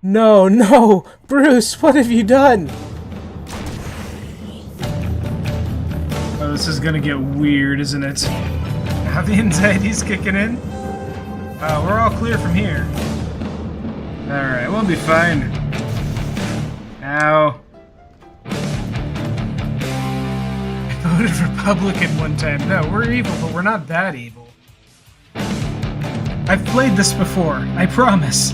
No, no! Bruce, what have you done? Oh, this is gonna get weird, isn't it? Now the anxiety's kicking in. We're all clear from here. Alright, we'll be fine. Ow. I voted Republican one time. No, we're evil, but we're not that evil. I've played this before, I promise.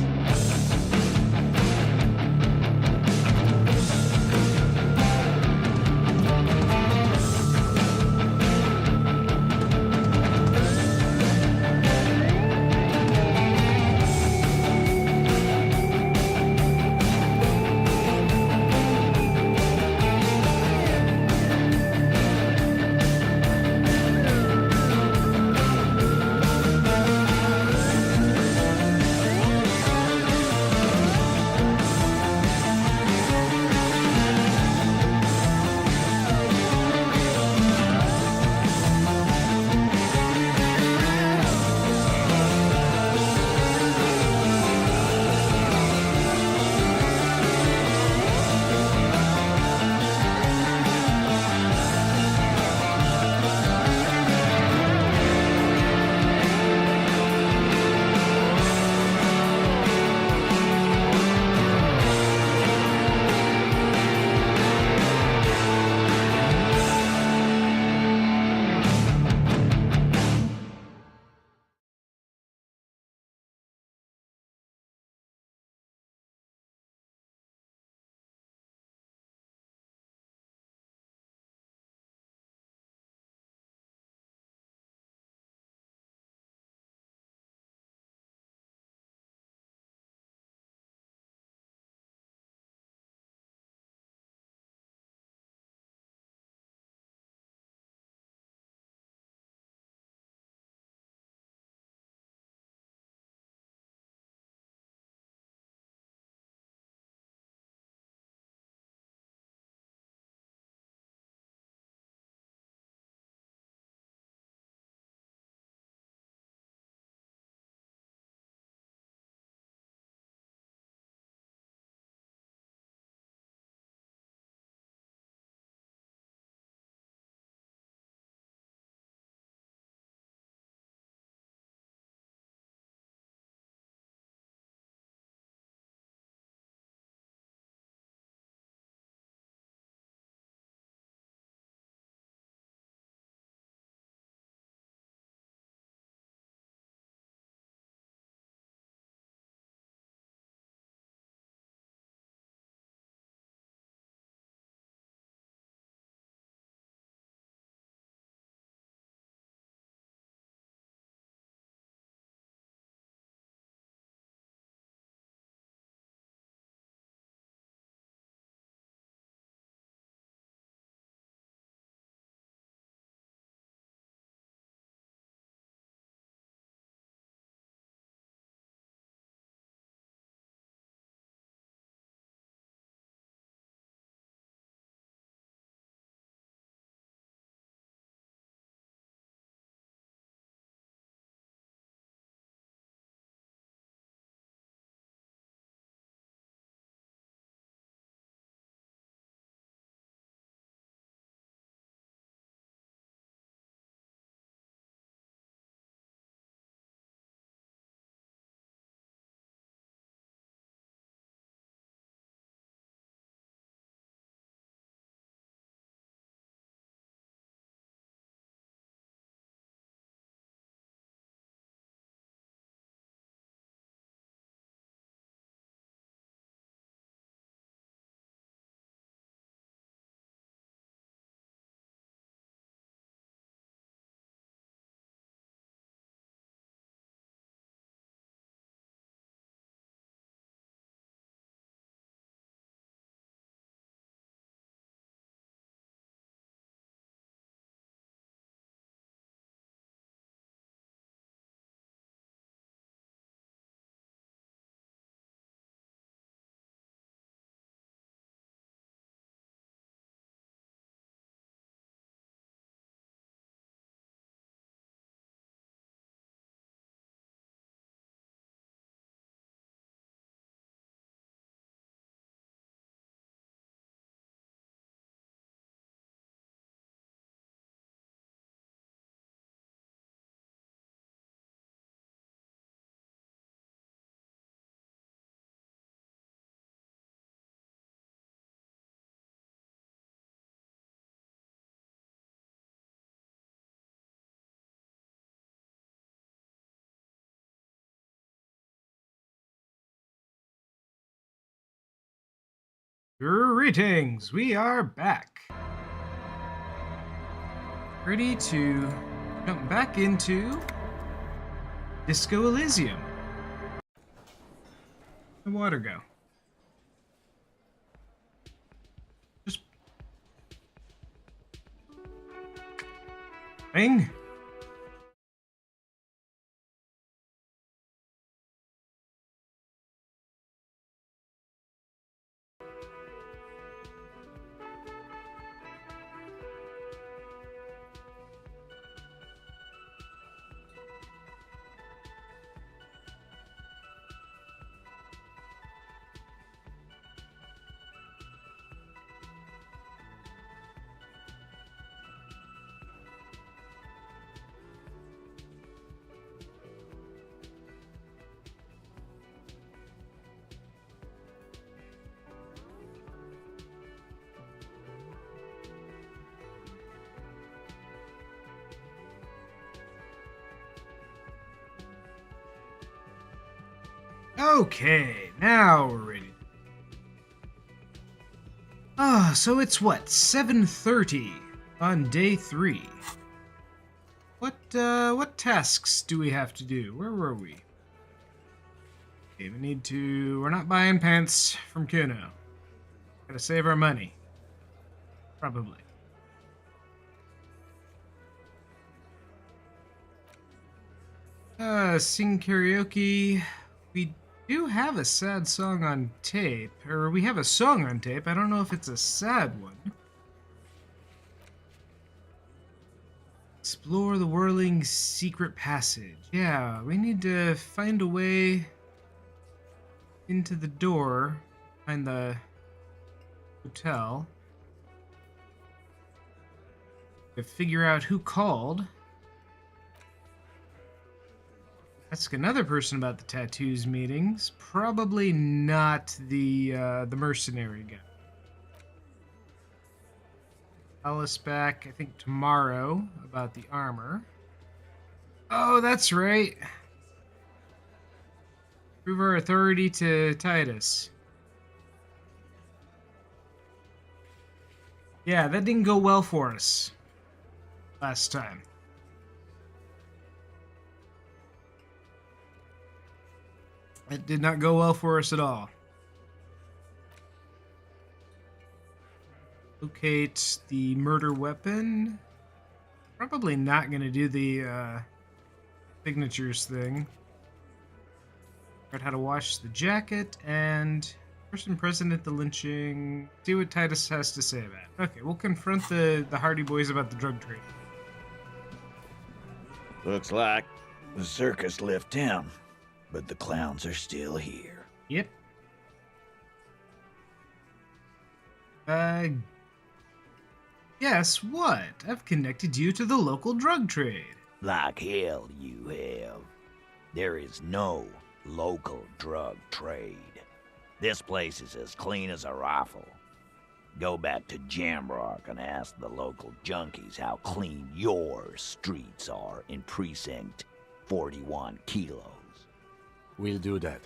Greetings! We are back. Ready to jump back into Disco Elysium. Where'd the water go? Just... Bing! Okay, now we're ready. So it's what, 7:30 on day 3. What tasks do we have to do? Where were we? Okay, we're not buying pants from Kuno. Gotta save our money. Probably. Sing karaoke. We do have a sad song on tape, or we have a song on tape. I don't know if it's a sad one. Explore the whirling secret passage. Yeah, we need to find a way into the door, find the hotel. To figure out who called. Ask another person about the tattoos meetings. Probably not the mercenary guy. Tell us back, I think, tomorrow about the armor. Oh, that's right. Prove our authority to Titus. Yeah, that didn't go well for us last time. It did not go well for us at all. Locate the murder weapon. Probably not going to do the signatures thing. Figure out how to wash the jacket and person present at the lynching. See what Titus has to say about it. Okay, we'll confront the Hardy Boys about the drug trade. Looks like the circus left town, but the clowns are still here. Yep. Guess what? I've connected you to the local drug trade. Like hell you have. There is no local drug trade. This place is as clean as a rifle. Go back to Jamrock and ask the local junkies how clean your streets are in Precinct 41 Kilos. We'll do that.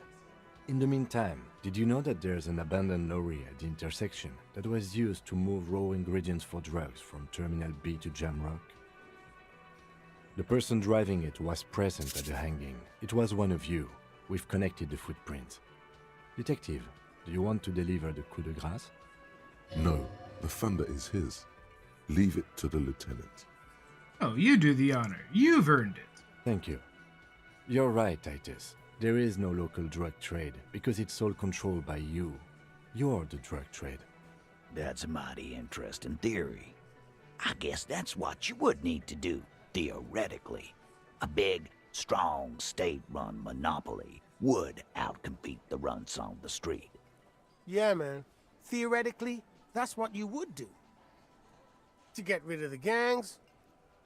In the meantime, did you know that there's an abandoned lorry at the intersection that was used to move raw ingredients for drugs from Terminal B to Jamrock? The person driving it was present at the hanging. It was one of you. We've connected the footprints. Detective, do you want to deliver the coup de grâce? No, the thunder is his. Leave it to the lieutenant. Oh, you do the honor. You've earned it. Thank you. You're right, Titus. There is no local drug trade because it's all controlled by you. You're the drug trade. That's a mighty interesting theory. I guess that's what you would need to do, theoretically. A big, strong, state-run monopoly would outcompete the runts on the street. Yeah, man. Theoretically, that's what you would do. To get rid of the gangs,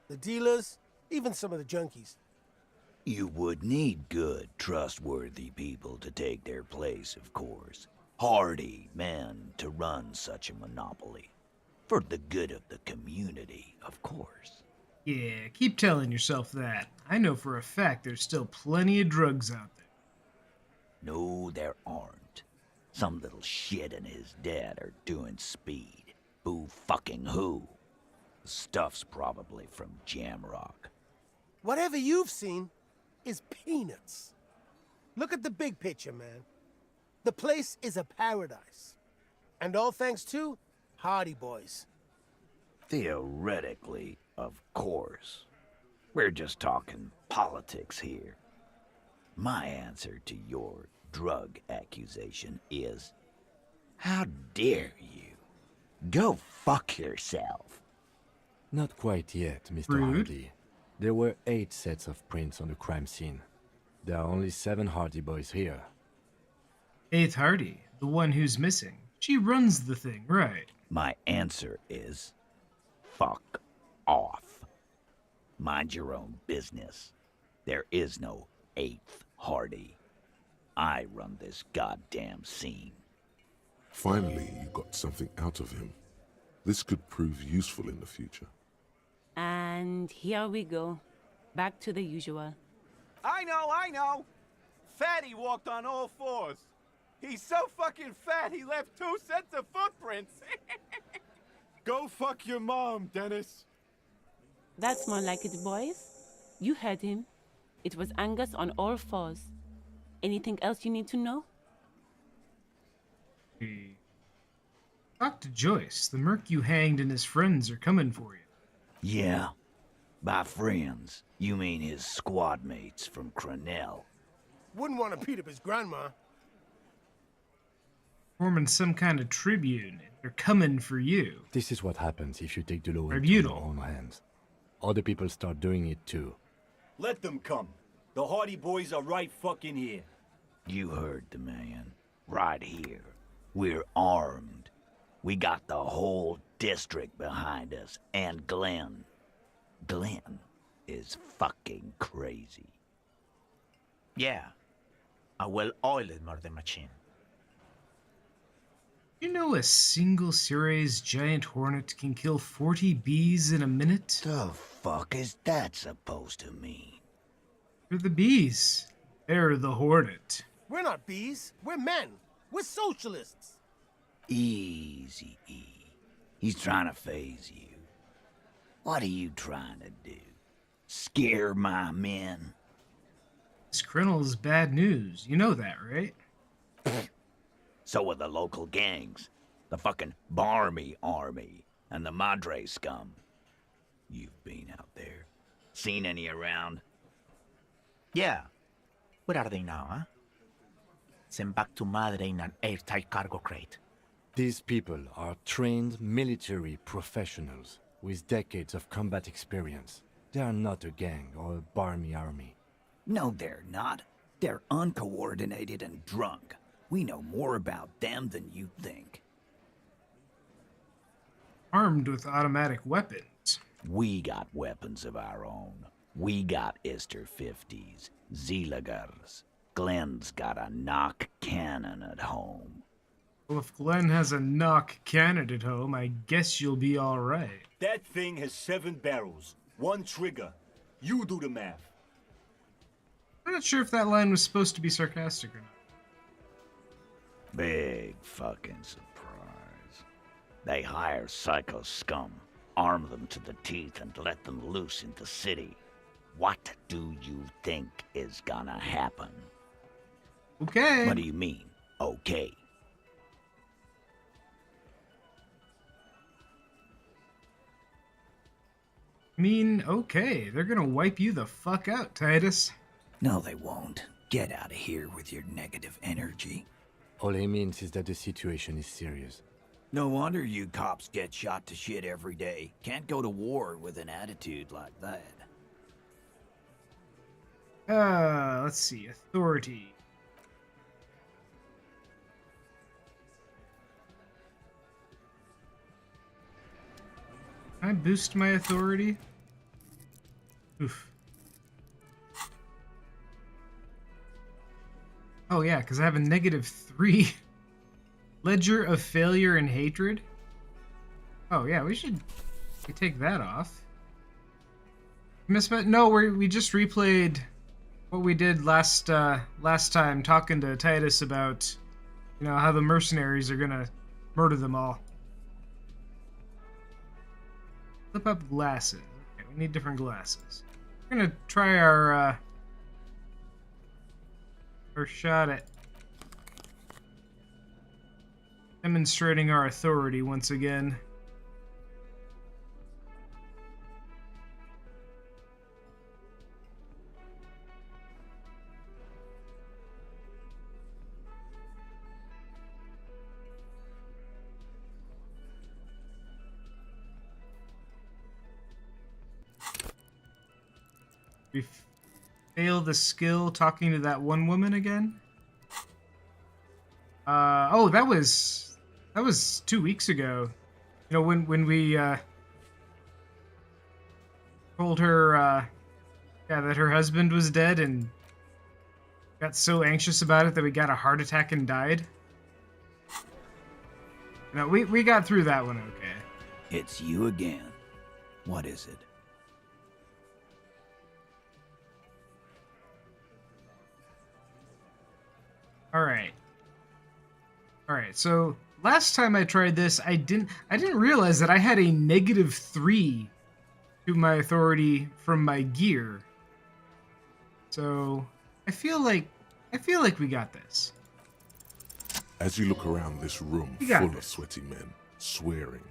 the dealers, even some of the junkies. You would need good, trustworthy people to take their place, of course. Hardy men to run such a monopoly. For the good of the community, of course. Yeah, keep telling yourself that. I know for a fact there's still plenty of drugs out there. No, there aren't. Some little shit and his dad are doing speed. Who fucking who? The stuff's probably from Jamrock. Whatever you've seen is peanuts. Look at the big picture, man. The place is a paradise. And all thanks to Hardy Boys. Theoretically, of course. We're just talking politics here. My answer to your drug accusation is, how dare you? Go fuck yourself. Not quite yet, Mr. Rude. Hardy. There were 8 sets of prints on the crime scene. There are only 7 Hardy Boys here. 8th Hardy, the one who's missing. She runs the thing, right? My answer is, fuck off. Mind your own business. There is no 8th Hardy. I run this goddamn scene. Finally, you got something out of him. This could prove useful in the future. And here we go. Back to the usual. I know! Fatty walked on all 4s. He's so fucking fat, he left 2 sets of footprints. Go fuck your mom, Dennis. That's more like it, boys. You heard him. It was Angus on all 4s. Anything else you need to know? Hey. Talk to Joyce. The merc you hanged and his friends are coming for you. Yeah. By friends, you mean his squad mates from Crenell. Wouldn't want to beat up his grandma. Forming some kind of tribune. They're coming for you. This is what happens if you take the law into Tribunal. your own hands. Other people start doing it too. Let them come. The Hardy Boys are right fucking here. You heard the man. Right here. We're armed. We got the whole district behind us, and Glenn. Glenn is fucking crazy. Yeah, a well-oiled murder machine. You know a single Cirrus giant hornet can kill 40 bees in a minute? The fuck is that supposed to mean? They're the bees. They're the hornet. We're not bees. We're men. We're socialists. Easy, E. He's trying to phase you. What are you trying to do? Scare my men? This Crenell's bad news. You know that, right? So are the local gangs. The fucking Barmy Army and the Madre scum. You've been out there. Seen any around? Yeah. Where are they now, huh? Sent back to Madre in an airtight cargo crate. These people are trained military professionals with decades of combat experience. They are not a gang or a barmy army. No, they're not. They're uncoordinated and drunk. We know more about them than you think. Armed with automatic weapons. We got weapons of our own. We got Ister 50s, Zeelagers. Glenn's got a knock cannon at home. Well, if Glenn has a knock cannon at home, I guess you'll be alright. That thing has 7 barrels, 1 trigger. You do the math. I'm not sure if that line was supposed to be sarcastic or not. Big fucking surprise. They hire psycho scum, arm them to the teeth, and let them loose in the city. What do you think is gonna happen? Okay. What do you mean, okay? Okay, they're gonna wipe you the fuck out, Titus. No, they won't. Get out of here with your negative energy. All he means is that the situation is serious. No wonder you cops get shot to shit every day. Can't go to war with an attitude like that. Let's see. Authority. Can I boost my authority? Oof. Oh yeah, because I have a -3 ledger of failure and hatred. Oh yeah, we take that off. No, we just replayed what we did last time, talking to Titus about You know, how the mercenaries are gonna murder them all. Flip up glasses. Okay, we need different glasses. We're gonna try our shot at demonstrating our authority once again. We fail the skill talking to that one woman again. Oh, that was 2 weeks ago. You know, when we told her yeah, that her husband was dead and got so anxious about it that we got a heart attack and died. No, we got through that one okay. It's you again. What is it? All right. So last time I tried this, I didn't realize that I had a -3 to my authority from my gear. So I feel like we got this. As you look around this room We got full of this. sweaty men, swearing,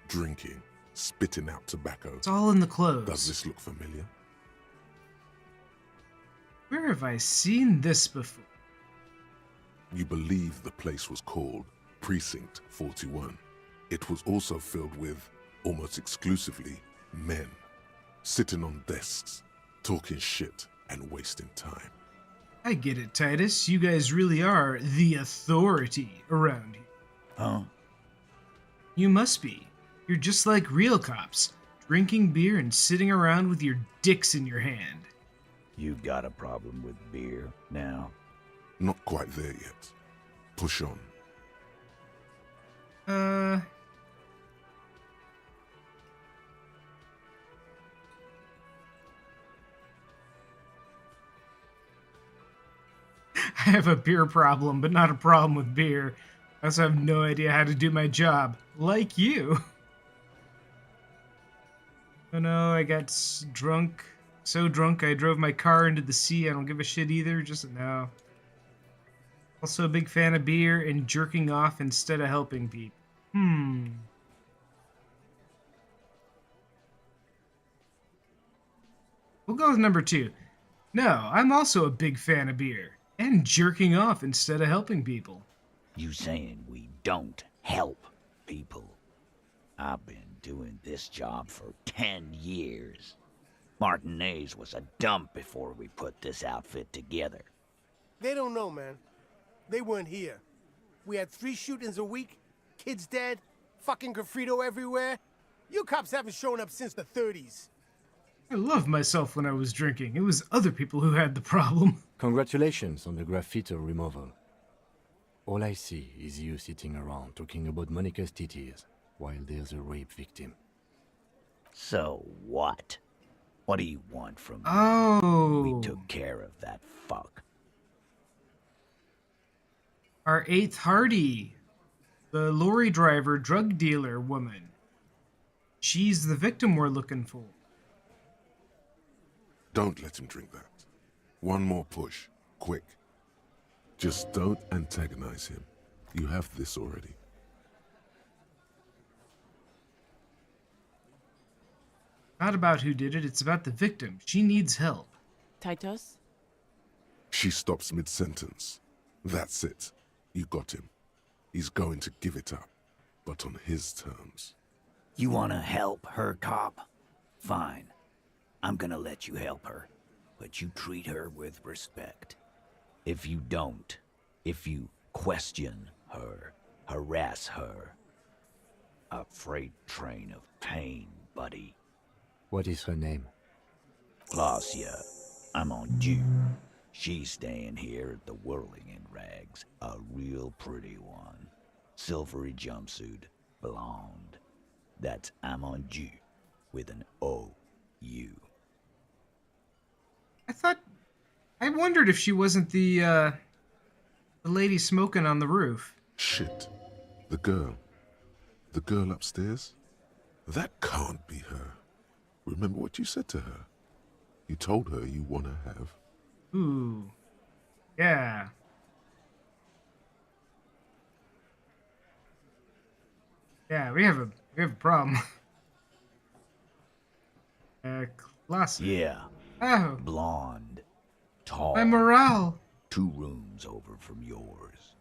drinking, spitting out tobacco, It's all in the clothes. does this look familiar? Where have I seen this before? You believe the place was called Precinct 41. It was also filled with, almost exclusively, men, sitting on desks, talking shit and wasting time. I get it, Titus. You guys really are the authority around here. Huh? You must be. You're just like real cops, drinking beer and sitting around with your dicks in your hand. You got a problem with beer now? Not quite there yet. Push on. I have a beer problem, but not a problem with beer. I also have no idea how to do my job, like you. Oh no, I got drunk. So drunk I drove my car into the sea. I don't give a shit either, just no. Also a big fan of beer and jerking off instead of helping people. We'll go with number 2. No, I'm also a big fan of beer and jerking off instead of helping people. You saying we don't help people? I've been doing this job for 10 years. Martinez was a dump before we put this outfit together. They don't know, man. They weren't here. We had 3 shootings a week, kids dead, fucking graffito everywhere. You cops haven't shown up since the 30s. I loved myself when I was drinking. It was other people who had the problem. Congratulations on the graffiti removal. All I see is you sitting around talking about Monica's titties while there's a rape victim. So what? What do you want from me? Oh. We took care of that fuck. Our 8th Hardy, the lorry driver, drug dealer woman. She's the victim we're looking for. Don't let him drink that. One more push, quick. Just don't antagonize him. You have this already. Not about who did it, it's about the victim. She needs help. Titus? She stops mid-sentence. That's it. You got him. He's going to give it up, but on his terms. You wanna help her, cop? Fine. I'm gonna let you help her, but you treat her with respect. If you don't, if you question her, harass her, a freight train of pain, buddy. What is her name? Glacia, I'm on due. She's staying here at the Whirling in Rags, a real pretty one. Silvery jumpsuit, blonde. That's Amonju with an O-U. I wondered if she wasn't the lady smoking on the roof. Shit. The girl. The girl upstairs? That can't be her. Remember what you said to her? You told her you want to have. Ooh. Yeah. Yeah, we have a problem. Classic. Yeah, Oh, blonde, tall, my morale. 2 rooms over from yours.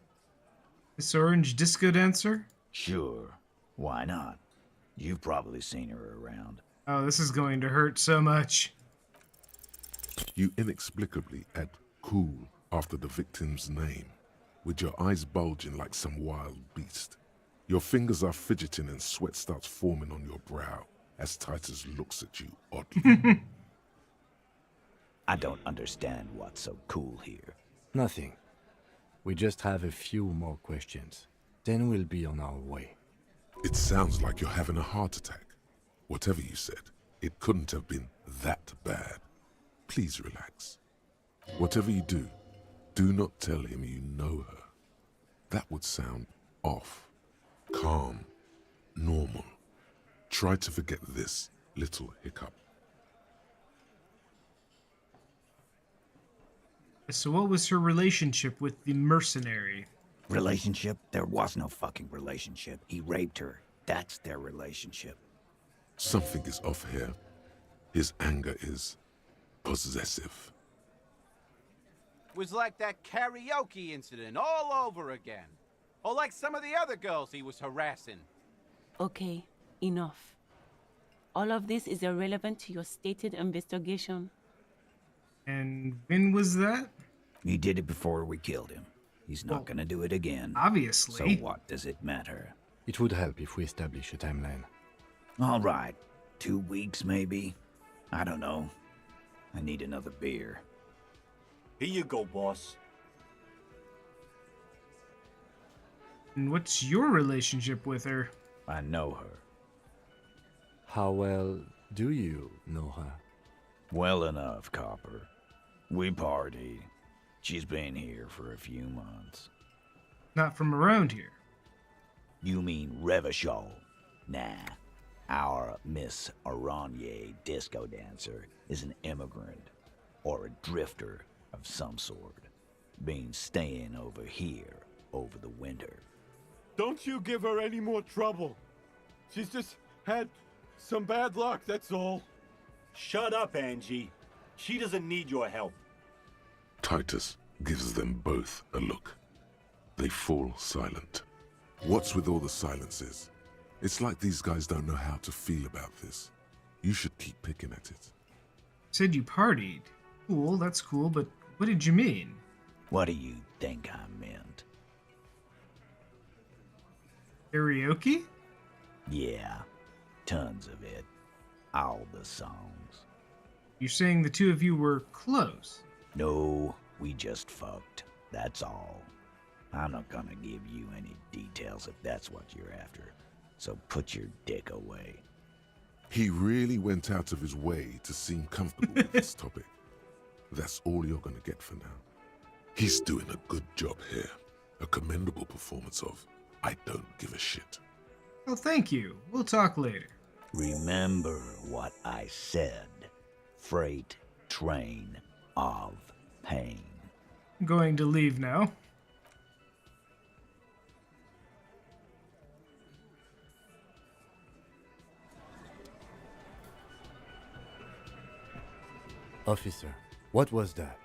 This orange disco dancer? Sure, why not? You've probably seen her around. Oh, this is going to hurt so much. You inexplicably add cool after the victim's name, with your eyes bulging like some wild beast. Your fingers are fidgeting and sweat starts forming on your brow as Titus looks at you oddly. I don't understand what's so cool here. Nothing. We just have a few more questions. Then we'll be on our way. It sounds like you're having a heart attack. Whatever you said, it couldn't have been that bad. Please relax. Whatever you do, do not tell him you know her. That would sound off. Calm. Normal. Try to forget this little hiccup. So what was her relationship with the mercenary? Relationship? There was no fucking relationship. He raped her. That's their relationship. Something is off here. His anger is possessive. Was like that karaoke incident all over again. Or like some of the other girls he was harassing. Okay, enough. All of this is irrelevant to your stated investigation. And when was that? He did it before we killed him. He's not Well, gonna do it again. Obviously. So what does it matter? It would help if we establish a timeline. All right. 2 weeks, maybe? I don't know. I need another beer. Here you go, boss. And what's your relationship with her? I know her. How well do you know her? Well enough, Copper. We partied. She's been here for a few months. Not from around here. You mean Revachol? Nah. Our Miss Aranye disco dancer is an immigrant or a drifter of some sort. Been staying over here over the winter. Don't you give her any more trouble. She's just had some bad luck, that's all. Shut up, Angie. She doesn't need your help. Titus gives them both a look. They fall silent. What's with all the silences? It's like these guys don't know how to feel about this. You should keep picking at it. Said you partied. Cool, that's cool, but what did you mean? What do you think I meant? Karaoke? Yeah, tons of it. All the songs. You're saying the two of you were close? No, we just fucked. That's all. I'm not gonna give you any details if that's what you're after. So put your dick away. He really went out of his way to seem comfortable with this topic. That's all you're gonna get for now. He's doing a good job here. A commendable performance of I don't give a shit. Well, thank you. We'll talk later. Remember what I said. Freight train of pain. I'm going to leave now. Officer, what was that?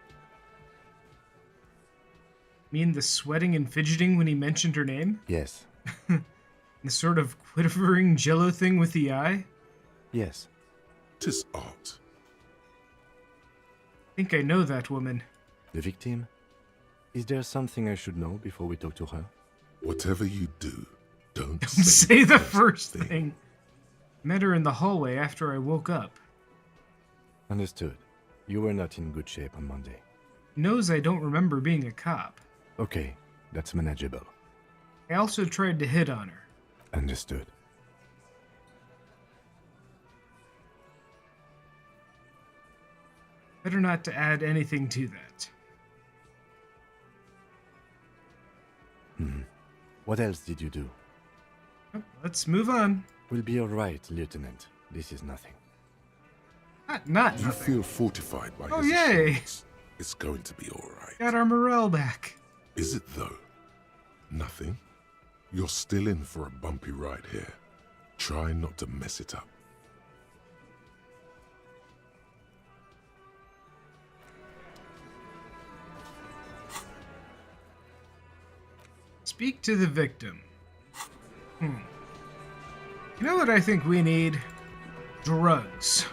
Mean the sweating and fidgeting when he mentioned her name? Yes. The sort of quivering jello thing with the eye? Yes. 'Tis art. I think I know that woman. The victim? Is there something I should know before we talk to her? Whatever you do, don't Say the first thing. Met her in the hallway after I woke up. Understood. You were not in good shape on Monday. Knows I don't remember being a cop. Okay, that's manageable. I also tried to hit on her. Understood. Better not to add anything to that. What else did you do? Let's move on. We'll be all right, Lieutenant. This is nothing. Not You nothing. feel fortified by Oh, his yay. assurance. It's going to be all right. Got our morale back. Is it though? Nothing? You're still in for a bumpy ride here. Try not to mess it up. Speak to the victim. You know what I think we need? Drugs.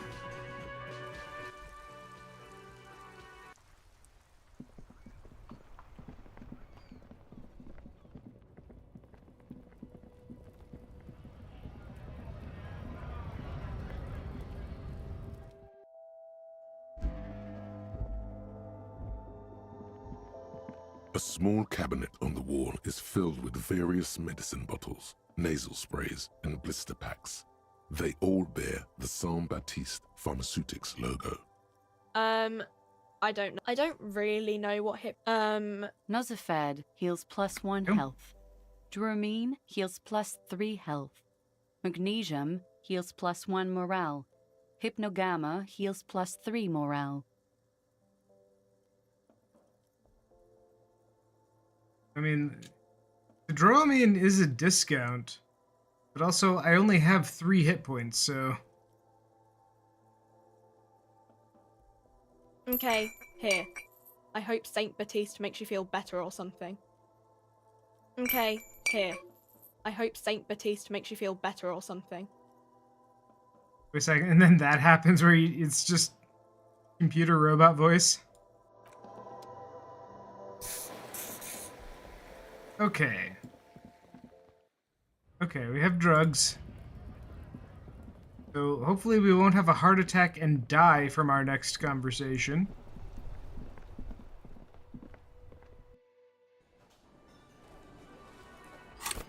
A small cabinet on the wall is filled with various medicine bottles, nasal sprays, and blister packs. They all bear the Saint Baptiste Pharmaceutics logo. I don't know. I don't really know what Nozafed heals +1 Oh. health. Dramine heals +3 health. Magnesium heals +1 morale. Hypnogamma heals +3 morale. I mean, the Dramine is a discount, but also I only have 3 hit points, so... Okay, here. I hope Saint Baptiste makes you feel better or something. Okay, here. I hope Saint Baptiste makes you feel better or something. Wait a second, and then that happens where it's just computer robot voice? Okay. Okay, we have drugs. So hopefully we won't have a heart attack and die from our next conversation.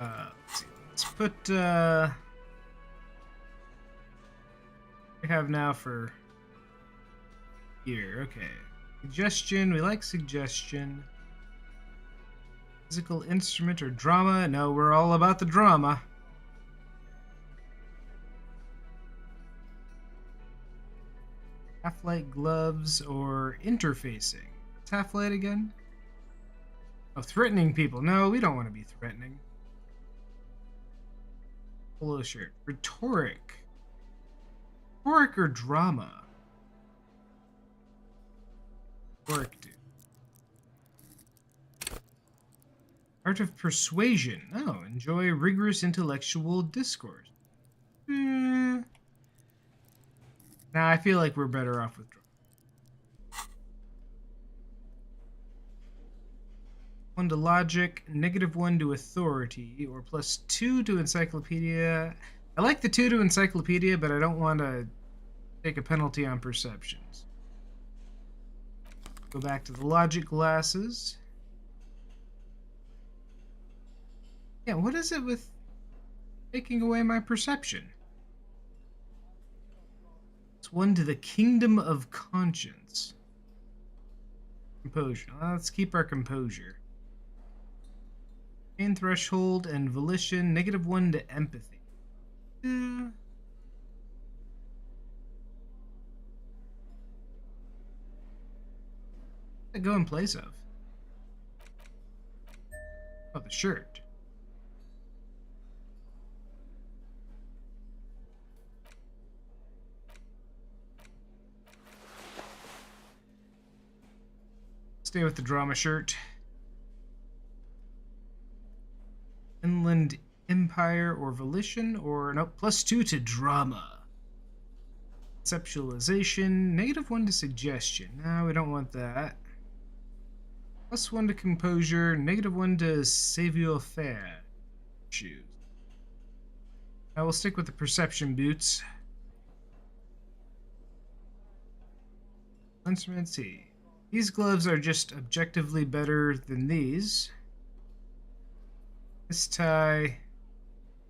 Let's see. Let's put, we have now for here, okay. Suggestion, we like suggestion. Physical instrument or drama? No, we're all about the drama. Half-light gloves or interfacing. What's half-light again? Oh, threatening people. No, we don't want to be threatening. Polo shirt. Rhetoric. Rhetoric or drama? Rhetoric, dude. Art of persuasion. Oh, enjoy rigorous intellectual discourse. Nah, I feel like we're better off with drama. 1 to logic, -1 to authority, or +2 to encyclopedia. I like the 2 to encyclopedia, but I don't want to take a penalty on perceptions. Go back to the logic glasses. Yeah, what is it with taking away my perception? It's 1 to the kingdom of conscience. Composure. Well, let's keep our composure. Pain threshold and volition. -1 to empathy. What's it go in place of? Oh, the shirt. Stay with the drama shirt. Inland Empire or Volition, or no, +2 to drama. Conceptualization, -1 to suggestion. No, we don't want that. +1 to composure, -1 to savoir-faire. Choose. I will stick with the perception boots. Instruments C. These gloves are just objectively better than these. This tie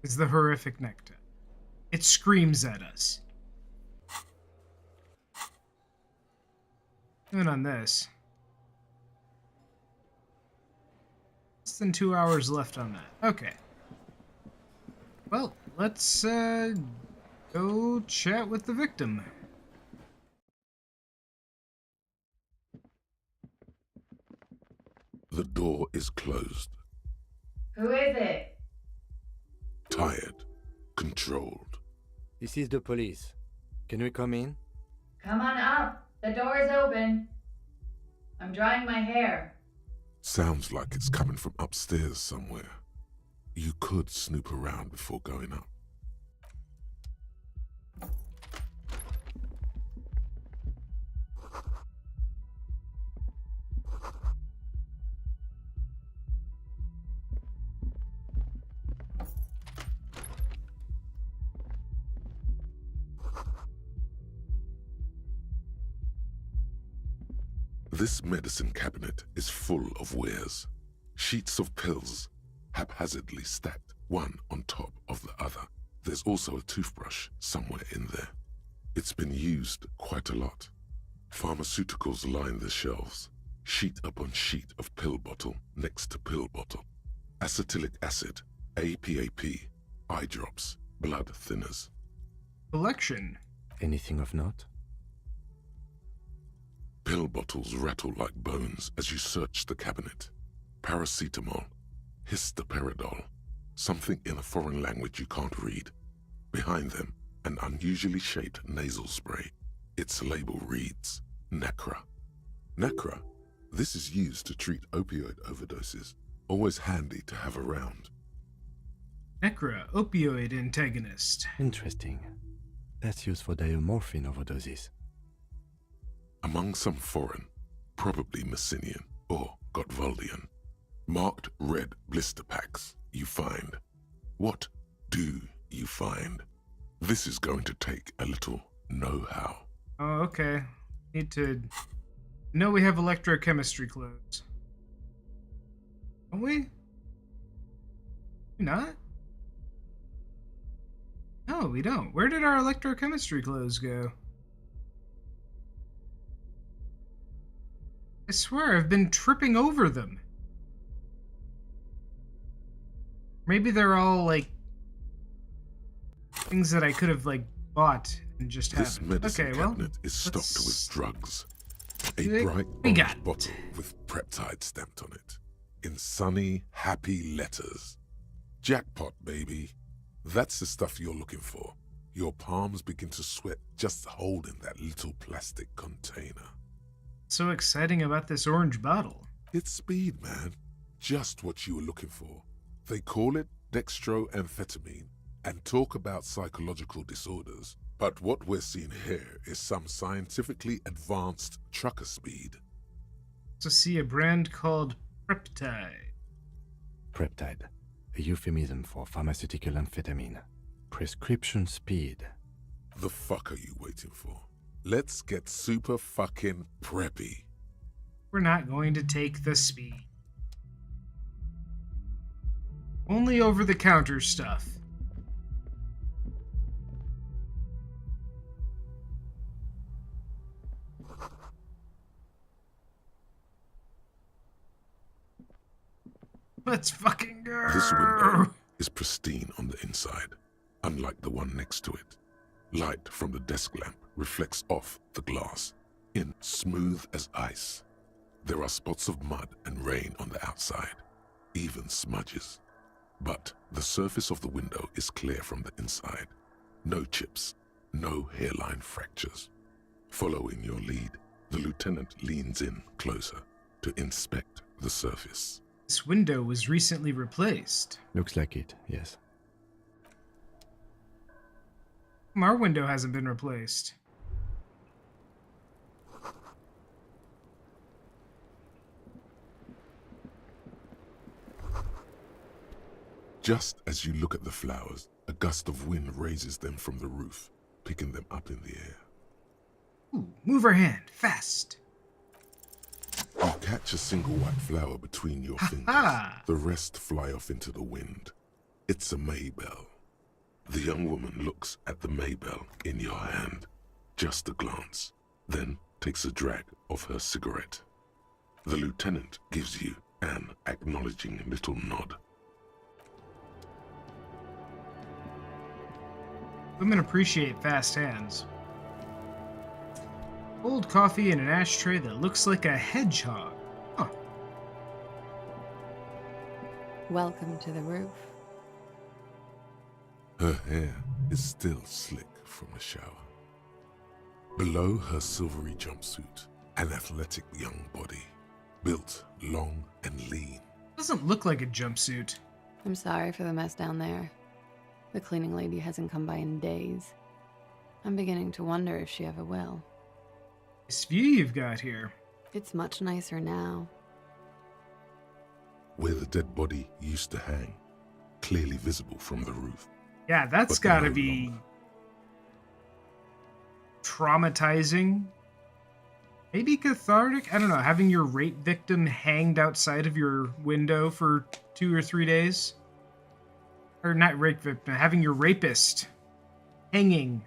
is the horrific necktie. It screams at us. Even on this. Less than 2 hours left on that. Okay. Well, let's go chat with the victim. The door is closed. Who is it? Tired. Controlled. This is the police. Can we come in? Come on up. The door is open. I'm drying my hair. Sounds like it's coming from upstairs somewhere. You could snoop around before going up. This medicine cabinet is full of wares. Sheets of pills, haphazardly stacked, one on top of the other. There's also a toothbrush somewhere in there. It's been used quite a lot. Pharmaceuticals line the shelves, sheet upon sheet of pill bottle next to pill bottle. Acetylic acid, APAP, eye drops, blood thinners. Collection. Anything of note? Pill bottles rattle like bones as you search the cabinet. Paracetamol, histoperidol, something in a foreign language you can't read. Behind them, an unusually shaped nasal spray. Its label reads, Nacra. Nacra? This is used to treat opioid overdoses. Always handy to have around. Necra, opioid antagonist. Interesting. That's used for diamorphine overdoses. Among some foreign, probably Messinian or Gotwaldian, marked red blister packs you find. What do you find? This is going to take a little know-how. Oh, okay. Need to know we have electrochemistry clothes. Don't we? We not? No, we don't. Where did our electrochemistry clothes go? I swear I've been tripping over them. Maybe they're all like things that I could have like bought and just This haven't. medicine Okay, well, cabinet is stocked with drugs. A We bright got orange it. bottle with peptide stamped on it. In sunny, happy letters. Jackpot, baby. That's the stuff you're looking for. Your palms begin to sweat just holding that little plastic container. so exciting about this orange bottle. It's speed, man. Just what you were looking for. They call it dextroamphetamine and talk about psychological disorders. But what we're seeing here is some scientifically advanced trucker speed. To see a brand called Peptide. Peptide, a euphemism for pharmaceutical amphetamine. Prescription speed. The fuck are you waiting for? Let's get super fucking preppy. We're not going to take the speed. Only over-the-counter stuff. Let's fucking go! This window is pristine on the inside, unlike the one next to it. Light from the desk lamp reflects off the glass, in smooth as ice. There are spots of mud and rain on the outside, even smudges. But the surface of the window is clear from the inside. No chips, no hairline fractures. Following your lead, the lieutenant leans in closer to inspect the surface. This window was recently replaced. Looks like it, yes. Our window hasn't been replaced. Just as you look at the flowers, a gust of wind raises them from the roof, picking them up in the air. Ooh, move her hand, fast. You catch a single white flower between your fingers. The rest fly off into the wind. It's a maybell. The young woman looks at the maybell in your hand, just a glance, then takes a drag of her cigarette. The lieutenant gives you an acknowledging little nod. Women appreciate fast hands. Cold coffee in an ashtray that looks like a hedgehog. Huh. Welcome to the roof. Her hair is still slick from the shower. Below her silvery jumpsuit, an athletic young body, built long and lean. Doesn't look like a jumpsuit. I'm sorry for the mess down there. The cleaning lady hasn't come by in days. I'm beginning to wonder if she ever will. This view you've got here. It's much nicer now. Where the dead body used to hang, clearly visible from the roof. Yeah, that's But gotta no be longer. traumatizing. Maybe cathartic? I don't know. Having your rape victim hanged outside of your window for 2 or 3 days? Or not rape victim, having your rapist hanging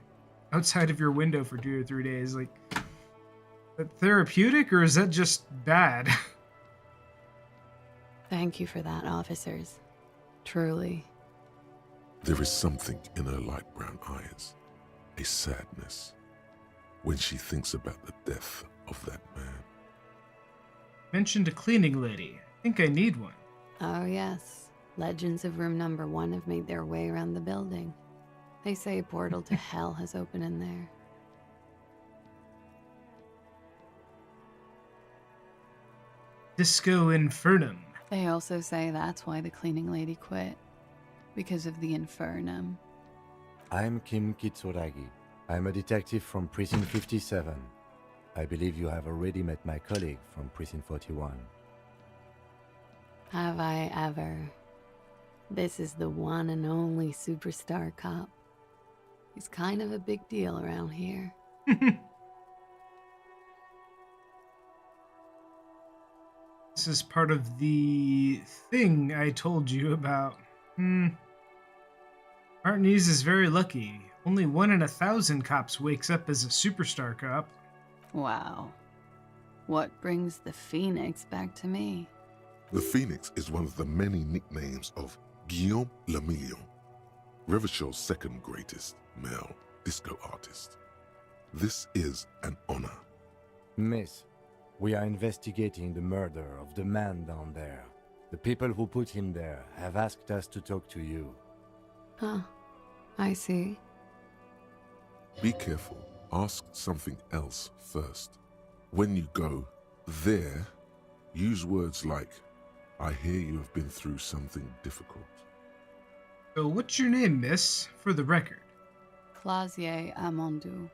outside of your window for 2 or 3 days. Like, is that therapeutic or is that just bad? Thank you for that, officers. Truly. There is something in her light brown eyes, a sadness, when she thinks about the death of that man. Mentioned a cleaning lady. I think I need one. Oh, yes. Legends of room number 1 have made their way around the building. They say a portal to hell has opened in there. Disco Infernum. They also say that's why the cleaning lady quit. Because of the infernum. I'm Kim Kitsuragi. I'm a detective from Precinct 57. I believe you have already met my colleague from Precinct 41. Have I ever? This is the one and only superstar cop. He's kind of a big deal around here. This is part of the thing I told you about. Martinez is very lucky. Only 1 in 1,000 cops wakes up as a superstar cop. Wow. What brings the Phoenix back to me? The Phoenix is one of the many nicknames of Guillaume Lemillion, Revachol's second greatest male disco artist. This is an honor. Miss, we are investigating the murder of the man down there. The people who put him there have asked us to talk to you. Huh. I see. Be careful. Ask something else first. When you go there, use words like, I hear you have been through something difficult. So what's your name, miss, for the record? Clausier Amondou.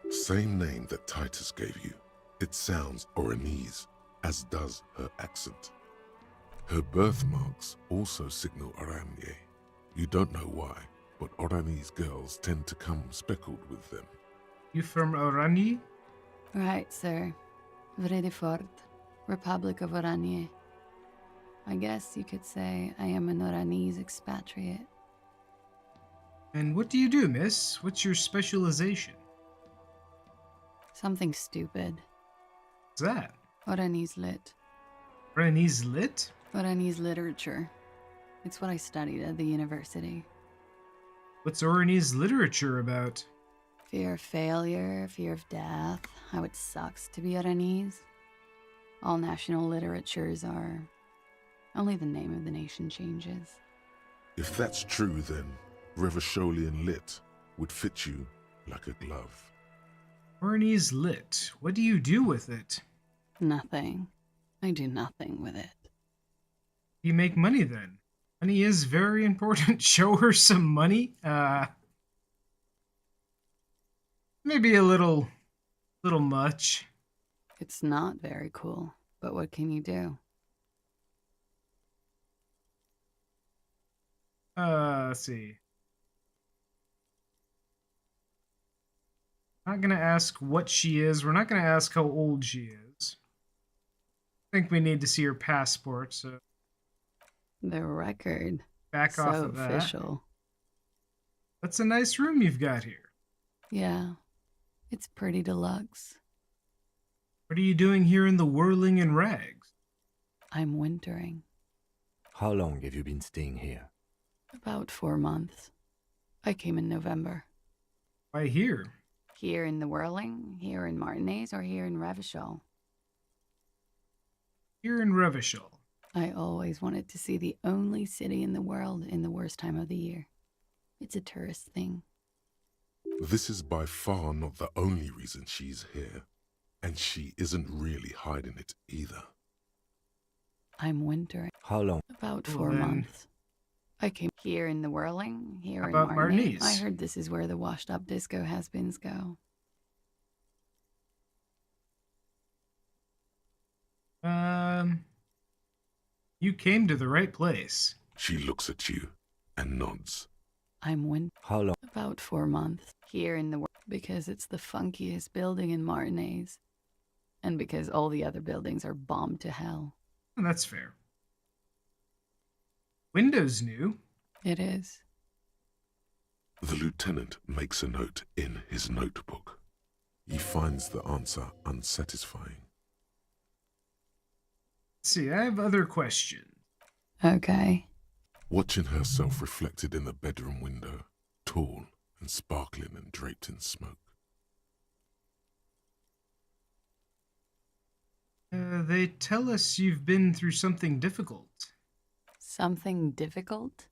Same name that Titus gave you. It sounds Oranese, as does her accent. Her birthmarks also signal Oranje. You don't know why, but Oranese girls tend to come speckled with them. You from Oranje? Right, sir. Vredefort, Republic of Oranje. I guess you could say I am an Oranese expatriate. And what do you do, miss? What's your specialization? Something stupid. What's that? Oranese lit. Oranese lit? Oranese literature. It's what I studied at the university. What's Oranese literature about? Fear of failure, fear of death, how it sucks to be Oranese. All national literatures are... Only the name of the nation changes. If that's true, then Revacholian lit would fit you like a glove. Oranese lit. What do you do with it? Nothing. I do nothing with it. You make money then. Money is very important. Show her some money. Maybe a little much. It's not very cool, but what can you do? Let's see. Not gonna ask what she is. We're not gonna ask how old she is. I think we need to see her passport, so... The record. Back off of that. Official. That's a nice room you've got here. Yeah. It's pretty deluxe. What are you doing here in the whirling and rags? I'm wintering. How long have you been staying here? About 4 months. I came in November. Why here? Here in the Whirling, here in Martinez, or here in Revachol? Here in Revachol. I always wanted to see the only city in the world in the worst time of the year. It's a tourist thing. This is by far not the only reason she's here, and she isn't really hiding it either. I'm wintering. How long? About Well, 4 then- months. I came here in the Whirling, here How in about Martinez. Martinez? I heard this is where the washed-up disco has-beens go. You came to the right place. She looks at you and nods. I'm How long? about 4 months. Here in the because it's the funkiest building in Martinez. And because all the other buildings are bombed to hell. That's fair. Windows new. It is. The lieutenant makes a note in his notebook. He finds the answer unsatisfying. Let's see, I have other questions. Okay. Watching herself reflected in the bedroom window, tall and sparkling and draped in smoke. They tell us you've been through something difficult. Something difficult?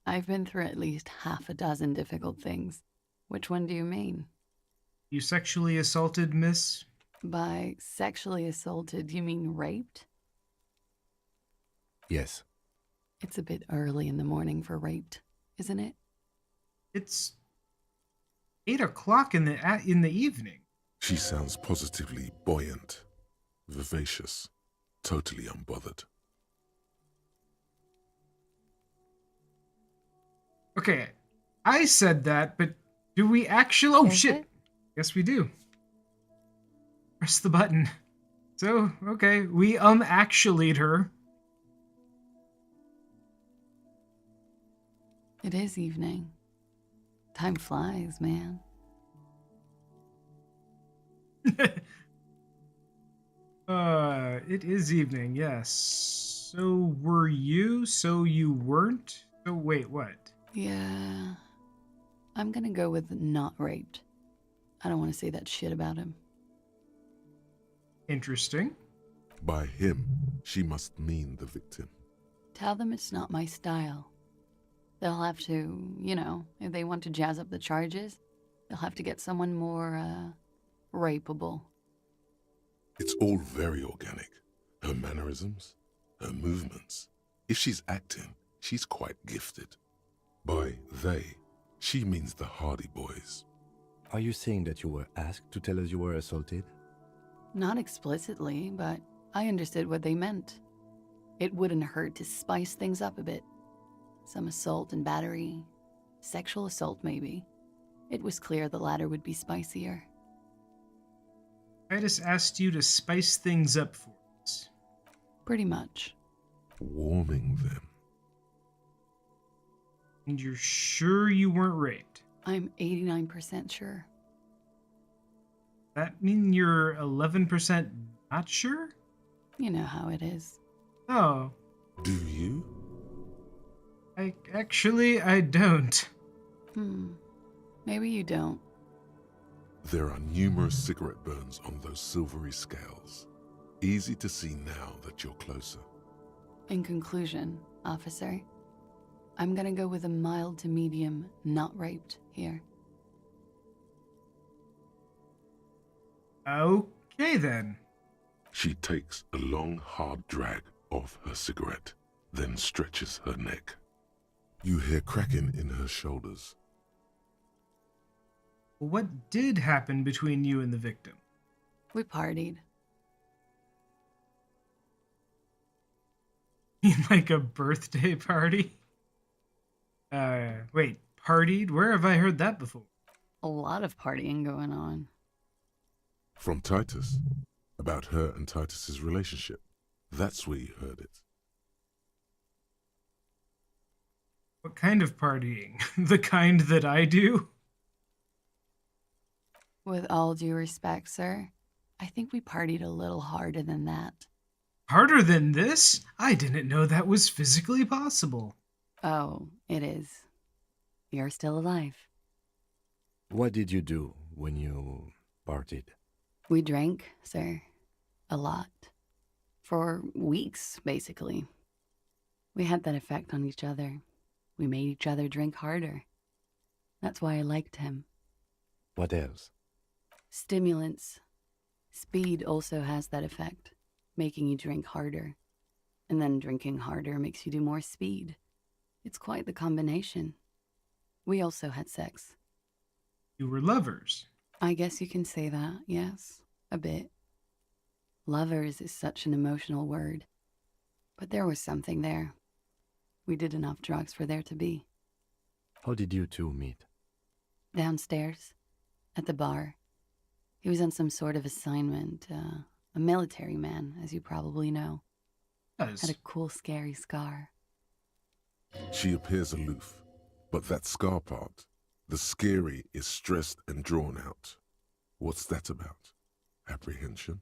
I've been through at least half a dozen difficult things. Which one do you mean? You sexually assaulted Miss? By sexually assaulted, you mean raped? Yes. It's a bit early in the morning for raped, isn't it? It's 8 o'clock in the evening. She sounds positively buoyant, vivacious, totally unbothered. Okay, I said that, but do we actually? Oh Is shit! it? Yes, we do. Press the button. So okay, we actually'd her. It is evening. Time flies, man. It is evening. Yes. So were you? So you weren't? So wait, what? Yeah. I'm gonna go with not raped. I don't want to say that shit about him. Interesting. By him, she must mean the victim. Tell them it's not my style. They'll have to, if they want to jazz up the charges, they'll have to get someone more, rapeable. It's all very organic. Her mannerisms, her movements. If she's acting, she's quite gifted. By they, she means the Hardy Boys. Are you saying that you were asked to tell us you were assaulted? Not explicitly, but I understood what they meant. It wouldn't hurt to spice things up a bit. Some assault and battery. Sexual assault, maybe. It was clear the latter would be spicier. I just asked you to spice things up for us. Pretty much. Warming them. And you're sure you weren't raped? I'm 89% sure. That mean you're 11% not sure? You know how it is. Oh. Do you? I don't. Maybe you don't. There are numerous cigarette burns on those silvery scales. Easy to see now that you're closer. In conclusion, officer, I'm gonna go with a mild to medium not raped here. Okay then. She takes a long, hard drag off her cigarette, then stretches her neck. You hear cracking in her shoulders. What did happen between you and the victim? We partied. Like a birthday party? Wait, partied? Where have I heard that before? A lot of partying going on. From Titus. About her and Titus's relationship. That's where you heard it. What kind of partying? The kind that I do? With all due respect, sir, I think we partied a little harder than that. Harder than this? I didn't know that was physically possible. Oh, it is. You're still alive. What did you do when you partied? We drank, sir. A lot. For weeks, basically. We had that effect on each other. We made each other drink harder. That's why I liked him. What else? Stimulants. Speed also has that effect, making you drink harder. And then drinking harder makes you do more speed. It's quite the combination. We also had sex. You were lovers. I guess you can say that, yes. A bit. Lovers is such an emotional word. But there was something there. We did enough drugs for there to be. How did you two meet? Downstairs. At the bar. He was on some sort of assignment. A military man, as you probably know. Yes. Had a cool, scary scar. She appears aloof, but that scar part, the scary, is stressed and drawn out. What's that about? Apprehension?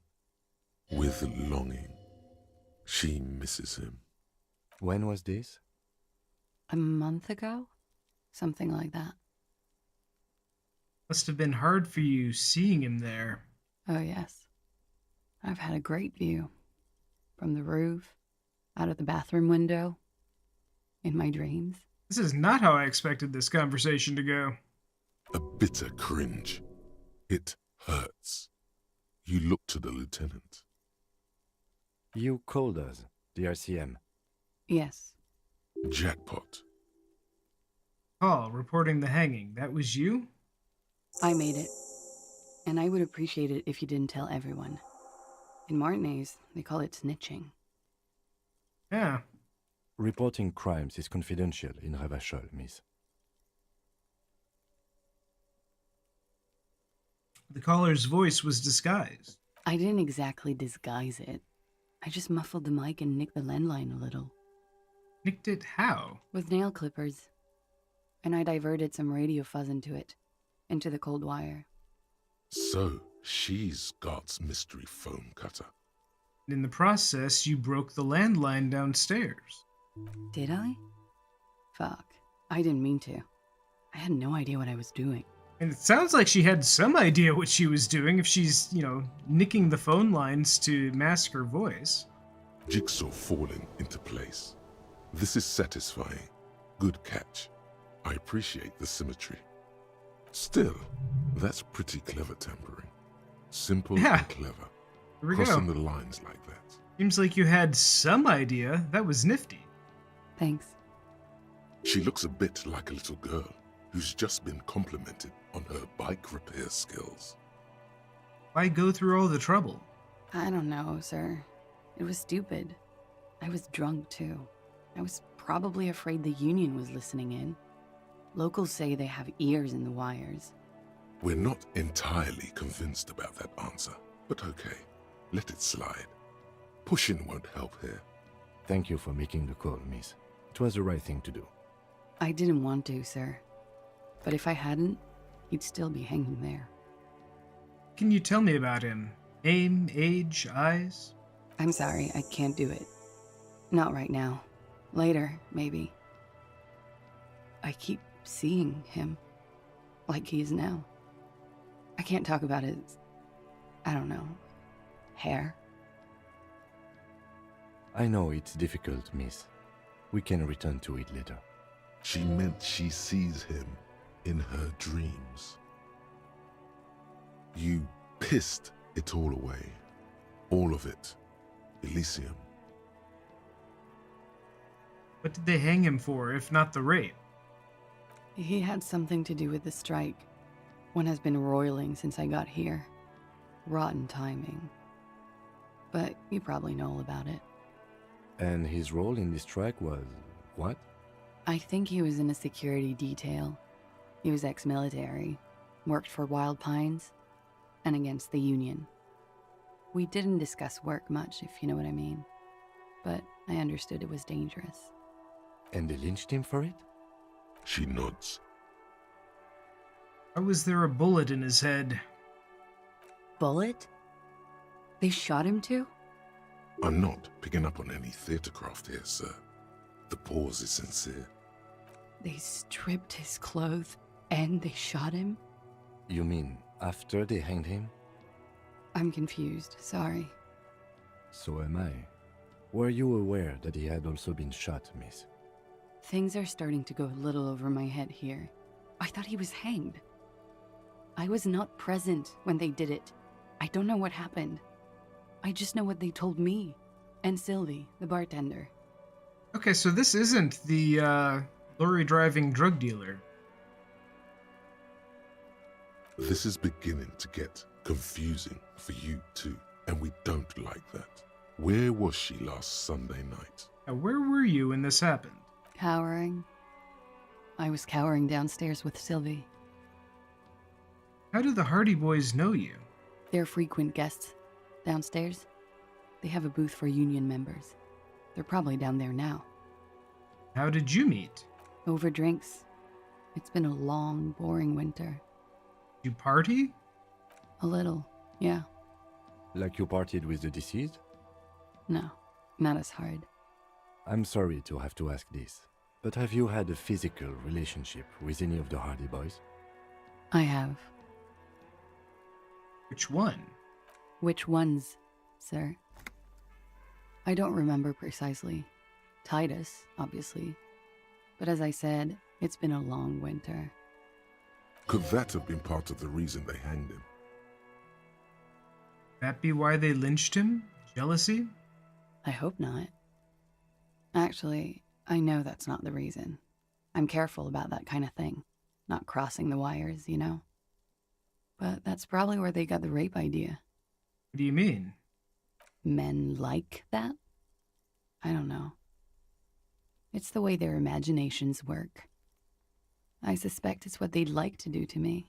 With longing. She misses him. When was this? A month ago? Something like that. Must have been hard for you seeing him there. Oh, yes. I've had a great view. From the roof, out of the bathroom window, in my dreams. This is not how I expected this conversation to go. A bitter cringe. It hurts. You look to the lieutenant. You called us, the RCM. Yes. Jackpot. Call reporting the hanging. That was you? I made it. And I would appreciate it if you didn't tell everyone. In Martinez, they call it snitching. Yeah. Reporting crimes is confidential in Revachol, miss. The caller's voice was disguised. I didn't exactly disguise it. I just muffled the mic and nicked the landline a little. Nicked it how? With nail clippers. And I diverted some radio fuzz into it. Into the cold wire. So, she's God's mystery foam cutter. In the process, you broke the landline downstairs. Did I? Fuck. I didn't mean to. I had no idea what I was doing. And it sounds like she had some idea what she was doing if she's, nicking the phone lines to mask her voice. Jigsaw falling into place. This is satisfying. Good catch. I appreciate the symmetry. Still, that's pretty clever tampering. Simple and clever. Here we Crossing go. the lines like that. Seems like you had some idea. That was nifty. Thanks. She looks a bit like a little girl who's just been complimented on her bike repair skills. Why go through all the trouble? I don't know, sir. It was stupid. I was drunk, too. I was probably afraid the Union was listening in. Locals say they have ears in the wires. We're not entirely convinced about that answer, but okay. Let it slide. Pushing won't help here. Thank you for making the call, miss. It was the right thing to do. I didn't want to, sir. But if I hadn't, he'd still be hanging there. Can you tell me about him? Name, age, eyes? I'm sorry, I can't do it. Not right now. Later, maybe. I keep seeing him. Like he is now. I can't talk about his... I don't know. Hair. I know it's difficult, miss. We can return to it later. She meant she sees him in her dreams. You pissed it all away. All of it. Elysium. What did they hang him for, if not the rape? He had something to do with the strike. One has been roiling since I got here. Rotten timing. But you probably know all about it. And his role in this strike was what? I think he was in a security detail. He was ex-military, worked for Wild Pines, and against the Union. We didn't discuss work much, if you know what I mean. But I understood it was dangerous. And they lynched him for it? She nods. Why was there a bullet in his head? Bullet? They shot him too? I'm not picking up on any theatercraft here, sir. The pause is sincere. They stripped his clothes and they shot him? You mean after they hanged him? I'm confused, sorry. So am I. Were you aware that he had also been shot, miss? Things are starting to go a little over my head here. I thought he was hanged. I was not present when they did it. I don't know what happened. I just know what they told me. And Sylvie, the bartender. Okay, so this isn't the lorry-driving drug dealer. This is beginning to get confusing for you too, and we don't like that. Where was she last Sunday night? Now, where were you when this happened? Cowering. I was cowering downstairs with Sylvie. How do the Hardy Boys know you? They're frequent guests. Downstairs, they have a booth for union members. They're probably down there now. How did you meet? Over drinks. It's been a long, boring winter. You party? A little, yeah. Like you partied with the deceased? No, not as hard. I'm sorry to have to ask this, but have you had a physical relationship with any of the Hardy Boys? I have. Which one? Which ones, sir? I don't remember precisely. Titus, obviously. But as I said, it's been a long winter. Could that have been part of the reason they hanged him? That be why they lynched him? Jealousy? I hope not. Actually, I know that's not the reason. I'm careful about that kind of thing. Not crossing the wires, you know? But that's probably where they got the rape idea. What do you mean? Men like that? I don't know. It's the way their imaginations work. I suspect it's what they'd like to do to me.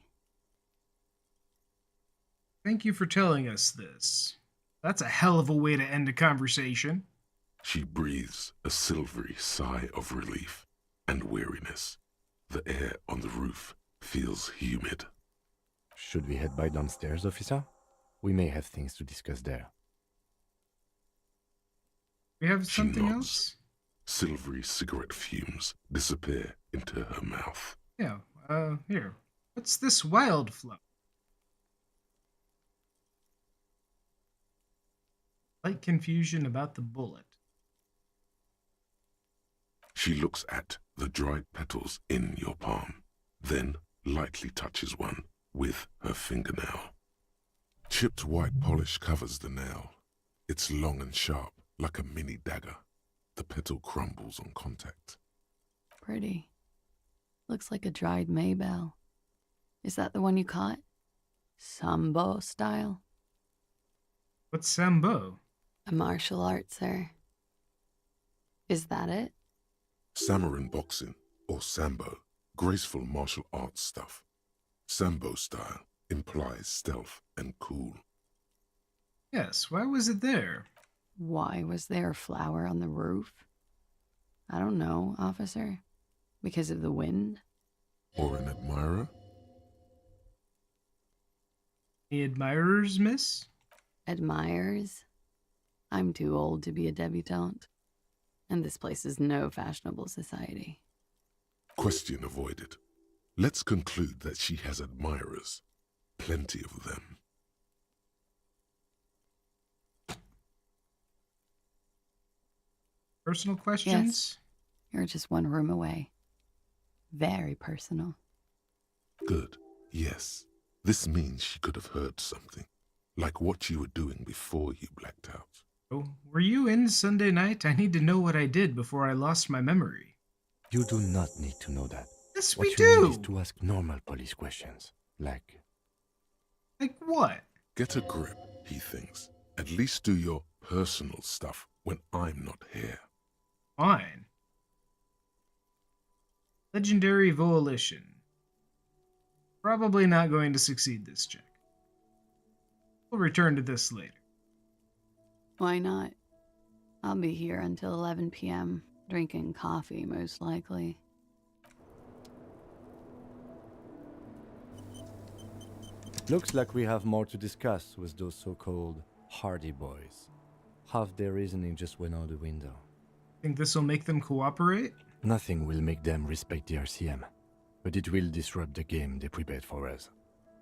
Thank you for telling us this. That's a hell of a way to end a conversation. She breathes a silvery sigh of relief and weariness. The air on the roof feels humid. Should we head by downstairs, officer? We may have things to discuss there. We have She something nods. else? Silvery cigarette fumes disappear into her mouth. Yeah, here. What's this wildflower? Light confusion about the bullet. She looks at the dried petals in your palm, then lightly touches one with her fingernail. Chipped white polish covers the nail. It's long and sharp, like a mini dagger. The petal crumbles on contact. Pretty. Looks like a dried maybell. Is that the one you caught? Sambo style? What's Sambo? A martial art, sir. Is that it? Samurai boxing, or Sambo, graceful martial arts stuff. Sambo style implies stealth and cool. Yes, why was it there? Why was there a flower on the roof? I don't know, officer. Because of the wind? Or an admirer? Any admirers, miss? Admirers? I'm too old to be a debutante. And this place is no fashionable society. Question avoided. Let's conclude that she has admirers. Plenty of them. Personal questions? Yes. You're just one room away. Very personal. Good. Yes. This means she could have heard something. Like what you were doing before you blacked out. Oh, were you in Sunday night? I need to know what I did before I lost my memory. You do not need to know that. Yes, What we you do! need is to ask normal police questions. Like what? Get a grip, he thinks. At least do your personal stuff when I'm not here. Fine. Legendary Volition. Probably not going to succeed this check. We'll return to this later. Why not? I'll be here until 11 p.m., drinking coffee, most likely. Looks like we have more to discuss with those so-called Hardy Boys. Half their reasoning just went out the window. Think this will make them cooperate? Nothing will make them respect the RCM, but it will disrupt the game they prepared for us.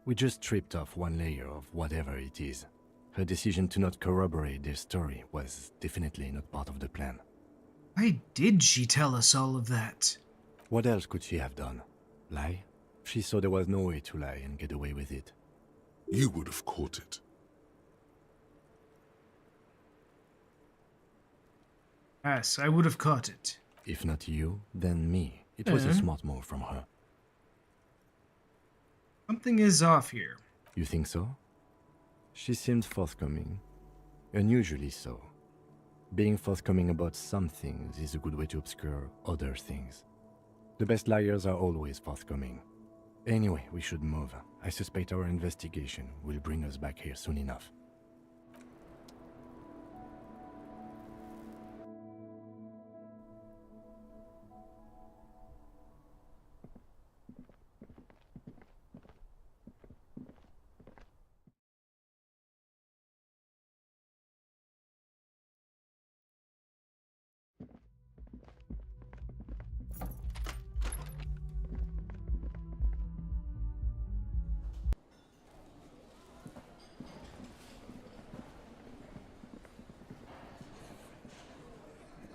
We just stripped off one layer of whatever it is. Her decision to not corroborate their story was definitely not part of the plan. Why did she tell us all of that? What else could she have done? Lie? She saw there was no way to lie and get away with it. You would have caught it. Yes, I would have caught it. If not you, then me. It was a smart move from her. Something is off here. You think so? She seemed forthcoming. Unusually so. Being forthcoming about some things is a good way to obscure other things. The best liars are always forthcoming. Anyway, we should move. I suspect our investigation will bring us back here soon enough.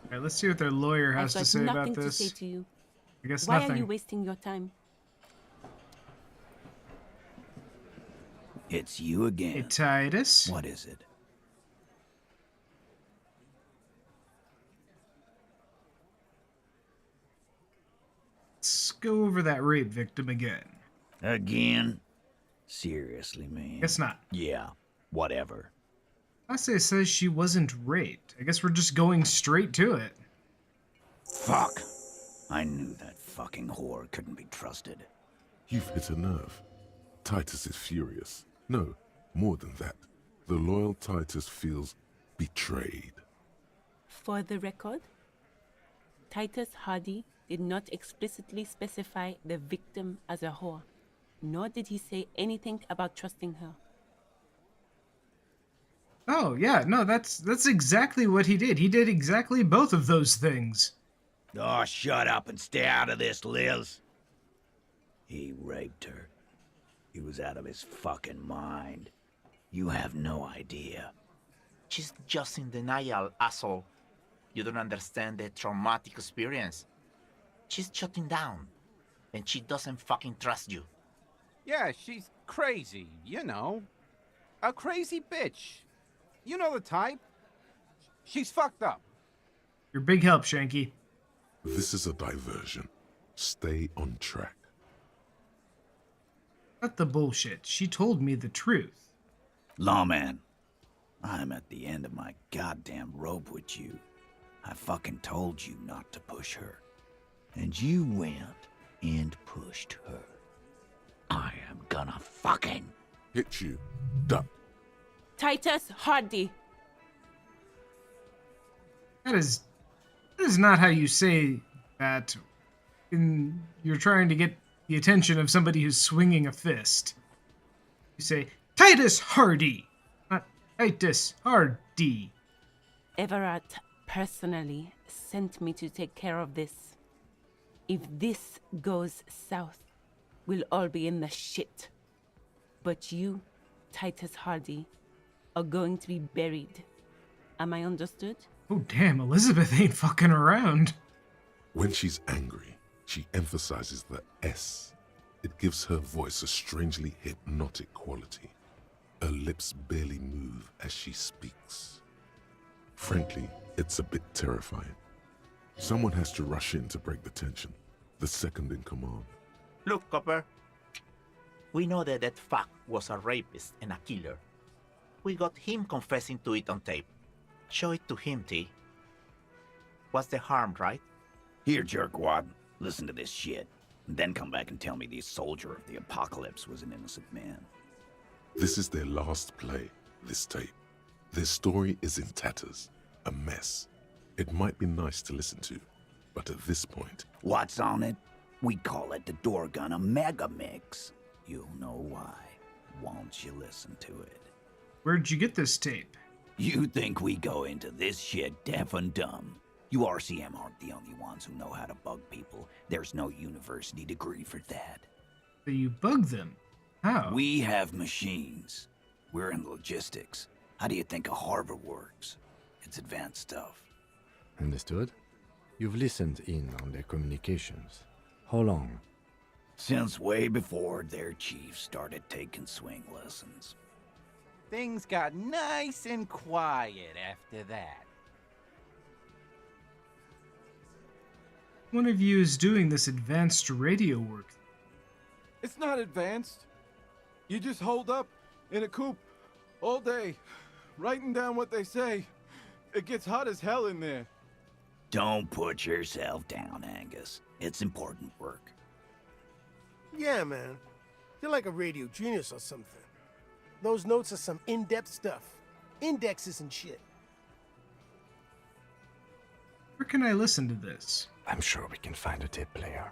Alright, let's see what their lawyer has to say about nothing this. to say to you. I guess Why nothing. are you wasting your time? It's you again. Hey, Titus. What is it? Let's go over that rape victim again. Again? Seriously, man. Guess not. Yeah, whatever. Ase says she wasn't raped. I guess we're just going straight to it. Fuck. I knew that fucking whore couldn't be trusted. You've hit a nerve. Titus is furious. No, more than that. The loyal Titus feels betrayed. For the record, Titus Hardy did not explicitly specify the victim as a whore, nor did he say anything about trusting her. Oh, yeah, no, that's exactly what he did. He did exactly both of those things. Oh, shut up and stay out of this, Liz. He raped her. He was out of his fucking mind. You have no idea. She's just in denial, asshole. You don't understand the traumatic experience. She's shutting down, and she doesn't fucking trust you. Yeah, she's crazy, you know. A crazy bitch. You know the type. She's fucked up. Your big help, Shanky. This is a diversion. Stay on track. Cut the bullshit. She told me the truth. Lawman, I'm at the end of my goddamn rope with you. I fucking told you not to push her. And you went and pushed her. I am gonna fucking hit you. Duck. Titus Hardy. That is not how you say that when you're trying to get the attention of somebody who's swinging a fist. You say, Titus Hardy, not Titus Hardy. Everett personally sent me to take care of this. If this goes south, we'll all be in the shit. But you, Titus Hardy, are going to be buried. Am I understood? Oh damn, Elizabeth ain't fucking around. When she's angry, she emphasizes the S. It gives her voice a strangely hypnotic quality. Her lips barely move as she speaks. Frankly, it's a bit terrifying. Someone has to rush in to break the tension. The second in command. Look, Copper. We know that that fuck was a rapist and a killer. We got him confessing to it on tape. Show it to him, T. What's the harm, right? Here, jerkwad. Listen to this shit. And then come back and tell me the soldier of the apocalypse was an innocent man. This is their last play, this tape. Their story is in tatters, a mess. It might be nice to listen to, but at this point... What's on it? We call it the door gun a mega mix. You'll know why. Won't you listen to it? Where'd you get this tape? You think we go into this shit deaf and dumb? You RCM aren't the only ones who know how to bug people. There's no university degree for that. So you bug them? How? We have machines. We're in logistics. How do you think a harbor works? It's advanced stuff. Understood? You've listened in on their communications. How long? Since way before their chief started taking swing lessons. Things got nice and quiet after that. One of you is doing this advanced radio work. It's not advanced. You just hold up in a coop all day, writing down what they say. It gets hot as hell in there. Don't put yourself down, Angus. It's important work. Yeah, man. You're like a radio genius or something. Those notes are some in-depth stuff. Indexes and shit. Where can I listen to this? I'm sure we can find a tape player.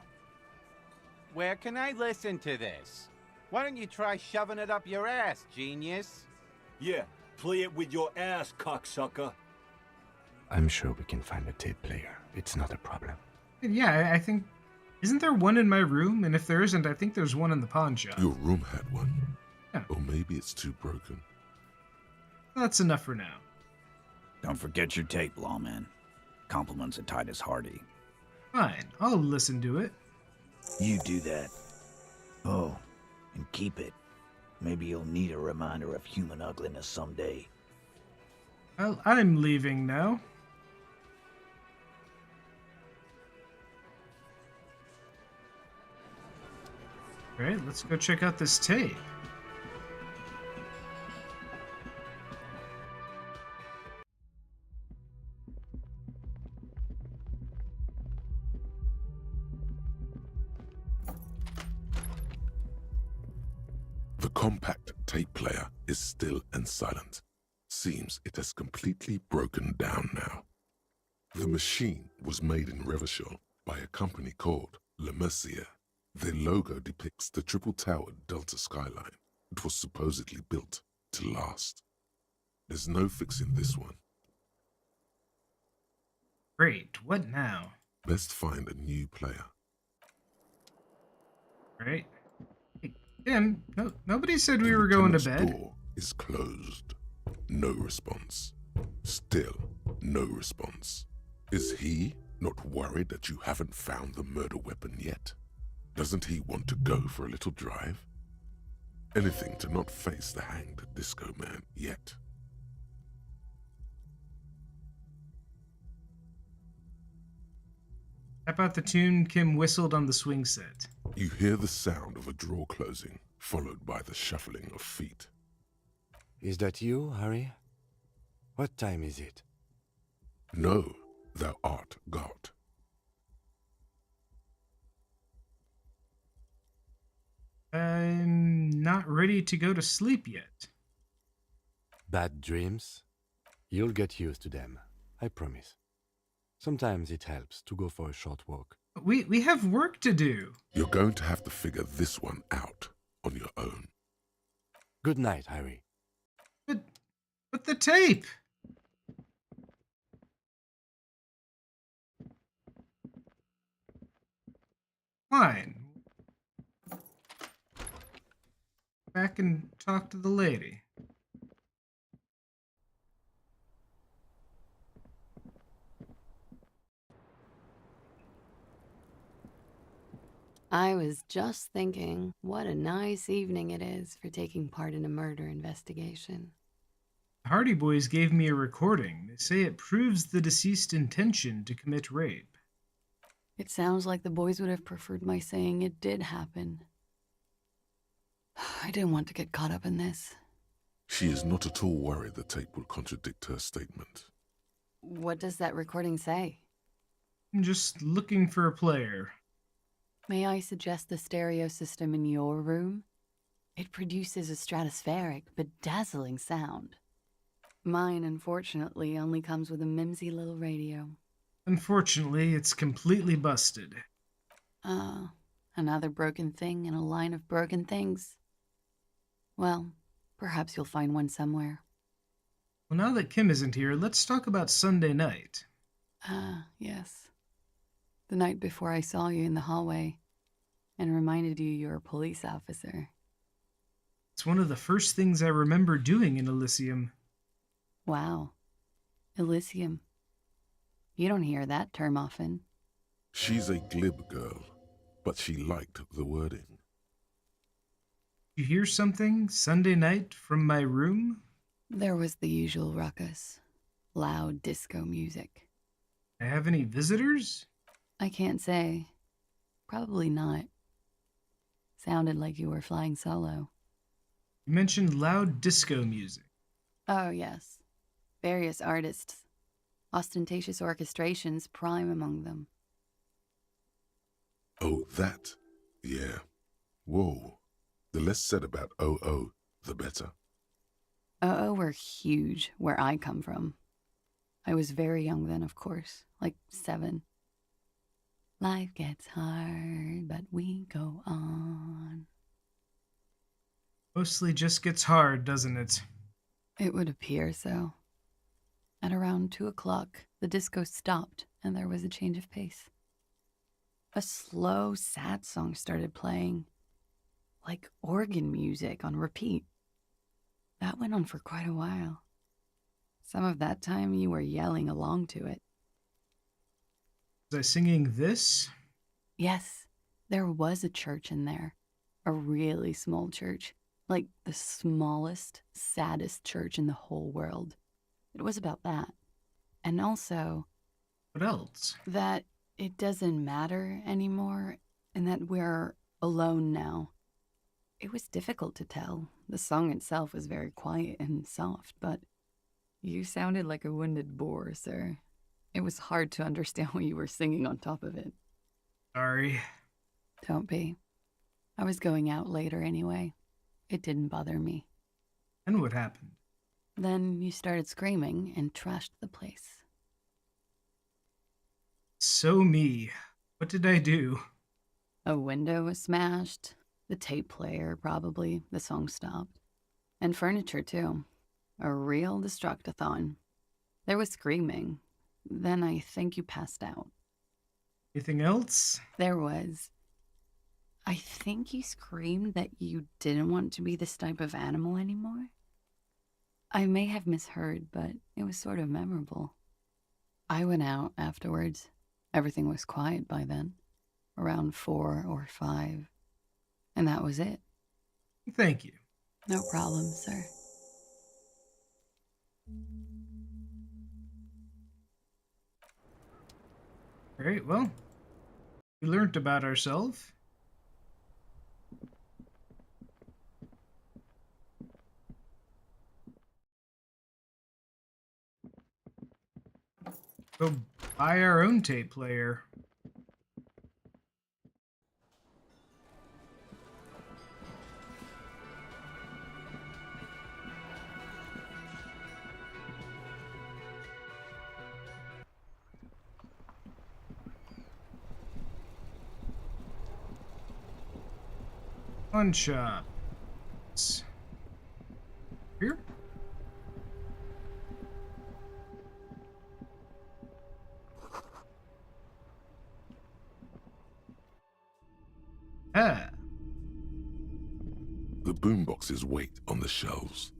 Where can I listen to this? Why don't you try shoving it up your ass, genius? Yeah, play it with your ass, cocksucker. I'm sure we can find a tape player. It's not a problem. Yeah, I think... Isn't there one in my room? And if there isn't, I think there's one in the pawn shop. Your room had one. Yeah. Or maybe it's too broken. That's enough for now. Don't forget your tape, lawman. Compliments of Titus Hardy. Fine, I'll listen to it. You do that. Oh, and keep it. Maybe you'll need a reminder of human ugliness someday. Well, I'm leaving now. Alright, let's go check out this tape. The compact tape player is still and silent. Seems it has completely broken down now. The machine was made in Revachol by a company called Elysium. Their logo depicts the triple-towered Delta skyline. It was supposedly built to last. There's no fixing this one. Great, what now? Best find a new player. Right. Hey, Tim, nobody said we were going to bed. The door is closed. No response. Still no response. Is he not worried that you haven't found the murder weapon yet? Doesn't he want to go for a little drive? Anything to not face the hanged disco man yet. How about the tune Kim whistled on the swing set? You hear the sound of a drawer closing, followed by the shuffling of feet. Is that you, Harry? What time is it? No, thou art God. I'm not ready to go to sleep yet. Bad dreams? You'll get used to them, I promise. Sometimes it helps to go for a short walk. We have work to do. You're going to have to figure this one out on your own. Good night, Harry. But the tape! Fine. Back and talk to the lady. I was just thinking, what a nice evening it is for taking part in a murder investigation. The Hardy Boys gave me a recording. They say it proves the deceased's intention to commit rape. It sounds like the boys would have preferred my saying it did happen. I didn't want to get caught up in this. She is not at all worried the tape will contradict her statement. What does that recording say? I'm just looking for a player. May I suggest the stereo system in your room? It produces a stratospheric but dazzling sound. Mine, unfortunately, only comes with a mimsy little radio. Unfortunately, it's completely busted. Ah, another broken thing in a line of broken things. Well, perhaps you'll find one somewhere. Well, now that Kim isn't here, let's talk about Sunday night. Ah, yes. The night before I saw you in the hallway and reminded you you're a police officer. It's one of the first things I remember doing in Elysium. Wow. Elysium. You don't hear that term often. She's a glib girl, but she liked the wording. You hear something Sunday night from my room? There was the usual ruckus. Loud disco music. I have any visitors? I can't say. Probably not. Sounded like you were flying solo. You mentioned loud disco music. Oh, yes. Various artists. Ostentatious orchestrations prime among them. Oh, that? Yeah. Whoa. The less said about OO, the better. Oh, were huge where I come from. I was very young then, of course, like 7. Life gets hard, but we go on. Mostly just gets hard, doesn't it? It would appear so. At around 2 o'clock, the disco stopped and there was a change of pace. A slow, sad song started playing, like organ music on repeat. That went on for quite a while. Some of that time you were yelling along to it. Was I singing this? Yes, there was a church in there. A really small church. Like the smallest, saddest church in the whole world. It was about that. And also... What else? That it doesn't matter anymore, and that we're alone now. It was difficult to tell. The song itself was very quiet and soft, but you sounded like a wounded boar, sir. It was hard to understand what you were singing on top of it. Sorry. Don't be. I was going out later anyway. It didn't bother me. And what happened? Then you started screaming and trashed the place. So me. What did I do? A window was smashed. The tape player, probably. The song stopped. And furniture, too. A real destructathon. There was screaming. Then I think you passed out. Anything else? There was. I think you screamed that you didn't want to be this type of animal anymore. I may have misheard, but it was sort of memorable. I went out afterwards. Everything was quiet by then. Around 4 or 5. And that was it. Thank you. No problem, sir. Alright, well, we learned about ourselves. Go buy our own tape player. Pawn shop. Here? Ah. The boomboxes wait on the shelves.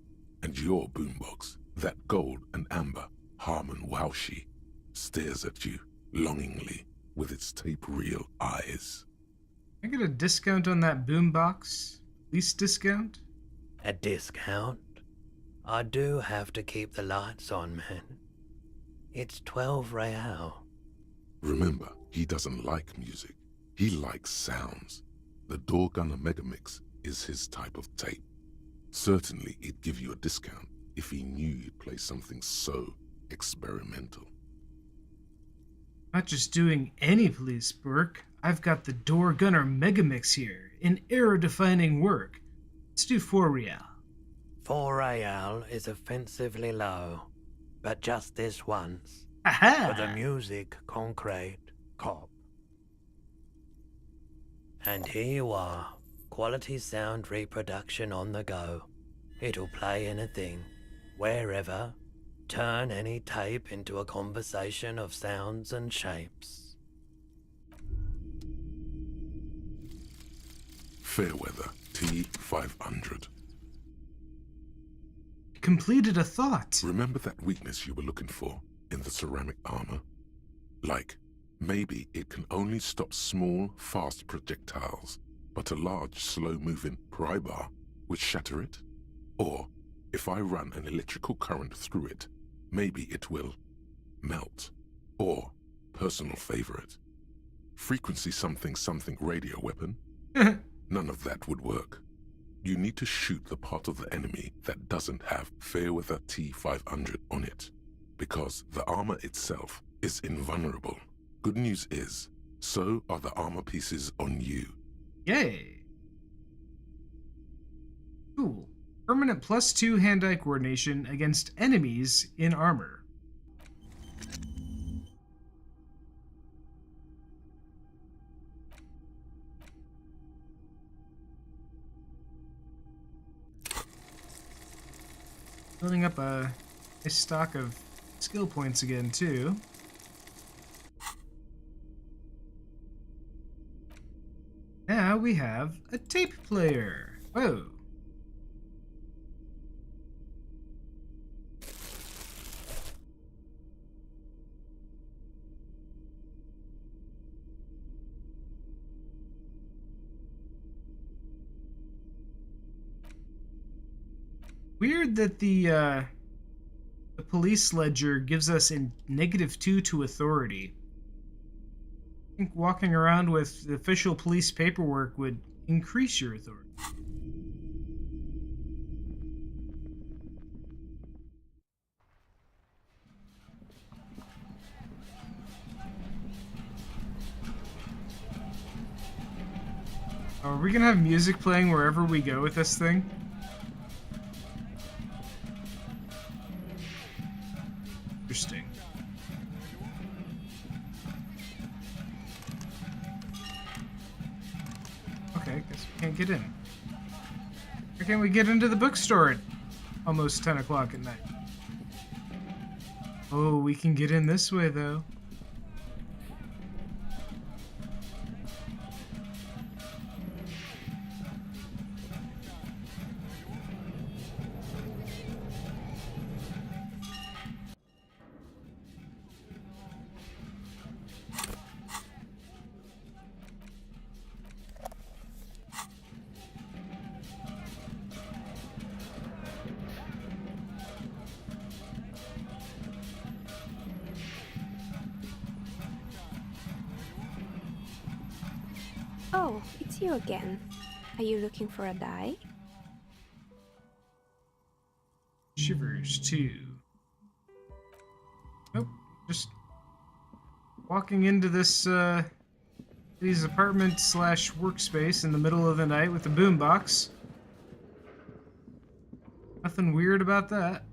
And your boombox, that gold and amber Harmon Waushi, stares at you longingly with its tape reel eyes. Can I get a discount on that boombox? Least discount? A discount? I do have to keep the lights on, man. It's 12 real. Remember, he doesn't like music. He likes sounds. The Doorgunner Megamix is his type of tape. Certainly, he'd give you a discount if he knew you'd play something so experimental. Not just doing any police work. I've got the Doorgunner Megamix here, an era-defining work. Let's do 4 real. 4 real is offensively low, but just this once. Aha! For the music, concrete, cop. And here you are, quality sound reproduction on the go. It'll play anything, wherever, Turn any tape into a conversation of sounds and shapes. Fairweather T500. Completed a thought. Remember that weakness you were looking for in the ceramic armor? Like, maybe it can only stop small, fast projectiles, but a large, slow-moving pry bar would shatter it? Or, if I run an electrical current through it, maybe it will melt. Or, personal favorite, frequency something something radio weapon? None of that would work. You need to shoot the part of the enemy that doesn't have Fairweather T500 on it, because the armor itself is invulnerable. Good news is, so are the armor pieces on you. Yay. Cool. Permanent +2 hand-eye coordination against enemies in armor. Building up a stock of skill points again, too. Now we have a tape player. Whoa. Weird that the police ledger gives us a -2 to authority. I think walking around with the official police paperwork would increase your authority. Are we gonna have music playing wherever we go with this thing? Interesting. Okay, guess we can't get in. Why can't we get into the bookstore at almost 10 o'clock at night? Oh, we can get in this way, though. Oh, it's you again. Are you looking for a die? Shivers, too. Nope, just walking into this, these apartment / workspace in the middle of the night with a boombox. Nothing weird about that.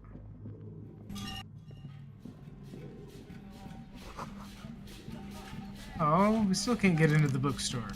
Oh, we still can't get into the bookstore.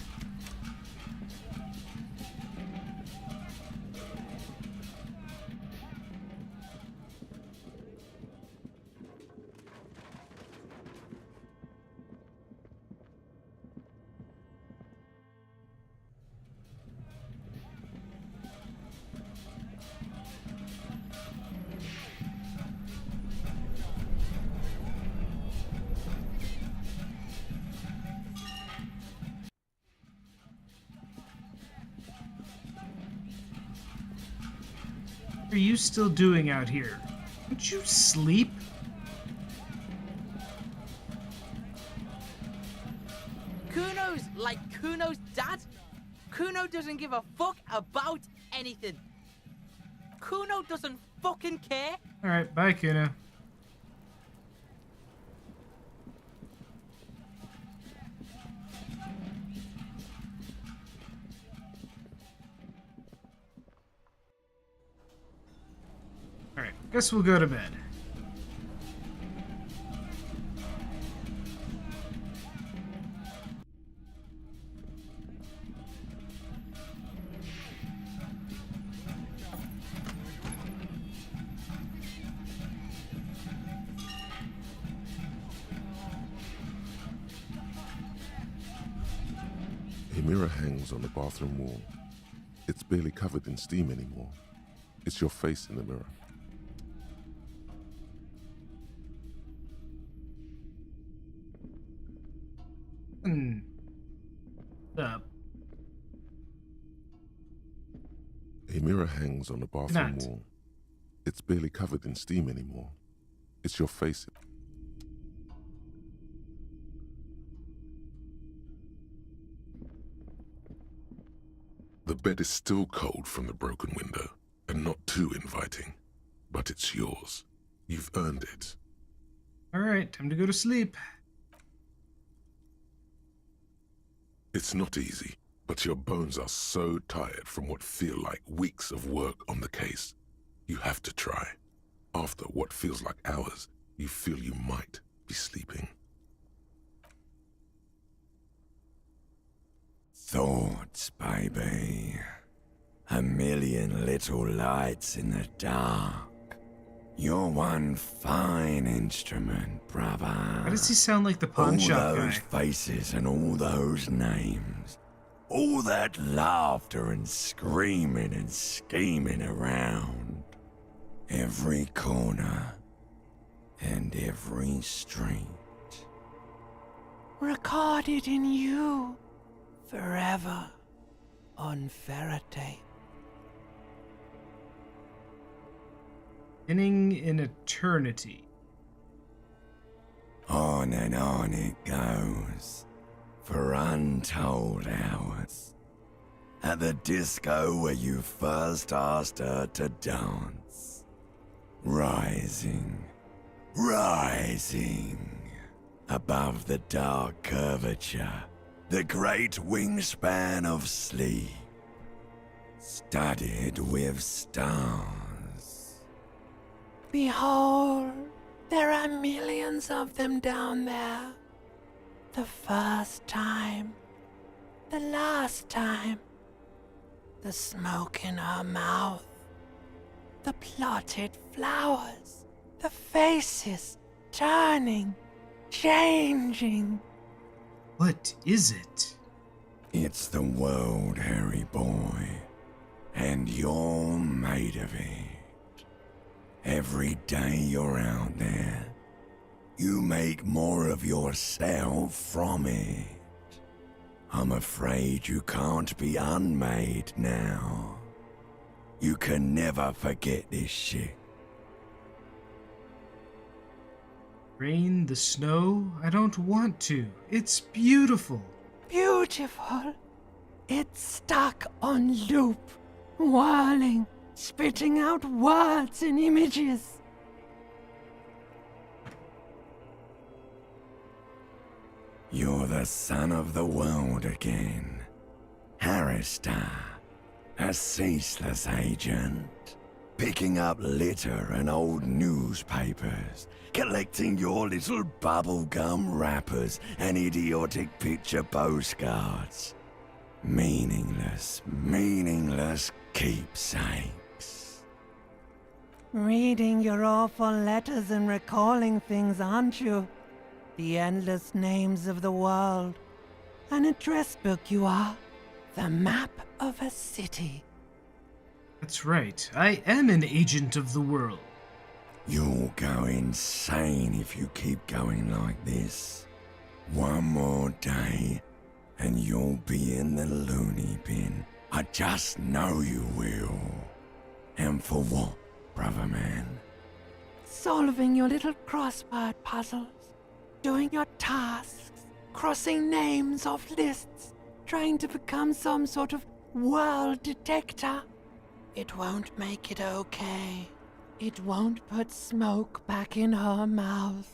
What are you still doing out here? Don't you sleep? Kuno's like Kuno's dad. Kuno doesn't give a fuck about anything. Kuno doesn't fucking care. Alright, bye, Kuno. Alright, guess we'll go to bed. A mirror hangs on the bathroom wall. It's barely covered in steam anymore. It's your face in the mirror. Up. A mirror hangs on the bathroom Not. wall. It's barely covered in steam anymore. It's your face. The bed is still cold from the broken window, and not too inviting. But it's yours. You've earned it. Alright, time to go to sleep. It's not easy, but your bones are so tired from what feel like weeks of work on the case. You have to try. After what feels like hours, you feel you might be sleeping. Thoughts, baby. A million little lights in the dark. You're one fine instrument, brother. Why does he sound like the pawn shop all guy? those faces and all those names. All that laughter and screaming and scheming around. Every corner and every street. Recorded in you forever on Faraday. Inning in eternity. On and on it goes, for untold hours. At the disco where you first asked her to dance. Rising, rising, above the dark curvature, the great wingspan of sleep, studded with stars. Behold, there are millions of them down there. The first time, the last time, the smoke in her mouth, the plotted flowers, the faces turning, changing. What is it? It's the world, Harry boy, and you're made of it. Every day you're out there, you make more of yourself from it. I'm afraid you can't be unmade now. You can never forget this shit. Rain, the snow? I don't want to. It's beautiful. Beautiful. It's stuck on loop, whirling, spitting out words and images. You're the son of the world again. Harrister, a ceaseless agent. Picking up litter and old newspapers. Collecting your little bubblegum wrappers and idiotic picture postcards. Meaningless, meaningless keepsakes. Reading your awful letters and recalling things, aren't you? The endless names of the world. An address book you are. The map of a city. That's right. I am an agent of the world. You'll go insane if you keep going like this. One more day, and you'll be in the loony bin. I just know you will. And for what, brother man? Solving your little crossword puzzles. Doing your tasks. Crossing names off lists. Trying to become some sort of world detector. It won't make it okay. It won't put smoke back in her mouth.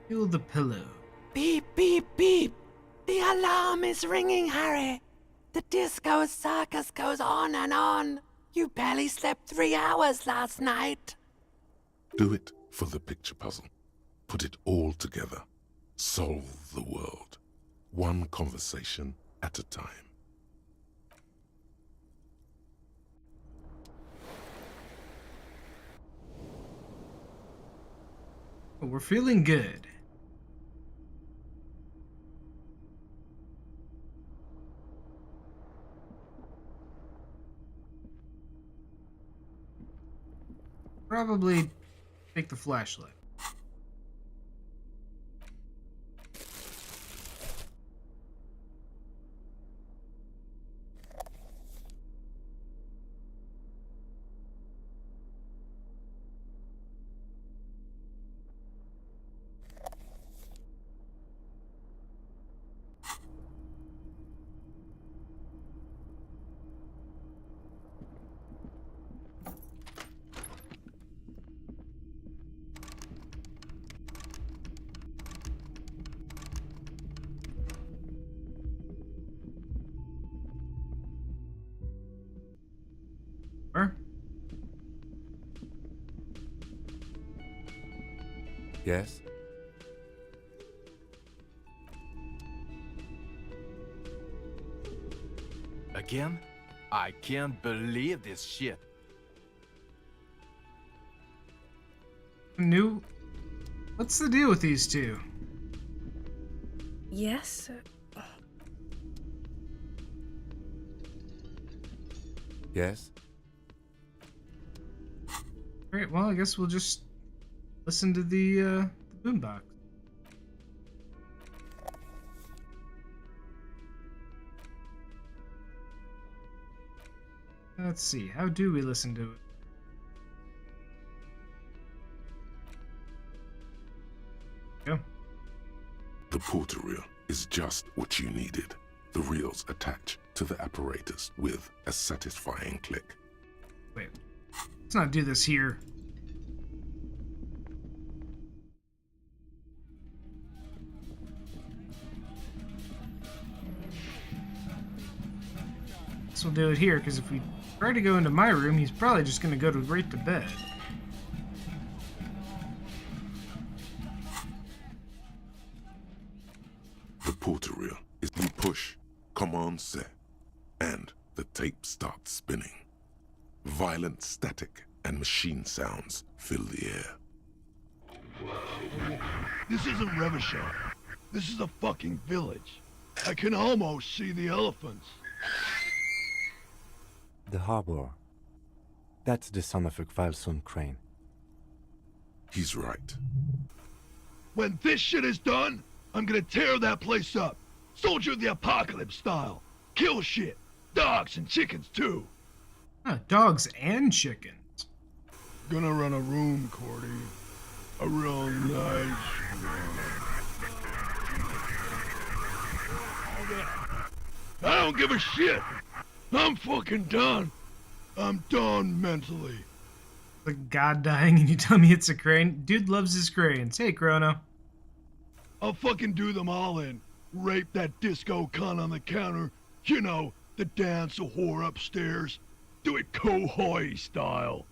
Feel the pillow. Beep, beep, beep. The alarm is ringing, Harry. The disco circus goes on and on. You barely slept 3 hours last night. Do it for the picture puzzle. Put it all together. Solve the world. One conversation at a time. We're feeling good. Probably take the flashlight. Where? Yes? Again? I can't believe this shit. New? What's the deal with these two? Yes? Yes? Alright, well, I guess we'll just listen to the boombox. Let's see, how do we listen to it? Go. The porter reel is just what you needed. The reels attach to the apparatus with a satisfying click. Wait, let's not do this here. Guess we'll do it here, because if we try to go into my room, he's probably just going to go right to bed. The porter reel is you push, command set, and the tape starts spinning. Violent static and machine sounds fill the air. This isn't Revachol. This is a fucking village. I can almost see the elephants. The harbor. That's the son of a Kvalson crane. He's right. When this shit is done, I'm gonna tear that place up. Soldier of the Apocalypse style. Kill shit. Dogs and chickens too. Dogs and chickens. Gonna run a room, Cordy. A real nice I don't give a shit. I'm fucking done. I'm done mentally. The god dying and you tell me it's a crane? Dude loves his cranes. Hey, Chrono. I'll fucking do them all in. Rape that disco cunt on the counter. You know, the dance a whore upstairs. Do it Kohoi style.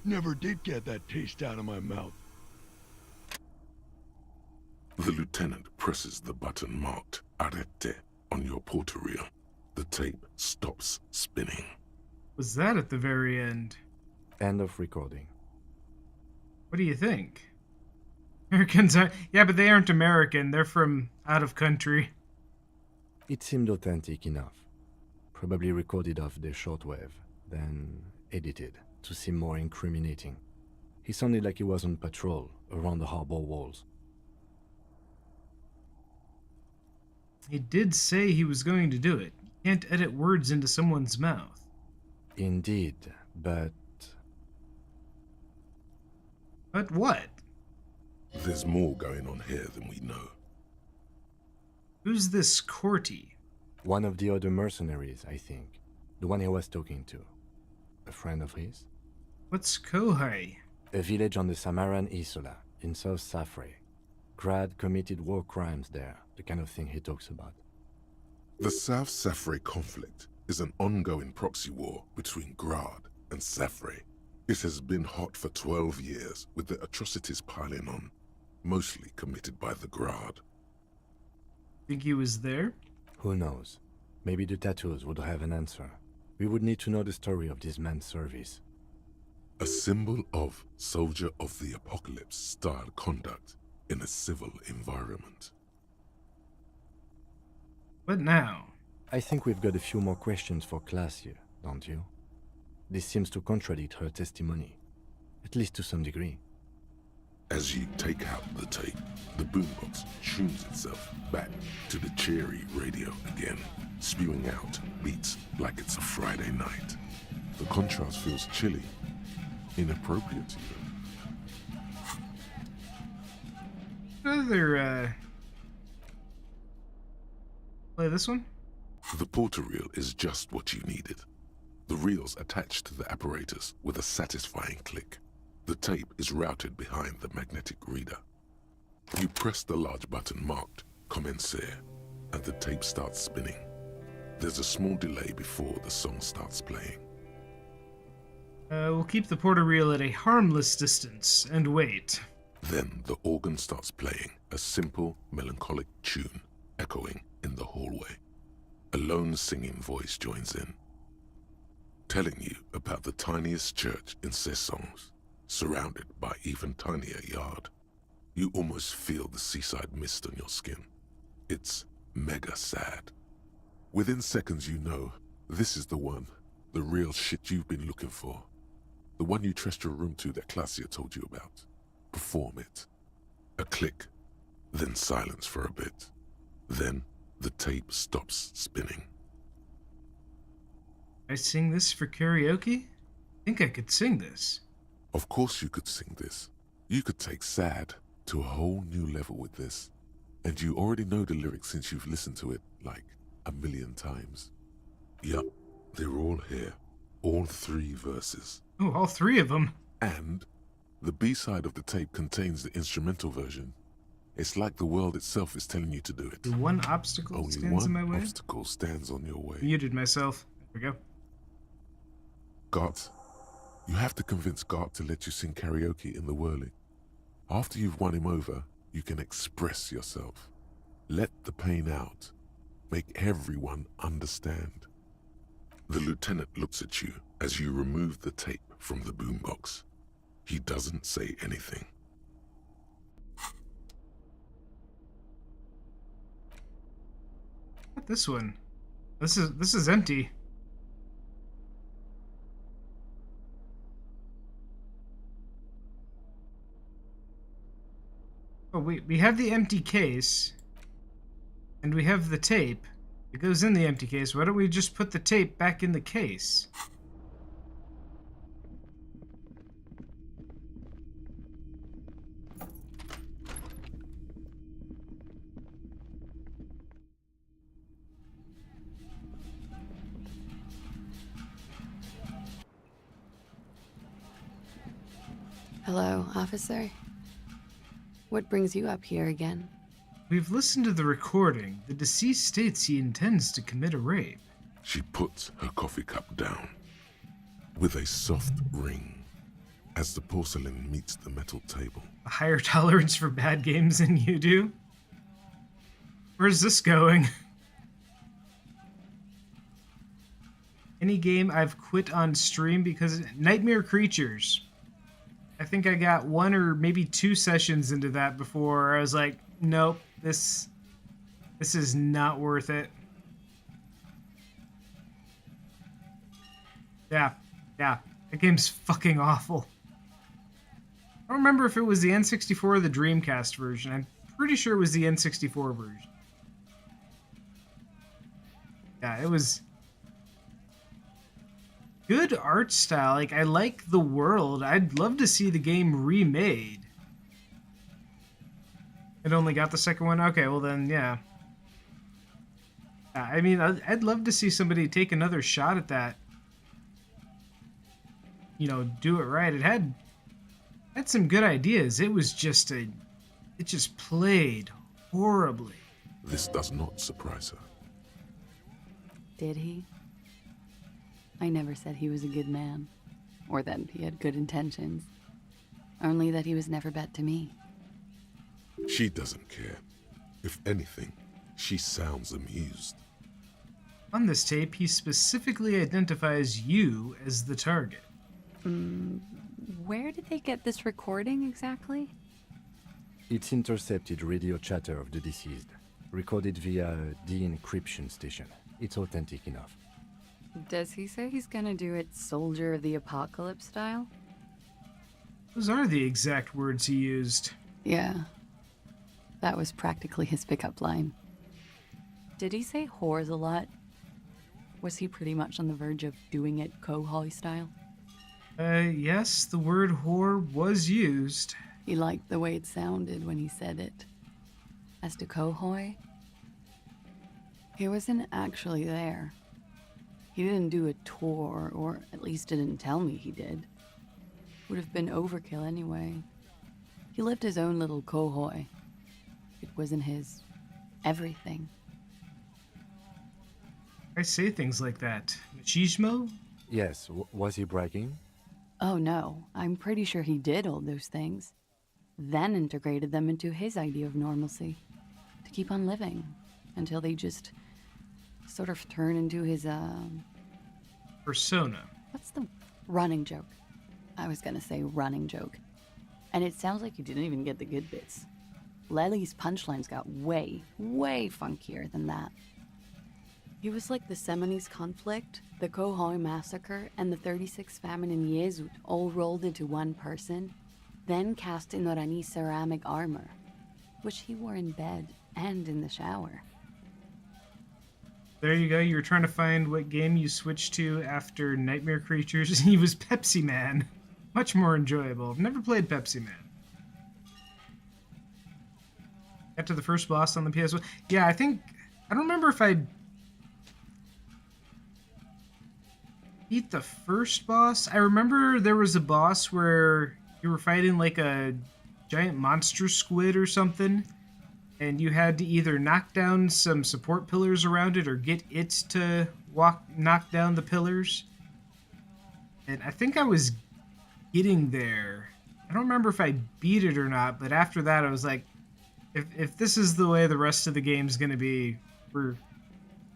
Never did get that taste out of my mouth. The lieutenant presses the button marked Arete on your porter reel. The tape stops spinning. Was that at the very end? End of recording. What do you think? Americans are... Yeah, but they aren't American. They're from out of country. It seemed authentic enough. Probably recorded off the shortwave, then edited to seem more incriminating. He sounded like he was on patrol around the harbor walls. He did say he was going to do it. You can't edit words into someone's mouth. Indeed, but... But what? There's more going on here than we know. Who's this Corty? One of the other mercenaries, I think. The one he was talking to. A friend of his? What's Kohai? A village on the Samaran Isola, in South Safre. Grad committed war crimes there, the kind of thing he talks about. The South Safre conflict is an ongoing proxy war between Grad and Safre. It has been hot for 12 years, with the atrocities piling on, mostly committed by the Grad. Think he was there? Who knows? Maybe the tattoos would have an answer. We would need to know the story of this man's service. A symbol of Soldier of the Apocalypse style conduct in a civil environment. What now? I think we've got a few more questions for class here, don't you? This seems to contradict her testimony. At least to some degree. As you take out the tape, the boombox tunes itself back to the cheery radio again, spewing out beats like it's a Friday night. The contrast feels chilly, inappropriate even. Other, play this one? The porter reel is just what you needed. The reel's attached to the apparatus with a satisfying click. The tape is routed behind the magnetic reader. You press the large button marked Commencer, and the tape starts spinning. There's a small delay before the song starts playing. We'll keep the porter reel at a harmless distance and wait. Then the organ starts playing a simple, melancholic tune echoing in the hallway. A lone singing voice joins in, telling you about the tiniest church in Cessons, surrounded by even tinier yard. You almost feel the seaside mist on your skin. It's mega sad. Within seconds you know, this is the one, the real shit you've been looking for. The one you trust your room to that Claudia told you about. Perform it. A click, then silence for a bit. Then the tape stops spinning. I sing this for karaoke? I think I could sing this. Of course you could sing this. You could take sad to a whole new level with this. And you already know the lyrics since you've listened to it like 1,000,000 times. Yup, they're all here. All 3 verses. Oh, all 3 of them. And the B-side of the tape contains the instrumental version. It's like the world itself is telling you to do it. The one obstacle Only stands in my one way? obstacle stands on your way. Muted myself. There we go. Gart, you have to convince Gart to let you sing karaoke in the whirling. After you've won him over, you can express yourself. Let the pain out. Make everyone understand. The lieutenant looks at you as you remove the tape from the boombox. He doesn't say anything. What this one? This is empty. Oh wait, we have the empty case. And we have the tape. It goes in the empty case. Why don't we just put the tape back in the case? Hello, officer. What brings you up here again? We've listened to the recording. The deceased states he intends to commit a rape. She puts her coffee cup down with a soft ring as the porcelain meets the metal table. A higher tolerance for bad games than you do? Where's this going? Any game I've quit on stream because Nightmare Creatures. I think I got 1 or maybe 2 sessions into that before I was like, nope, this is not worth it. Yeah, that game's fucking awful. I don't remember if it was the N64 or the Dreamcast version. I'm pretty sure it was the N64 version. Yeah, it was good art style. Like, I like the world. I'd love to see the game remade. It only got the second one? Okay, well then, yeah. I mean, I'd love to see somebody take another shot at that. You know, do it right. It had some good ideas. It was just it just played horribly. This does not surprise her. Did he? I never said he was a good man, or that he had good intentions. Only that he was never bet to me. She doesn't care. If anything, she sounds amused. On this tape, he specifically identifies you as the target. Where did they get this recording exactly? It's intercepted radio chatter of the deceased, recorded via a de-encryption station. It's authentic enough. Does he say he's gonna do it Soldier of the Apocalypse style? Those are the exact words he used. Yeah. That was practically his pickup line. Did he say whores a lot? Was he pretty much on the verge of doing it Kohoi style? Yes, the word whore was used. He liked the way it sounded when he said it. As to Kohoi, he wasn't actually there. He didn't do a tour, or at least didn't tell me he did. Would have been overkill anyway. He lived his own little Kohoi. It wasn't his everything. I say things like that. Machismo? Yes, was he bragging? Oh no, I'm pretty sure he did all those things. Then integrated them into his idea of normalcy. To keep on living. Until they just sort of turn into his, persona. What's the running joke? I was gonna say running joke. And it sounds like you didn't even get the good bits. Lely's punchlines got way, way funkier than that. He was like the Seminoles conflict, the Kohoi massacre, and the 36 famine in Yezut all rolled into one person, then cast in Norani ceramic armor, which he wore in bed and in the shower. There you go. You were trying to find what game you switched to after Nightmare Creatures. He was Pepsi Man. Much more enjoyable. I've never played Pepsi Man. Got to the first boss on the PS1. Yeah, I don't remember if I beat the first boss. I remember there was a boss where you were fighting like a giant monster squid or something, and you had to either knock down some support pillars around it or get it to knock down the pillars. And I think I was getting there. I don't remember if I beat it or not, but after that I was like, if this is the way the rest of the game's gonna be, we're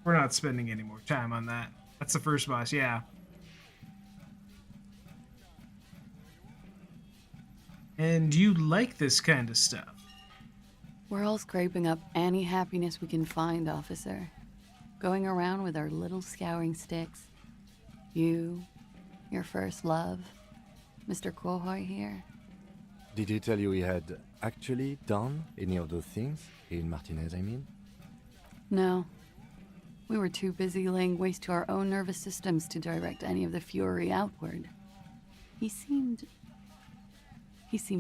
not spending any more time on that. That's the first boss, yeah. And you like this kind of stuff? We're all scraping up any happiness we can find, officer. Going around with our little scouring sticks. You, your first love, Mr. Kohoi here. Did he tell you he had actually done any of those things? In Martinez, I mean? No. We were too busy laying waste to our own nervous systems to direct any of the fury outward. He seemed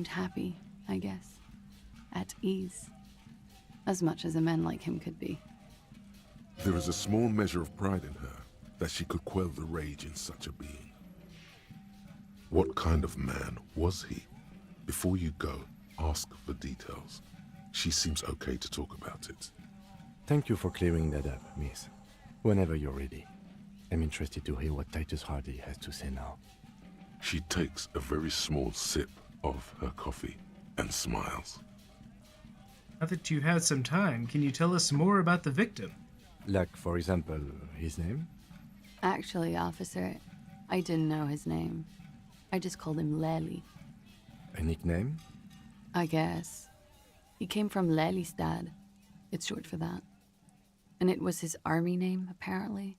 happy, I guess. At ease. As much as a man like him could be. There is a small measure of pride in her that she could quell the rage in such a being. What kind of man was he? Before you go, ask for details. She seems okay to talk about it. Thank you for clearing that up, miss. Whenever you're ready. I'm interested to hear what Titus Hardy has to say now. She takes a very small sip of her coffee and smiles. Now that you had some time, can you tell us more about the victim? Like, for example, his name? Actually, officer, I didn't know his name. I just called him Lely. A nickname? I guess. He came from Lelystad. It's short for that. And it was his army name, apparently.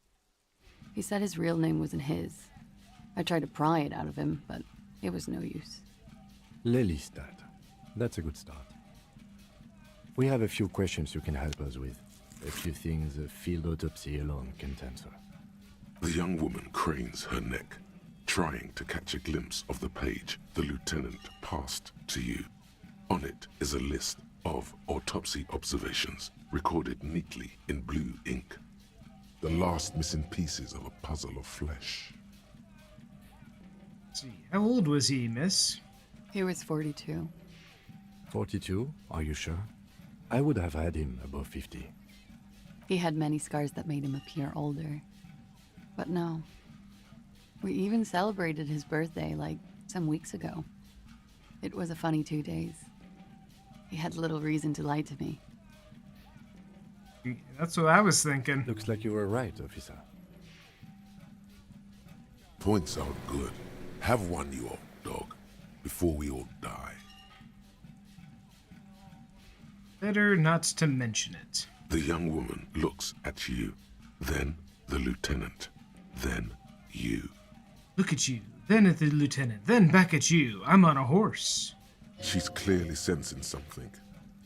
He said his real name wasn't his. I tried to pry it out of him, but it was no use. Lelystad. That's a good start. We have a few questions you can help us with. A few things a field autopsy alone can't answer. The young woman cranes her neck, trying to catch a glimpse of the page the lieutenant passed to you. On it is a list of autopsy observations recorded neatly in blue ink. The last missing pieces of a puzzle of flesh. Let's see, how old was he, miss? He was 42. 42? Are you sure? I would have had him above 50. He had many scars that made him appear older. But no. We even celebrated his birthday, like, some weeks ago. It was a funny 2 days. He had little reason to lie to me. That's what I was thinking. Looks like you were right, officer. Points are good. Have one, you old dog, before we all die. Better not to mention it. The young woman looks at you, then the lieutenant, then you. Look at you, then at the lieutenant, then back at you. I'm on a horse. She's clearly sensing something.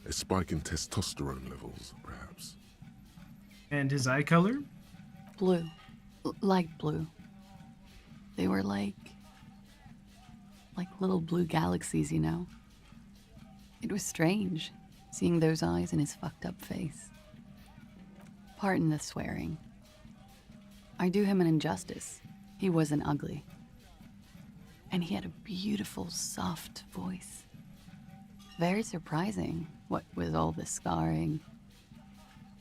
A spike in testosterone levels, perhaps. And his eye color? Blue. Light blue. They were like little blue galaxies, you know? It was strange, seeing those eyes in his fucked up face. Pardon the swearing. I do him an injustice. He wasn't ugly. And he had a beautiful, soft voice. Very surprising, what with all the scarring.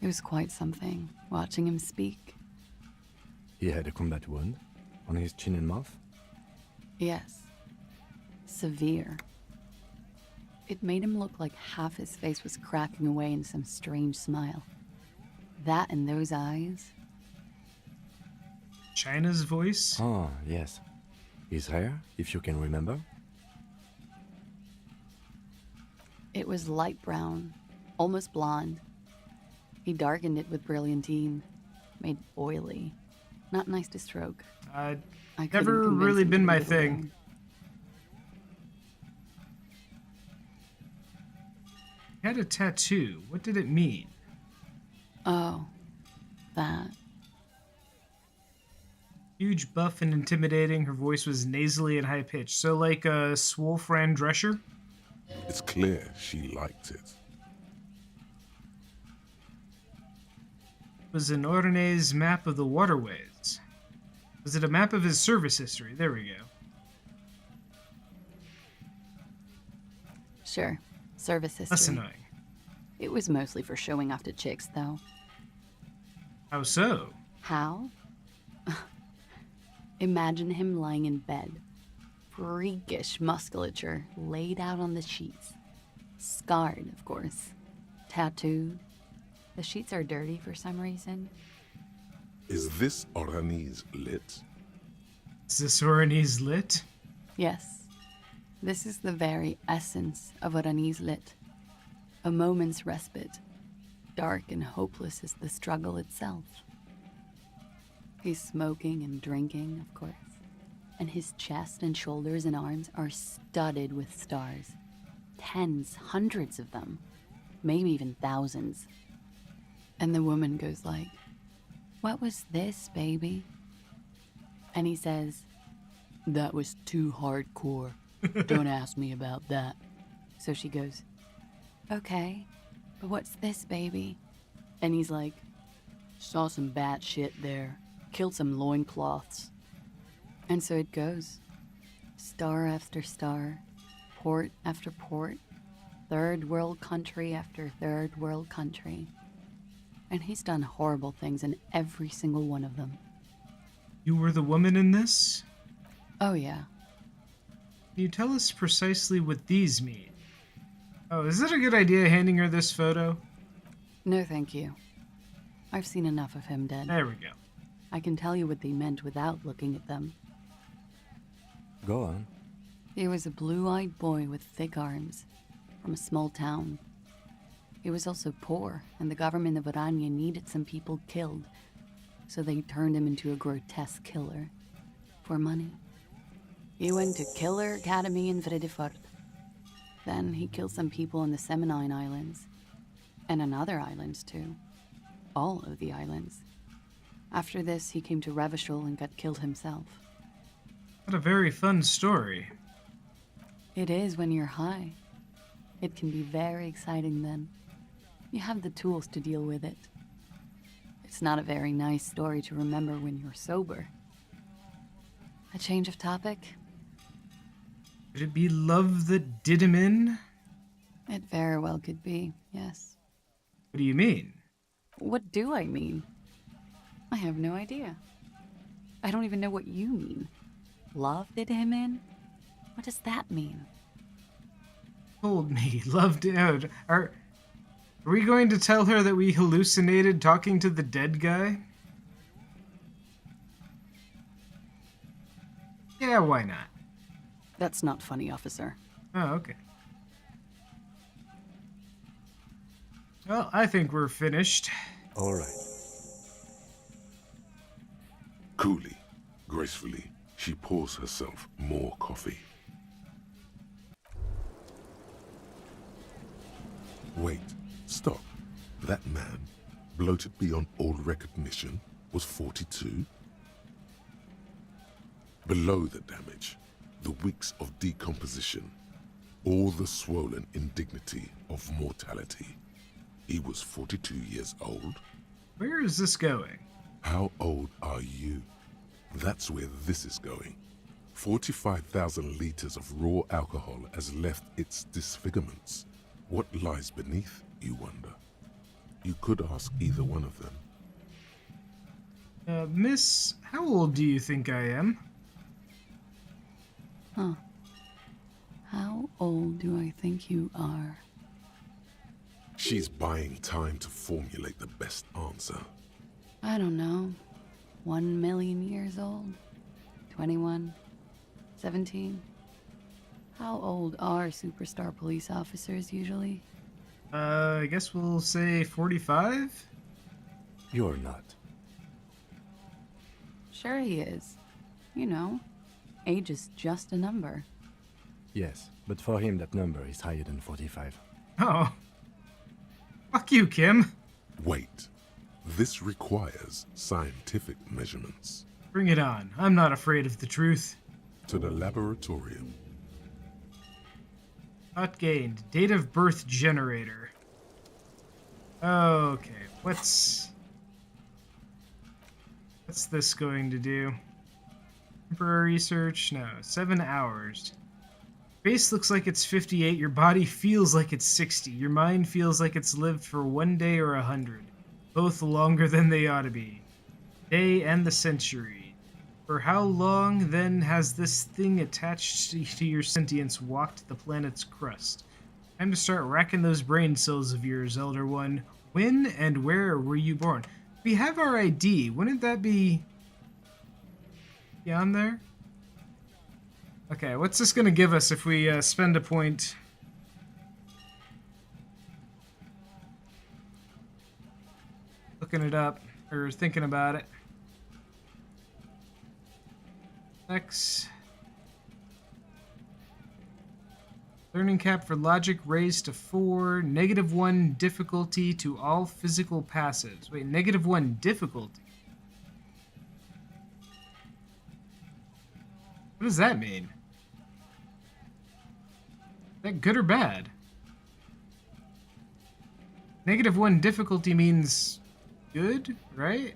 It was quite something, watching him speak. He had a combat wound on his chin and mouth? Yes. Severe. It made him look like half his face was cracking away in some strange smile. That and those eyes. China's voice? Oh, yes. His hair, if you can remember? It was light brown, almost blonde. He darkened it with brilliantine, made oily. Not nice to stroke. I couldn't Never convince really him to been my leave it thing. alone. He had a tattoo. What did it mean? Oh, that. Huge, buff, and intimidating. Her voice was nasally and high-pitched. So like a swole Fran Drescher? It's clear she liked it. It was an Orne's map of the waterways. Was it a map of his service history? There we go. Sure, service history. That's annoying. It was mostly for showing off to chicks, though. How so? How? Imagine him lying in bed. Freakish musculature laid out on the sheets. Scarred, of course. Tattooed. The sheets are dirty for some reason. Is this Orani's lit? Is this Orne's lit? Yes. This is the very essence of Orani's lit. A moment's respite. Dark and hopeless as the struggle itself. He's smoking and drinking, of course. And his chest and shoulders and arms are studded with stars. Tens, hundreds of them. Maybe even thousands. And the woman goes like, "What was this, baby?" And he says, "That was too hardcore. Don't ask me about that." So she goes, "Okay, but what's this, baby?" And he's like, "Saw some bat shit there. Killed some loincloths." And so it goes. Star after star, port after port, third world country after third world country. And he's done horrible things in every single one of them. You were the woman in this? Oh, yeah. Can you tell us precisely what these mean? Oh, is it a good idea handing her this photo? No, thank you. I've seen enough of him dead. There we go. I can tell you what they meant without looking at them. Go on. He was a blue-eyed boy with thick arms, from a small town. He was also poor, and the government of Orania needed some people killed, so they turned him into a grotesque killer. For money. He went to Killer Academy in Vredefort. Then he killed some people in the Seminine Islands. And on other islands, too. All of the islands. After this, he came to Revachol and got killed himself. What a very fun story. It is when you're high. It can be very exciting then. You have the tools to deal with it. It's not a very nice story to remember when you're sober. A change of topic? Could it be love that did him in? It very well could be, yes. What do you mean? What do I mean? I have no idea. I don't even know what you mean. Love did him in? What does that mean? Told me, loved out. Are we going to tell her that we hallucinated talking to the dead guy? Yeah, why not? That's not funny, officer. Oh, okay. Well, I think we're finished. All right. Coolly, gracefully, She pours herself more coffee. Wait, stop. That man, bloated beyond all recognition, was 42? Below the damage, the weeks of decomposition, all the swollen indignity of mortality. He was 42 years old? Where is this going? How old are you? That's where this is going. 45,000 liters of raw alcohol has left its disfigurements. What lies beneath, you wonder? You could ask either one of them. Miss, how old do you think I am? Huh. How old do I think you are? She's buying time to formulate the best answer. I don't know. 1 million years old? 21? 17? How old are superstar police officers usually? I guess we'll say 45? You're not. Sure he is. You know, age is just a number. Yes, but for him that number is higher than 45. Oh. Fuck you, Kim. Wait. This requires scientific measurements. Bring it on. I'm not afraid of the truth. To the laboratorium. Not gained. Date of birth generator. Okay, what's this going to do? Temporary research? No. 7 hours. Face looks like it's 58. Your body feels like it's 60. Your mind feels like it's lived for 1 day or 100. Both longer than they ought to be. Day and the century. For how long, then, has this thing attached to your sentience walked the planet's crust? Time to start racking those brain cells of yours, Elder One. When and where were you born? We have our ID. Wouldn't that be on there? Okay, what's this going to give us if we spend a point? Looking it up, or thinking about it. X. Learning cap for logic raised to 4. -1 difficulty to all physical passes. Wait, -1 difficulty? What does that mean? Is that good or bad? -1 difficulty means good, right?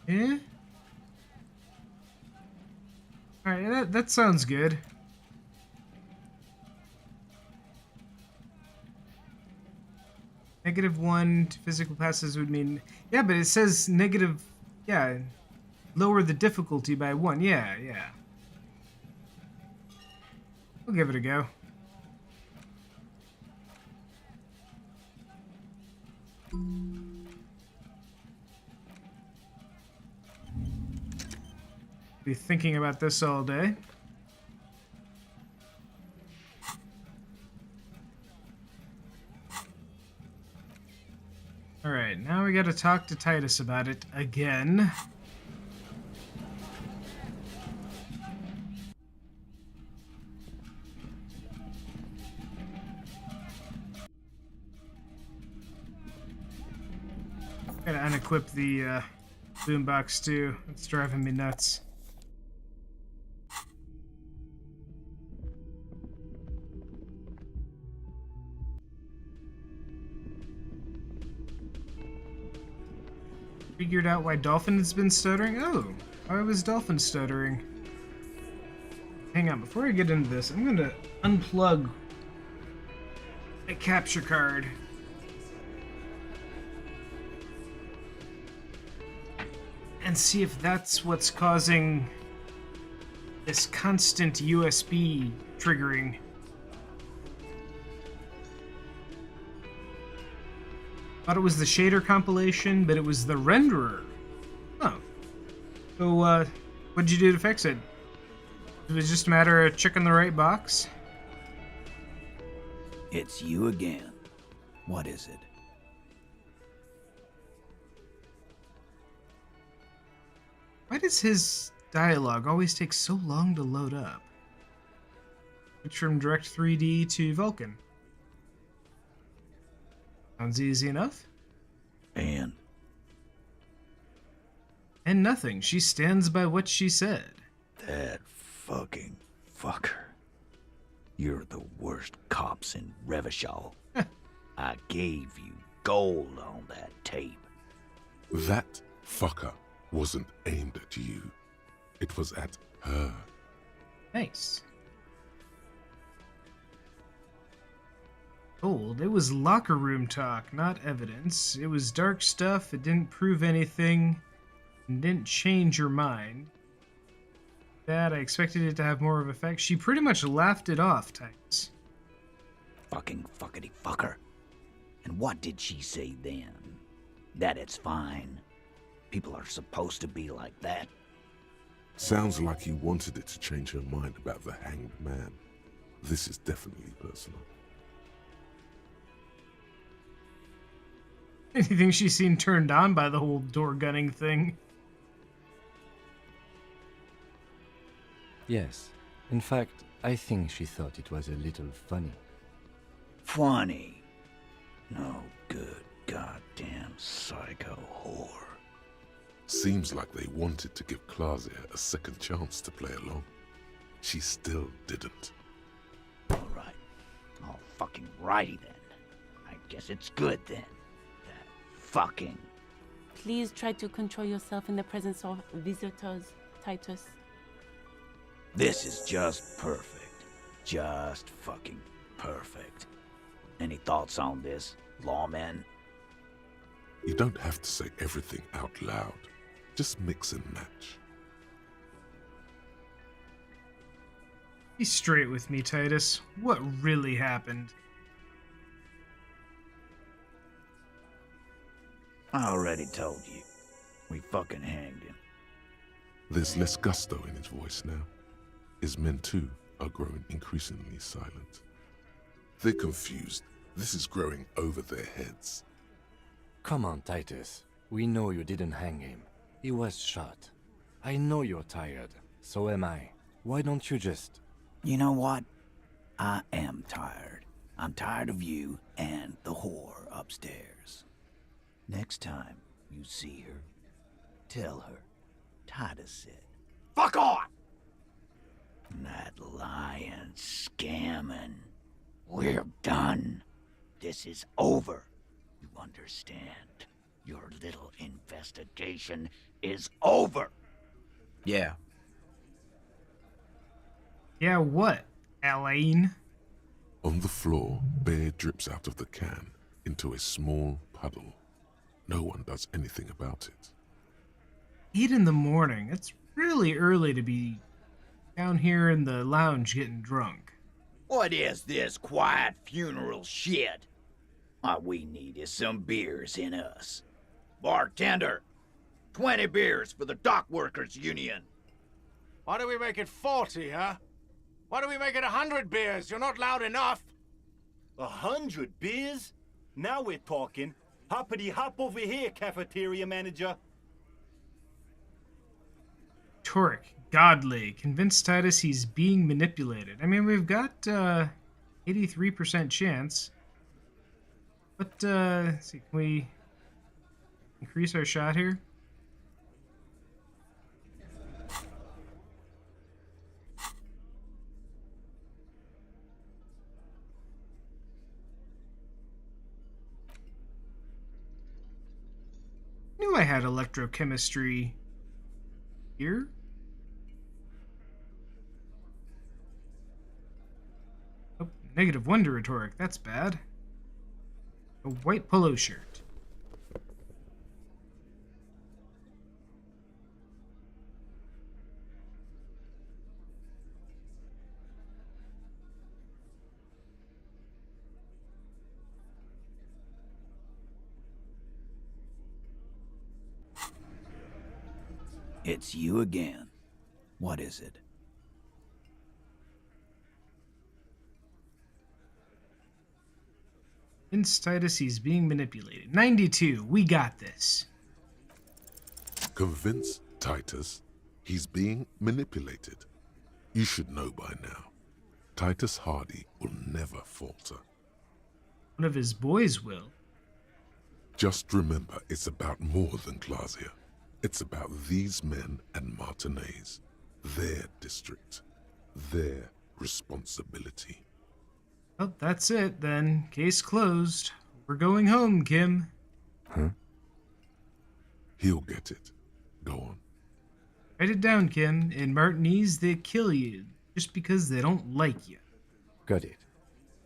Yeah? Alright, that sounds good. -1 to physical passes would mean... Yeah, but it says negative... Yeah, lower the difficulty by 1. Yeah. We'll give it a go. Be thinking about this all day. Alright, now we gotta talk to Titus about it again. Gotta unequip the boombox too. It's driving me nuts. Figured out why Dolphin has been stuttering? Oh, why was Dolphin stuttering? Hang on, before I get into this, I'm gonna unplug a capture card. And see if that's what's causing this constant USB triggering. Thought it was the shader compilation, but it was the renderer. Oh. So, what'd you do to fix it? It was just a matter of checking the right box. It's you again. What is it? Why does his dialogue always take so long to load up? Switch from Direct 3D to Vulkan. Sounds easy enough. And nothing. She stands by what she said. that fucking fucker. You're the worst cops in Revachol. I gave you gold on that tape. That fucker wasn't aimed at you. It was at her. Nice. Gold. It was locker room talk, not evidence. It was dark stuff. It didn't prove anything. It didn't change your mind. That I expected it to have more of an effect. She pretty much laughed it off, Titus. Fucking fuckity fucker. And what did she say then? That it's fine. People are supposed to be like that. Sounds like he wanted it to change her mind about the hanged man. This is definitely personal. Anything she seemed turned on by the whole door gunning thing? Yes. In fact, I think she thought it was a little funny. Funny? No good goddamn psycho whore. Seems like they wanted to give Claudia a second chance to play along. She still didn't. Alright. All fucking righty then. I guess it's good then. That fucking... Please try to control yourself in the presence of visitors, Titus. This is just perfect. Just fucking perfect. Any thoughts on this, lawman? You don't have to say everything out loud. Just mix and match. Be straight with me, Titus. What really happened? I already told you. We fucking hanged him. There's less gusto in his voice now. His men, too, are growing increasingly silent. They're confused. This is growing over their heads. Come on, Titus. We know you didn't hang him. He was shot. I know you're tired. So am I. Why don't you just... You know what? I am tired. I'm tired of you and the whore upstairs. Next time you see her, tell her Titus said, "Fuck off!" That lying, scamming. We're done. This is over. You understand? Your little investigation is over. Yeah. Yeah, what, Elaine? On the floor, beer drips out of the can into a small puddle. No one does anything about it. 8 in the morning. It's really early to be down here in the lounge getting drunk. What is this quiet funeral shit? All we need is some beers in us. Bartender, 20 beers for the Dock Workers Union. Why do we make it 40, huh? Why do we make it 100 beers? You're not loud enough. 100 beers? Now we're talking. Hoppity hop over here, cafeteria manager. Torek, Godly, convince Titus he's being manipulated. I mean, we've got 83% chance. But, let's see, can we increase our shot here? Knew I had electrochemistry here. Oh, -1 to rhetoric. That's bad. A white polo shirt. It's you again. What is it? Convince Titus he's being manipulated. 92. We got this. Convince Titus he's being manipulated. You should know by now. Titus Hardy will never falter. One of his boys will. Just remember, it's about more than Glasia. It's about these men and Martinez, their district, their responsibility. Well, that's it then. Case closed. We're going home, Kim. Huh? He'll get it. Go on. Write it down, Kim. In Martinez, they kill you just because they don't like you. Got it.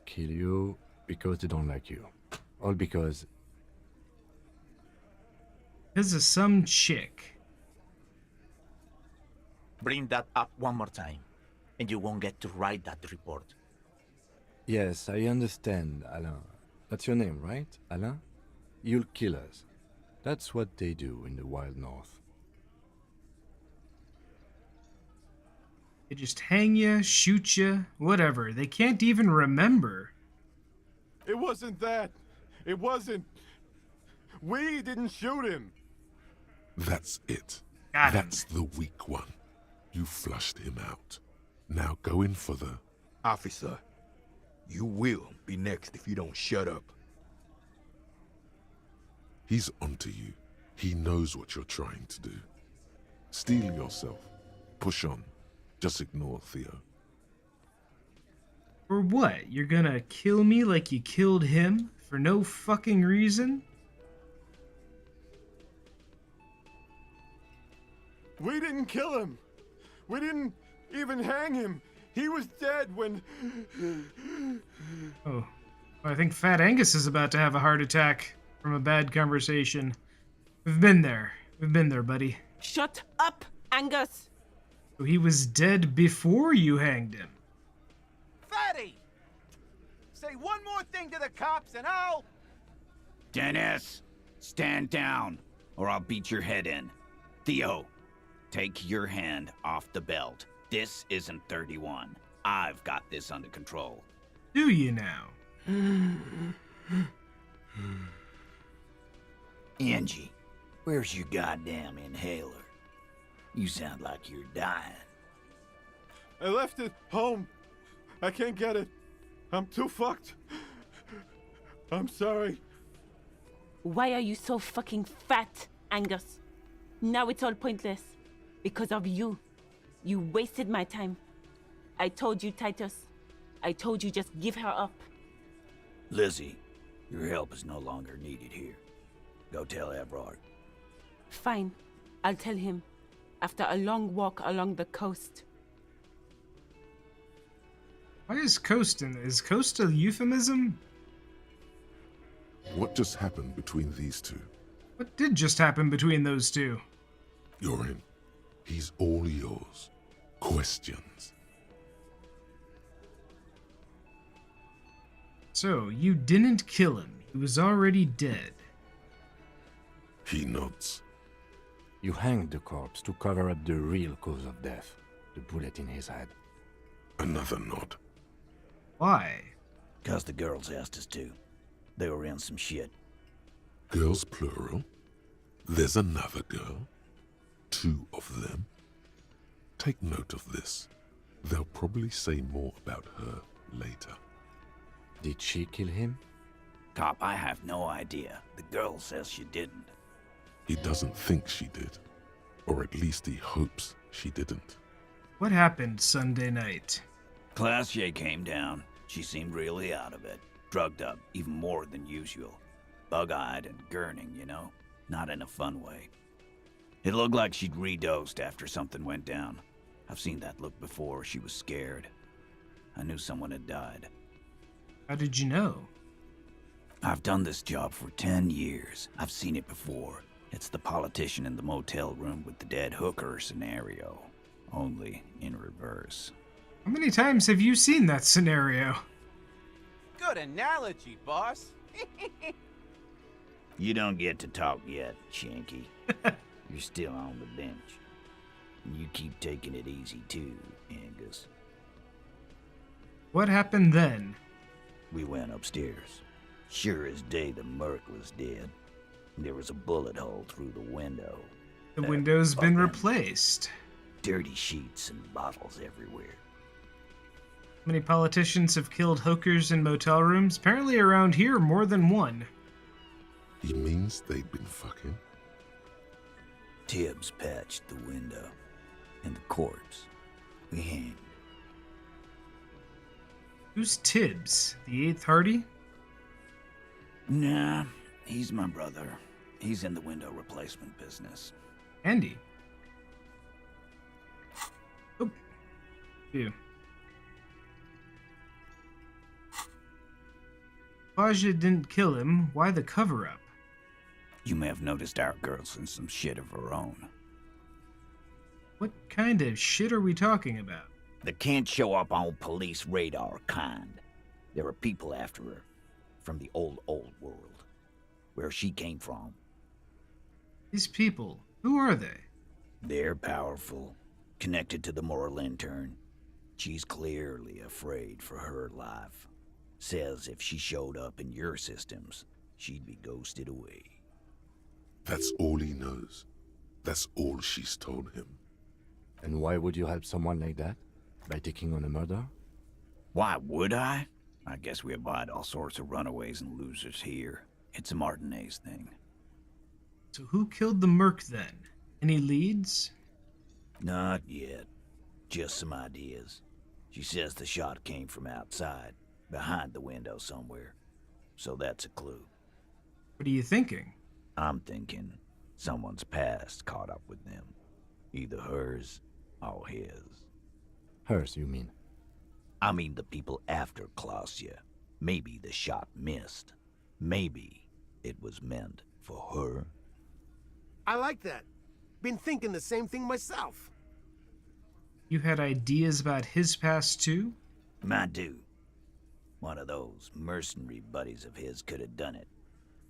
Kill you because they don't like you. All because... Because of some chick. Bring that up one more time, and you won't get to write that report. Yes, I understand, Alain. That's your name, right, Alain? You'll kill us. That's what they do in the Wild North. They just hang you, shoot you, whatever. They can't even remember. It wasn't that. It wasn't. We didn't shoot him. That's it. Got him. That's the weak one. You flushed him out. Now go in for the... Officer, you will be next if you don't shut up. He's onto you. He knows what you're trying to do. Steel yourself. Push on. Just ignore Theo. For what? You're gonna kill me like you killed him? For no fucking reason? We didn't kill him. We didn't even hang him. He was dead when... Oh. I think Fat Angus is about to have a heart attack from a bad conversation. We've been there. We've been there, buddy. Shut up, Angus! So he was dead before you hanged him. Fatty! Say one more thing to the cops and I'll... Dennis, stand down, or I'll beat your head in. Theo, take your hand off the belt. This isn't 31. I've got this under control. Do you now? Angie, where's your goddamn inhaler? You sound like you're dying. I left it home. I can't get it. I'm too fucked. I'm sorry. Why are you so fucking fat, Angus? Now it's all pointless. Because of you. You wasted my time. I told you, Titus. I told you just give her up. Lizzie, your help is no longer needed here. Go tell Everard. Fine. I'll tell him. After a long walk along the coast. Why is coastin'? Is coast a euphemism? What just happened between these two? What did just happen between those two? You're in. He's all yours. Questions. So, you didn't kill him. He was already dead. He nods. You hanged the corpse to cover up the real cause of death, the bullet in his head. Another nod. Why? 'Cause the girls asked us to. They were in some shit. Girls plural? There's another girl? 2 of them? Take note of this. They'll probably say more about her later. Did she kill him? Cop, I have no idea. The girl says she didn't. He doesn't think she did. Or at least he hopes she didn't. What happened Sunday night? Glacier came down. She seemed really out of it. Drugged up, even more than usual. Bug-eyed and gurning, you know? Not in a fun way. It looked like she'd redosed after something went down. I've seen that look before. She was scared. I knew someone had died. How did you know? I've done this job for 10 years. I've seen it before. It's the politician in the motel room with the dead hooker scenario. Only in reverse. How many times have you seen that scenario? Good analogy, boss. You don't get to talk yet, Shanky. You're still on the bench. And you keep taking it easy too, Angus. What happened then? We went upstairs. Sure as day the Merc was dead. There was a bullet hole through the window. The window's been replaced. Dirty sheets and bottles everywhere. Many politicians have killed hookers in motel rooms. Apparently around here, more than one. He means they'd been fucking? Tibbs patched the window. And the corpse we hanged. Who's Tibbs? The 8th Hardy? Nah, he's my brother. He's in the window replacement business. Andy. Oh. Ew. Baja didn't kill him. Why the cover-up? You may have noticed our girl's in some shit of her own. What kind of shit are we talking about? The can't show up on police radar kind. There are people after her. From the old world. Where she came from. These people, who are they? They're powerful. Connected to the moral intern. She's clearly afraid for her life. Says if she showed up in your systems, she'd be ghosted away. That's all he knows. That's all she's told him. And why would you help someone like that? By taking on a murder? Why would I? I guess we abide all sorts of runaways and losers here. It's a Martinez thing. So who killed the Merc then? Any leads? Not yet. Just some ideas. She says the shot came from outside, behind the window somewhere. So that's a clue. What are you thinking? I'm thinking someone's past caught up with them. Either hers or his. Hers, you mean? I mean the people after Klausya. Maybe the shot missed. Maybe it was meant for her. I like that. Been thinking the same thing myself. You had ideas about his past too? I do. One of those mercenary buddies of his could have done it.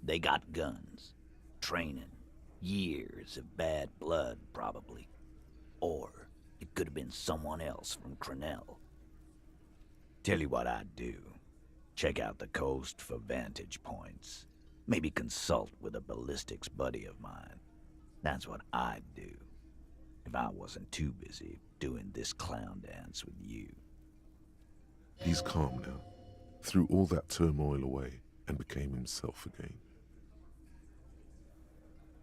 They got guns, training, years of bad blood, probably. Or it could have been someone else from Crenell. Tell you what I'd do. Check out the coast for vantage points. Maybe consult with a ballistics buddy of mine. That's what I'd do. If I wasn't too busy doing this clown dance with you. He's calm now. Threw all that turmoil away and became himself again.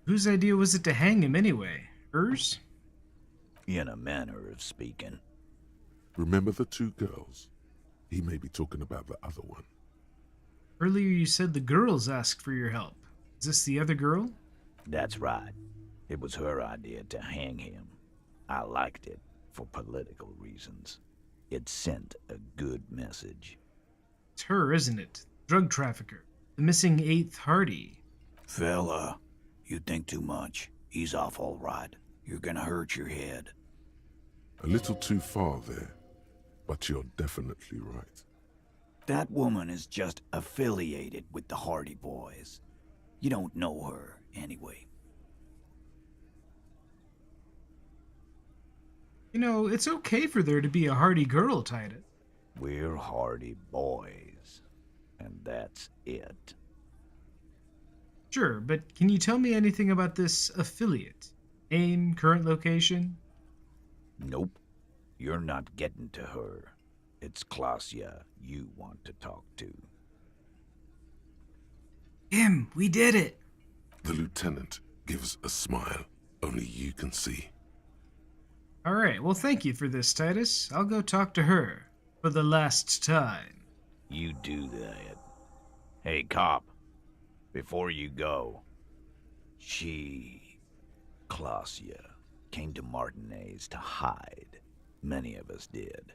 Whose idea was it to hang him anyway? Hers? In a manner of speaking. Remember the two girls? He may be talking about the other one. Earlier you said the girls asked for your help. Is this the other girl? That's right. It was her idea to hang him. I liked it for political reasons. It sent a good message. It's her, isn't it? Drug trafficker. The missing 8th Hardy. Fella, you think too much. He's off all right. You're gonna hurt your head. A little too far there, but you're definitely right. That woman is just affiliated with the Hardy Boys. You don't know her, anyway. You know, it's okay for there to be a Hardy girl, Titus. We're Hardy Boys. And that's it. Sure, but can you tell me anything about this affiliate? Name, current location? Nope. You're not getting to her. It's Klausya you want to talk to. Him, we did it! The lieutenant gives a smile only you can see. Alright, well thank you for this, Titus. I'll go talk to her. For the last time. You do that. Hey, cop. Before you go, Klausya, came to Martinez to hide. Many of us did.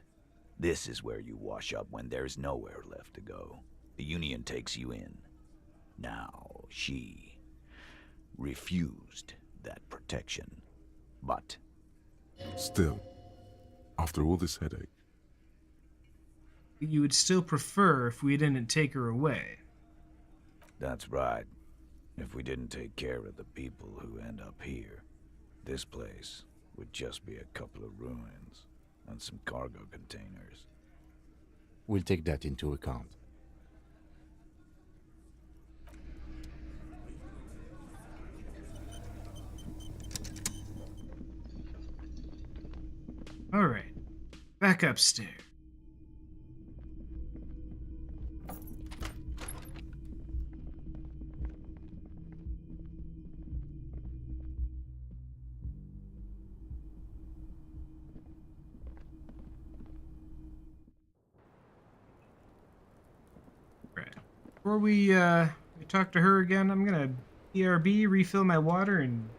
This is where you wash up when there's nowhere left to go. The Union takes you in. Now, she refused that protection. But still, after all this headache, you would still prefer if we didn't take her away. That's right. If we didn't take care of the people who end up here, this place would just be a couple of ruins and some cargo containers. We'll take that into account. All right, back upstairs. Right. Before we talk to her again, I'm gonna BRB, refill my water, and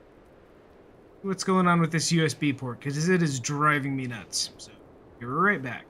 see what's going on with this USB port, because it is driving me nuts. So, be right back.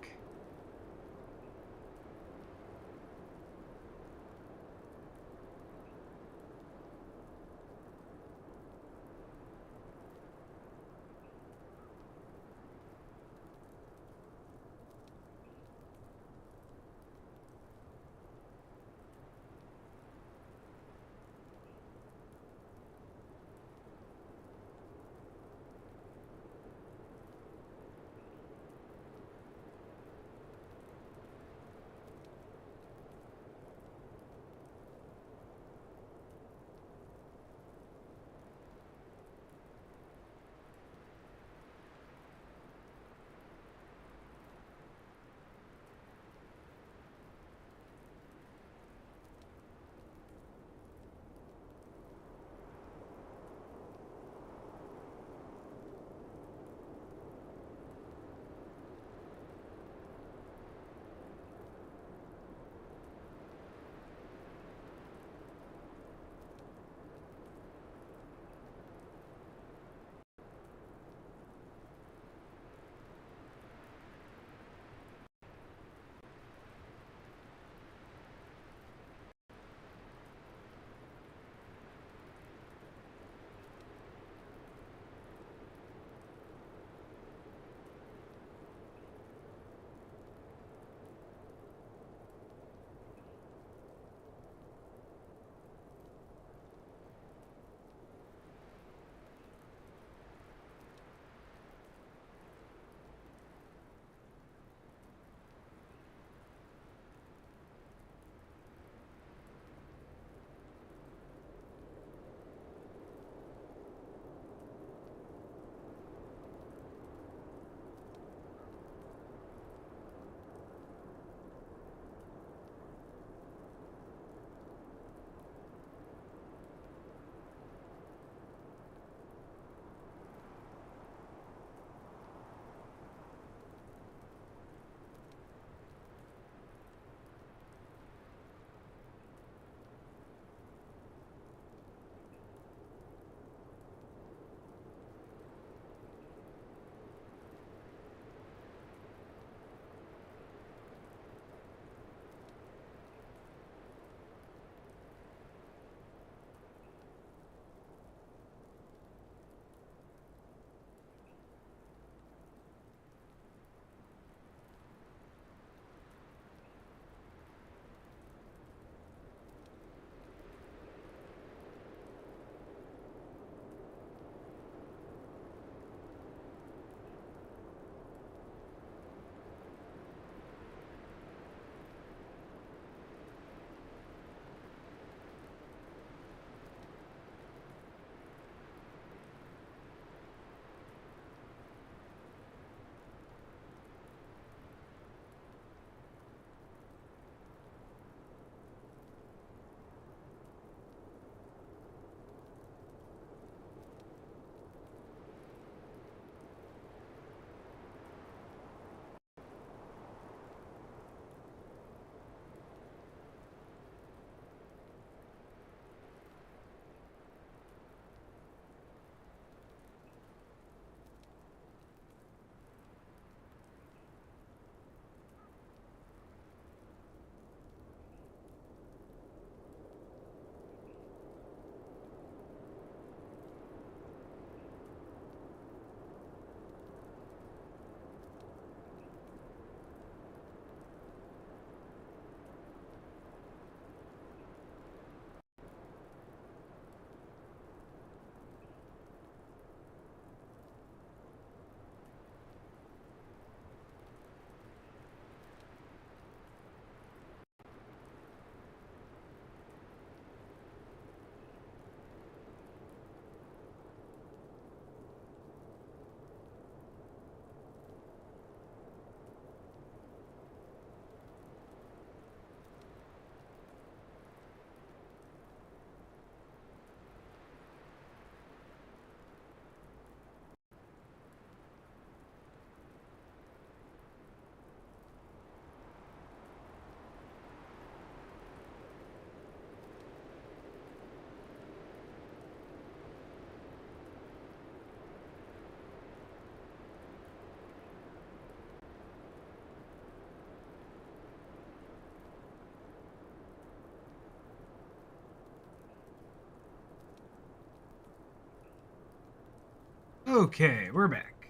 Okay, we're back.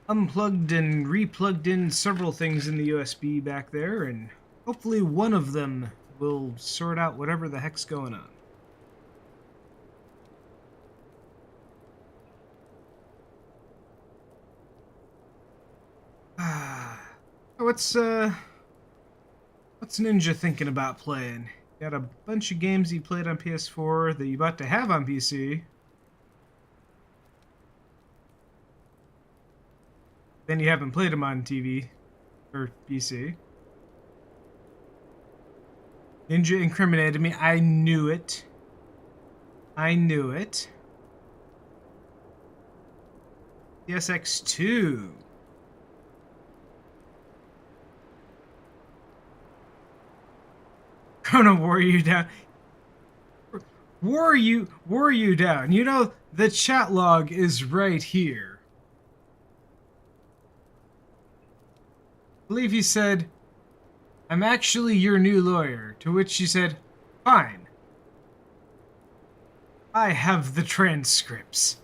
Unplugged and replugged in several things in the USB back there, and hopefully one of them will sort out whatever the heck's going on. What's Ninja thinking about playing? Got a bunch of games he played on PS4 that you about to have on PC. Then you haven't played them on TV or PC. Ninja incriminated me. I knew it. I knew it. CSX2. Gonna wore you down. Wore you down. You know, the chat log is right here. I believe he said, "I'm actually your new lawyer," to which she said, "Fine. I have the transcripts."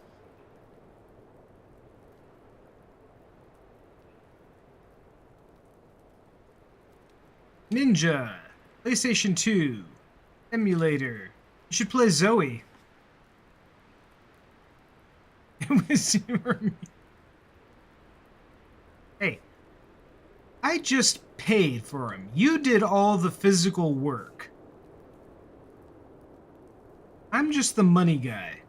Ninja. PlayStation 2. Emulator. You should play Zoe. It was you or me. Hey. I just paid for him. You did all the physical work. I'm just the money guy.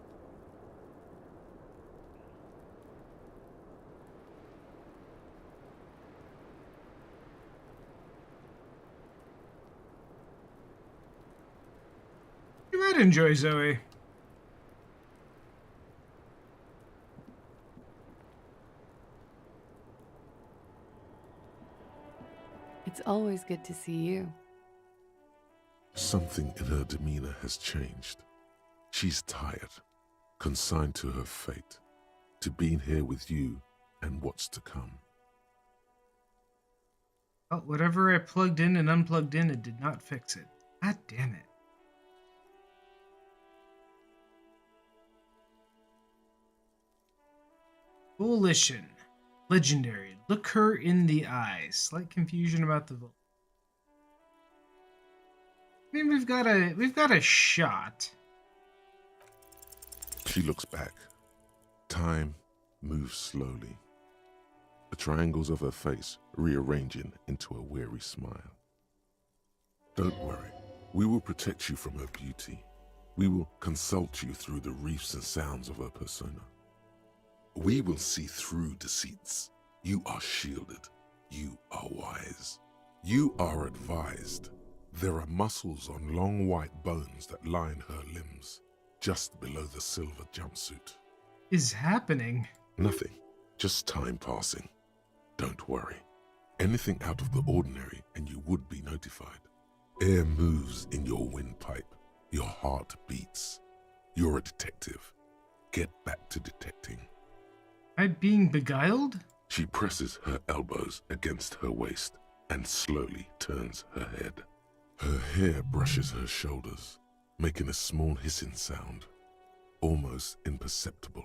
You might enjoy Zoe. It's always good to see you. Something in her demeanor has changed. She's tired, consigned to her fate, to being here with you and what's to come. Oh, whatever I plugged in and unplugged in, it did not fix it. God damn it. Coalition. Legendary. Look her in the eyes. Slight confusion about the vote. I mean, we've got a shot. She looks back. Time moves slowly. The triangles of her face rearranging into a weary smile. Don't worry. We will protect you from her beauty. We will consult you through the reefs and sounds of her persona. We will see through deceits. You are shielded. You are wise. You are advised. There are muscles on long white bones that line her limbs, just below the silver jumpsuit. Is happening? Nothing. Just time passing. Don't worry. Anything out of the ordinary and you would be notified. Air moves in your windpipe. Your heart beats. You're a detective. Get back to detecting. Am I being beguiled? She presses her elbows against her waist and slowly turns her head. Her hair brushes her shoulders, making a small hissing sound, almost imperceptible.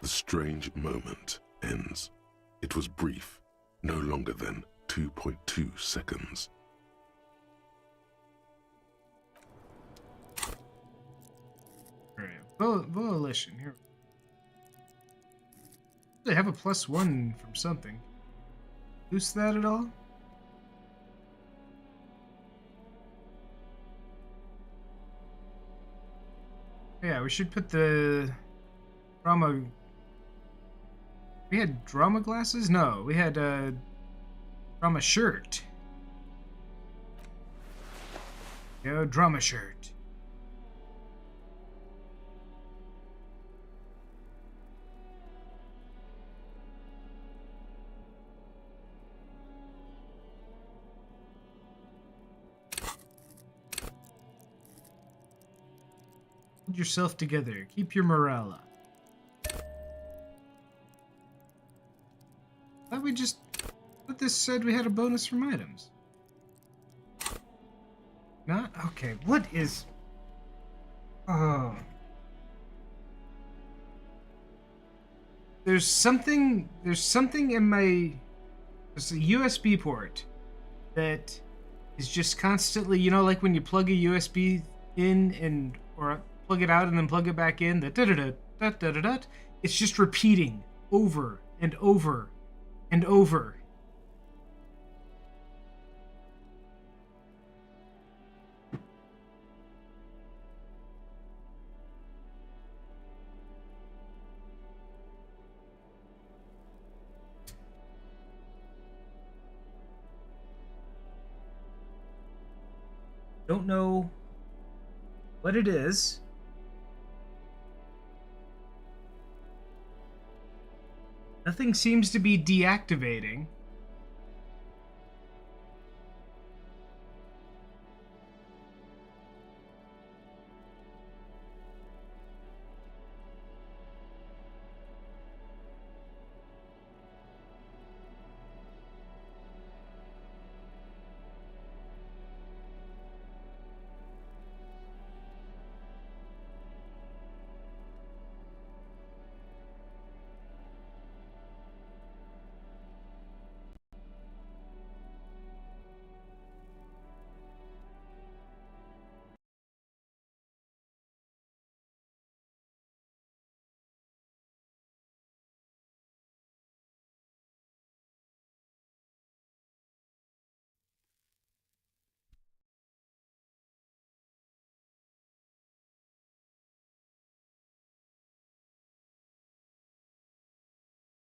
The strange moment ends. It was brief, no longer than 2.2 seconds. Alright, Volition, here. They have a +1 from something. Boost that at all? Yeah, we should put the drama. We had drama glasses? No, we had drama shirt. Yo, drama shirt. Hold yourself together. Keep your morale up. Thought we just... But this said we had a bonus from items. Not? Okay, what is... Oh. There's something in my, there's a USB port that is just constantly, you know, like when you plug a USB in and or plug it out and then plug it back in, the da da da da da da da. It's just repeating over and over and over. Don't know what it is. Nothing seems to be deactivating.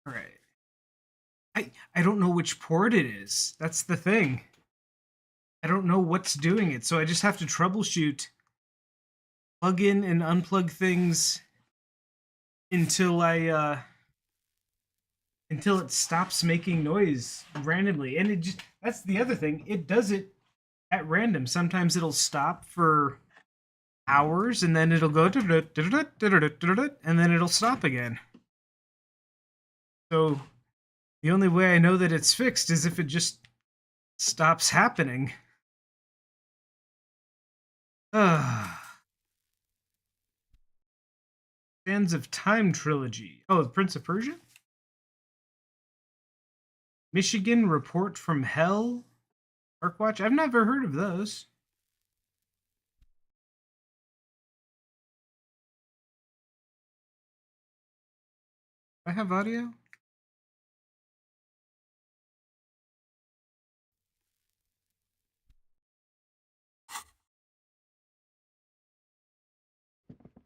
All right. I don't know which port it is. That's the thing. I don't know what's doing it, so I just have to troubleshoot, plug in and unplug things until until it stops making noise randomly. And it just, that's the other thing. It does it at random. Sometimes it'll stop for hours and then it'll go and then it'll stop again. So the only way I know that it's fixed is if it just stops happening. Sands of Time trilogy. Oh, the Prince of Persia? Michigan Report from Hell? Arkwatch? I've never heard of those. I have audio?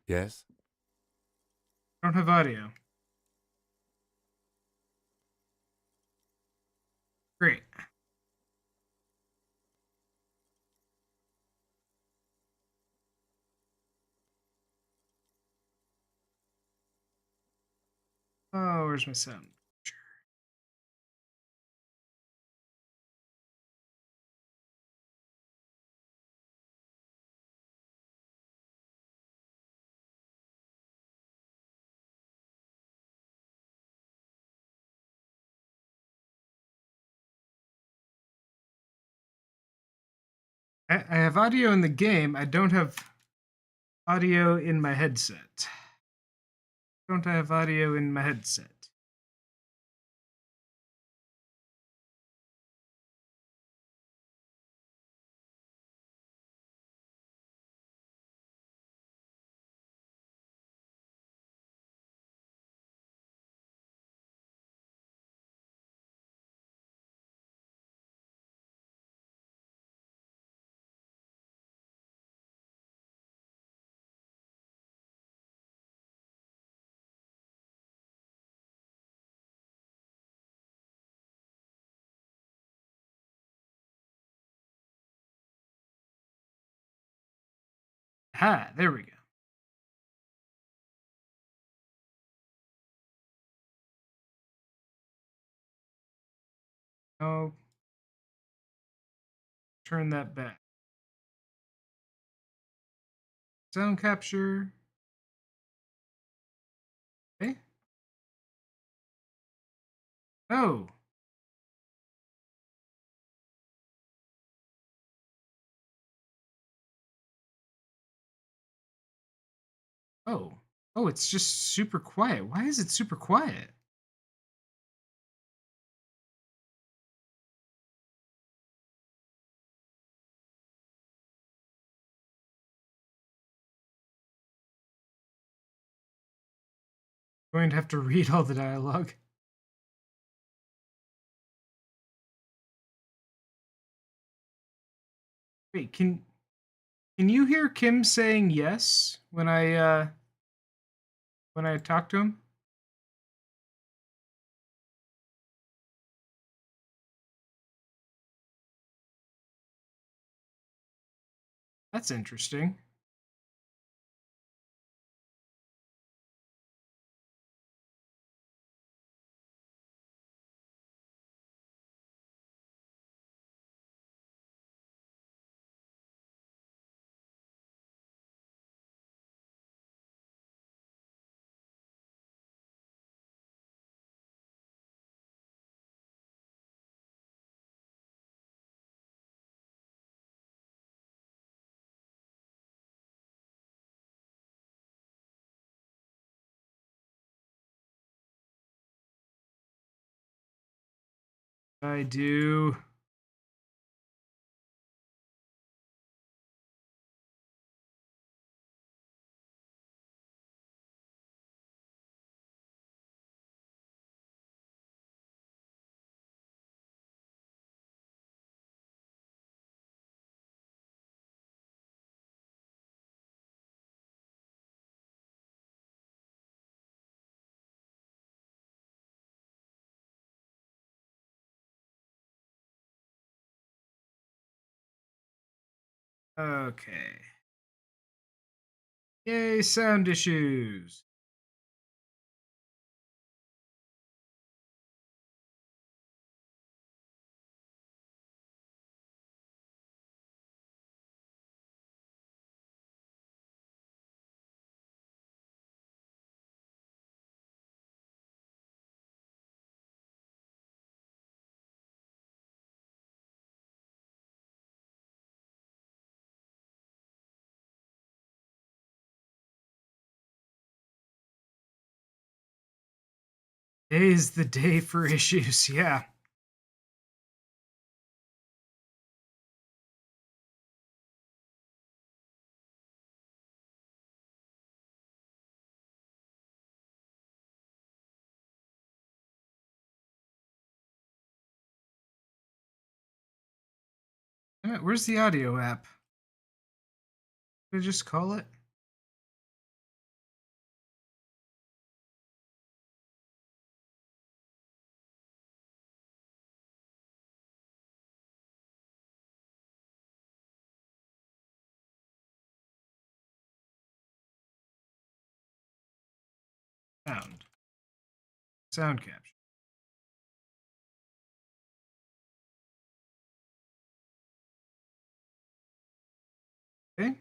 Yes? I don't have audio. Great. Oh, where's my sound? I have audio in the game. I don't have audio in my headset. Don't I have audio in my headset? Ha, there we go. Oh, turn that back. Sound capture. Okay. Oh. Oh. Oh, it's just super quiet. Why is it super quiet? Going to have to read all the dialogue. Wait, can you hear Kim saying yes when I talk to him? That's interesting. I do. Okay. Yay, sound issues. Today's the day for issues, yeah. Damn it, where's the audio app? Did I just call it? Sound capture. Okay.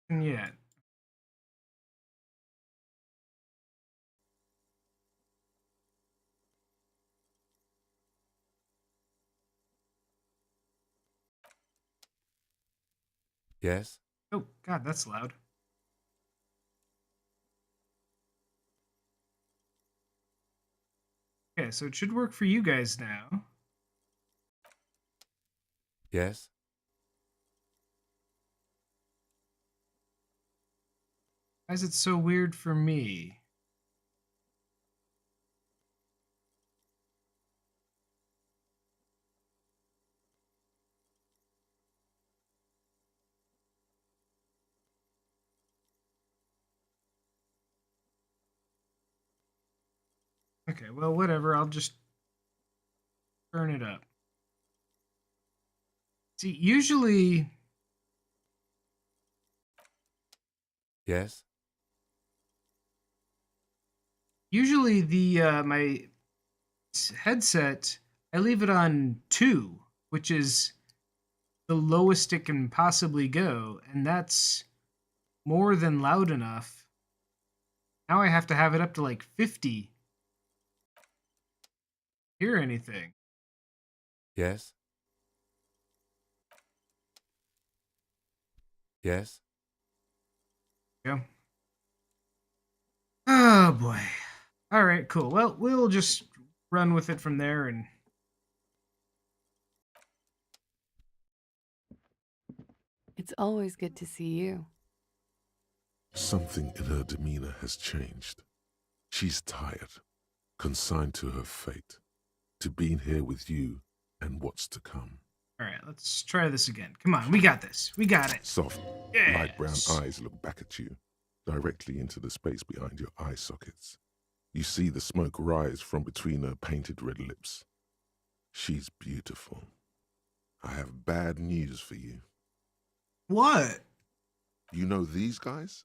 Yeah. Yes? Oh, God, that's loud. Okay, so it should work for you guys now. Yes? Why is it so weird for me? Okay, well, whatever. I'll just turn it up. See, usually Yes? the my headset, I leave it on 2, which is the lowest it can possibly go, and that's more than loud enough. Now I have to have it up to like 50. Hear anything? Yes? Yes? Yeah. Oh boy. All right, cool. Well, we'll just run with it from there and... It's always good to see you. Something in her demeanor has changed. She's tired, consigned to her fate, to being here with you and what's to come. All right, let's try this again. Come on, we got this. We got it. Soft, Yes. light brown eyes look back at you, directly into the space behind your eye sockets. You see the smoke rise from between her painted red lips. She's beautiful. I have bad news for you. What? You know these guys?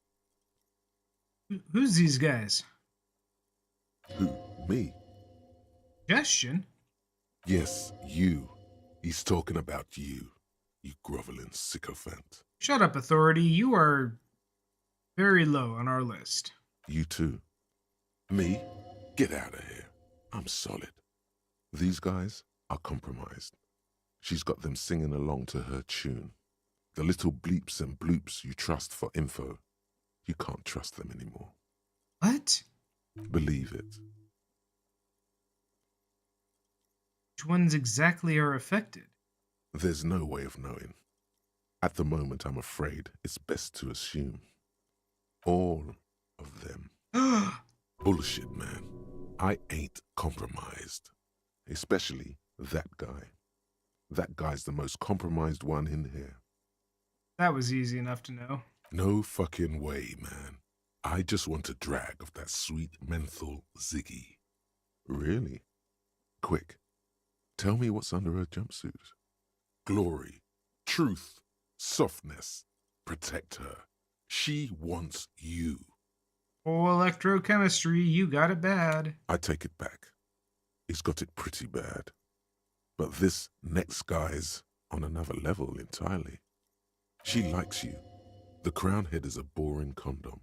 Who's these guys? Who? Me? Suggestion? Yes, you. He's talking about you, you groveling sycophant. Shut up, authority. You are very low on our list. You too. Me? Get out of here. I'm solid. These guys are compromised. She's got them singing along to her tune. The little bleeps and bloops you trust for info, you can't trust them anymore. What? Believe it. Which ones exactly are affected? There's no way of knowing. At the moment, I'm afraid it's best to assume. All of them. Bullshit, man. I ain't compromised. Especially that guy. That guy's the most compromised one in here. That was easy enough to know. No fucking way, man. I just want a drag of that sweet menthol Ziggy. Really? Quick. Tell me what's under her jumpsuit. Glory, truth, softness. Protect her. She wants you. Oh, electrochemistry, you got it bad. I take it back. He's got it pretty bad. But this next guy's on another level entirely. She likes you. The crown head is a boring condom.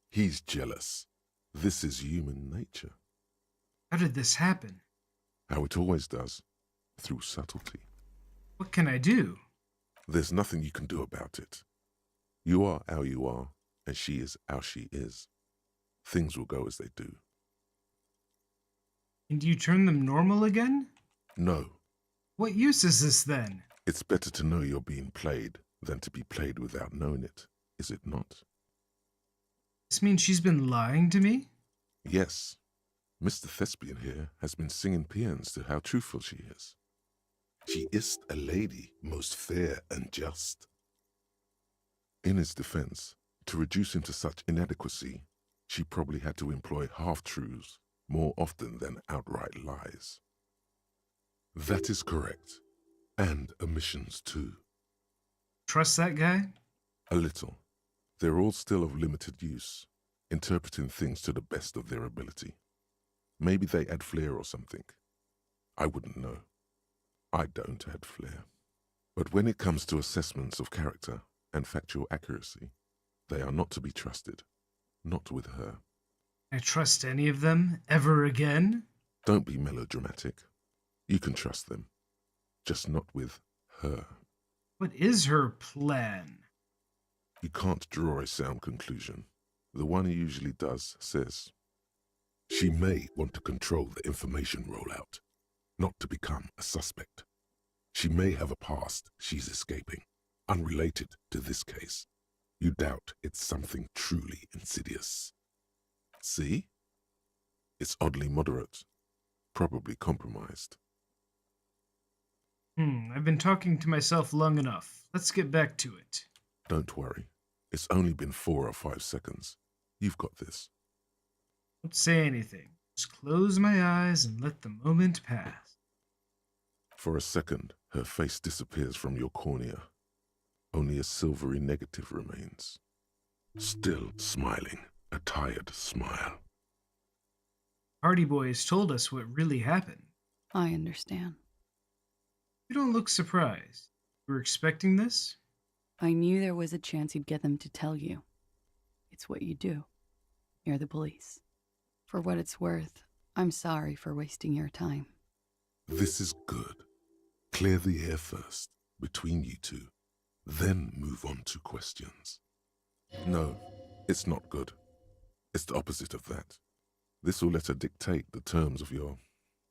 He's jealous. This is human nature. How did this happen? How it always does. Through subtlety. What can I do? There's nothing you can do about it. You are how you are, and she is how she is. Things will go as they do. And do you turn them normal again? No. What use is this then? It's better to know you're being played than to be played without knowing it, is it not? This means she's been lying to me? Yes. Mr. Thespian here has been singing paeans to how truthful she is. She is a lady, most fair and just. In his defense, to reduce him to such inadequacy, she probably had to employ half-truths more often than outright lies. That is correct. And omissions too. Trust that guy? A little. They're all still of limited use, interpreting things to the best of their ability. Maybe they add flair or something. I wouldn't know. I don't add flair. But when it comes to assessments of character and factual accuracy, they are not to be trusted. Not with her. I trust any of them ever again? Don't be melodramatic. You can trust them. Just not with her. What is her plan? You can't draw a sound conclusion. The one he usually does says, she may want to control the information rollout, not to become a suspect. She may have a past she's escaping, unrelated to this case. You doubt it's something truly insidious. See? It's oddly moderate, probably compromised. I've been talking to myself long enough. Let's get back to it. Don't worry. It's only been 4 or 5 seconds. You've got this. Don't say anything. Just close my eyes and let the moment pass. For a second, her face disappears from your cornea. Only a silvery negative remains. Still smiling, a tired smile. Hardy Boys told us what really happened. I understand. You don't look surprised. You were expecting this? I knew there was a chance you'd get them to tell you. It's what you do. You're the police. For what it's worth, I'm sorry for wasting your time. This is good. Clear the air first, between you two. Then move on to questions. No, it's not good. It's the opposite of that. This will let her dictate the terms of your...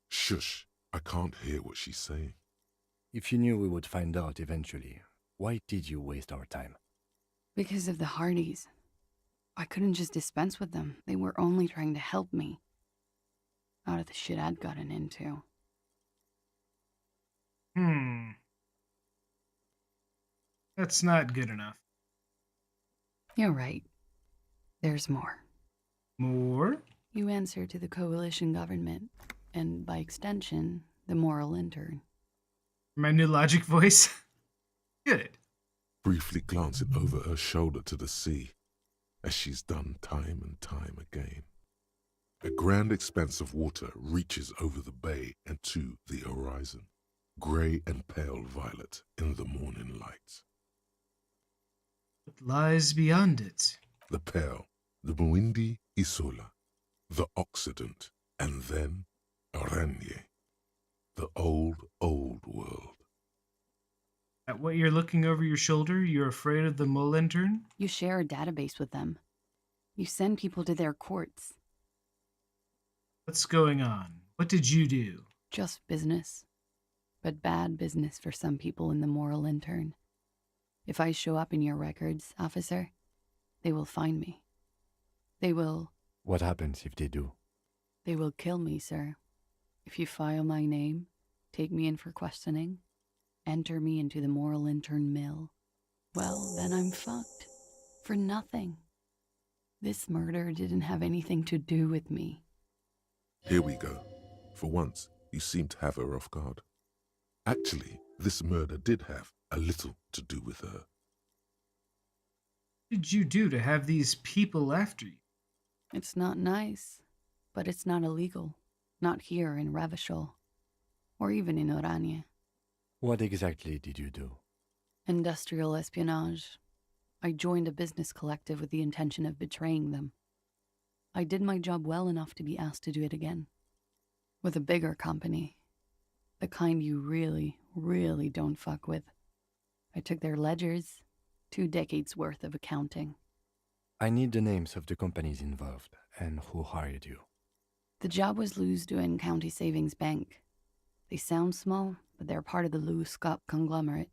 Shush, I can't hear what she's saying. If you knew we would find out eventually, why did you waste our time? Because of the Hardys. I couldn't just dispense with them. They were only trying to help me out of the shit I'd gotten into. That's not good enough. You're right. There's more. More? You answer to the coalition government, and by extension, the moral intern. My new logic voice? Good. Briefly glancing over her shoulder to the sea, as she's done time and time again. A grand expanse of water reaches over the bay and to the horizon, grey and pale violet in the morning light. What lies beyond it? The Pearl, the Muindi Isola, the Occident, and then Oranje, the old, old world. At what you're looking over your shoulder, you're afraid of the mole intern? You share a database with them. You send people to their courts. What's going on? What did you do? Just business. But bad business for some people in the moral intern. If I show up in your records, officer, they will find me. They will... What happens if they do? They will kill me, sir. If you file my name, take me in for questioning, enter me into the moral intern mill, well, then I'm fucked. For nothing. This murder didn't have anything to do with me. Here we go. For once, you seem to have her off guard. Actually, this murder did have a little to do with her. What did you do to have these people after you? It's not nice, but it's not illegal. Not here in Revachol, or even in Oranje. What exactly did you do? Industrial espionage. I joined a business collective with the intention of betraying them. I did my job well enough to be asked to do it again. With a bigger company. The kind you really, really don't fuck with. I took their ledgers, 2 decades worth of accounting. I need the names of the companies involved and who hired you. The job was Louis-Douin County Savings Bank. They sound small, but they're part of the Louis-Scott conglomerate.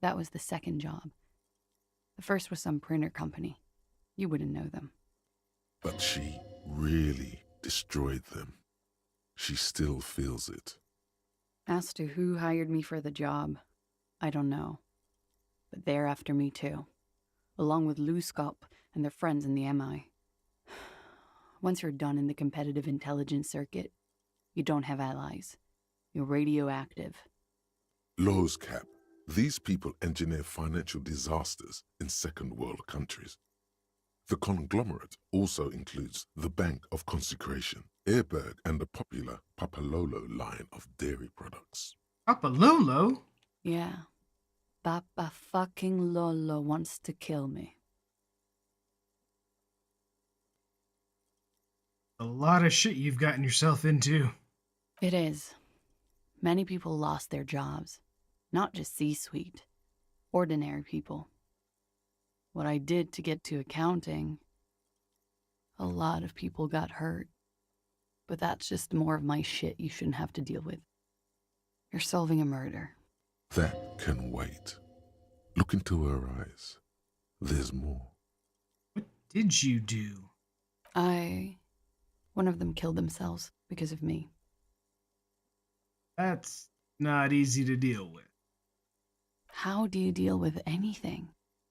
That was the second job. The first was some printer company. You wouldn't know them. But she really destroyed them. She still feels it. As to who hired me for the job, I don't know. But they're after me too, along with Louis-Scott and their friends in the MI. Once you're done in the competitive intelligence circuit, you don't have allies. You're radioactive. Lowe's Cap. These people engineer financial disasters in second world countries. The conglomerate also includes the Bank of Consecration, Airberg, and the popular Papalolo line of dairy products. Papalolo? Yeah. Papa fucking Lolo wants to kill me. A lot of shit you've gotten yourself into. It is. Many people lost their jobs. Not just C-suite. Ordinary people. What I did to get to accounting, a lot of people got hurt. But that's just more of my shit you shouldn't have to deal with. You're solving a murder. That can wait. Look into her eyes. There's more. What did you do? One of them killed themselves because of me. That's not easy to deal with. How do you deal with anything?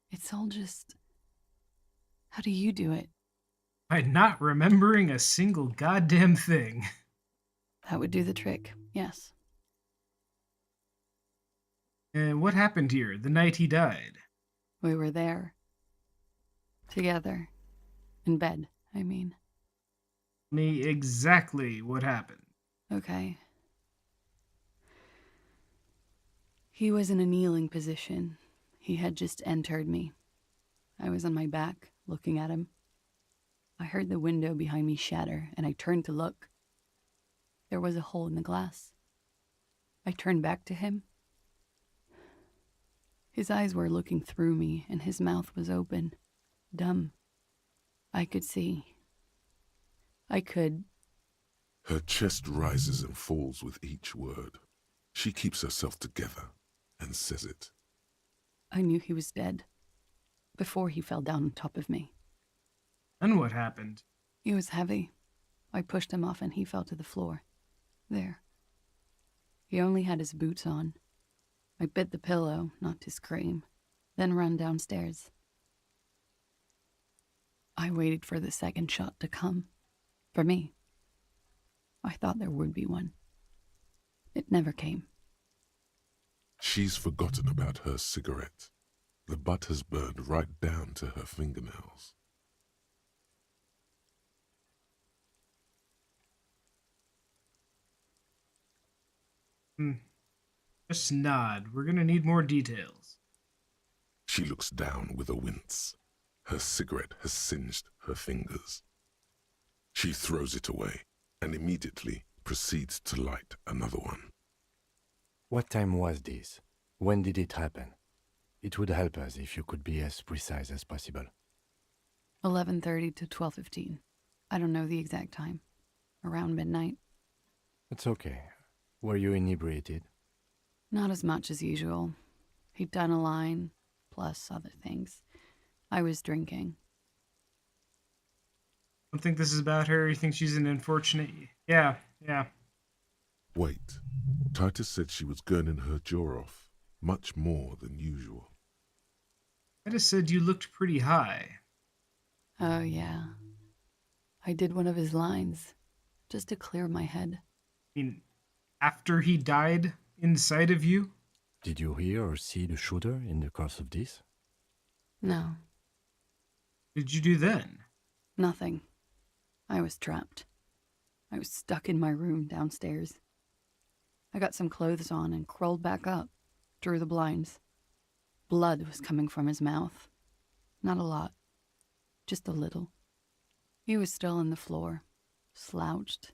It's all just... How do you do it? By not remembering a single goddamn thing. That would do the trick, yes. And what happened here the night he died? We were there. Together. In bed, I mean. Me exactly what happened. Okay. He was in a kneeling position. He had just entered me. I was on my back, looking at him. I heard the window behind me shatter, and I turned to look. There was a hole in the glass. I turned back to him. His eyes were looking through me, and his mouth was open, dumb. I could see. I could. Her chest rises and falls with each word. She keeps herself together and says it. I knew he was dead before he fell down on top of me. And what happened? He was heavy. I pushed him off and he fell to the floor. There. He only had his boots on. I bit the pillow, not to scream, then ran downstairs. I waited for the second shot to come. For me. I thought there would be one. It never came. She's forgotten about her cigarette. The butt has burned right down to her fingernails. Just nod. We're gonna need more details. She looks down with a wince. Her cigarette has singed her fingers. She throws it away and immediately proceeds to light another one. What time was this? When did it happen? It would help us if you could be as precise as possible. 11:30 to 12:15. I don't know the exact time. Around midnight. It's okay. Were you inebriated? Not as much as usual. He'd done a line, plus other things. I was drinking. Don't think this is about her. You think she's an unfortunate... Yeah. Wait. Titus said she was gurning her jaw off, much more than usual. Titus said you looked pretty high. Oh, yeah. I did one of his lines, just to clear my head. I mean, after he died inside of you? Did you hear or see the shooter in the course of this? No. What did you do then? Nothing. I was trapped. I was stuck in my room downstairs. I got some clothes on and crawled back up, drew the blinds. Blood was coming from his mouth. Not a lot. Just a little. He was still on the floor, slouched.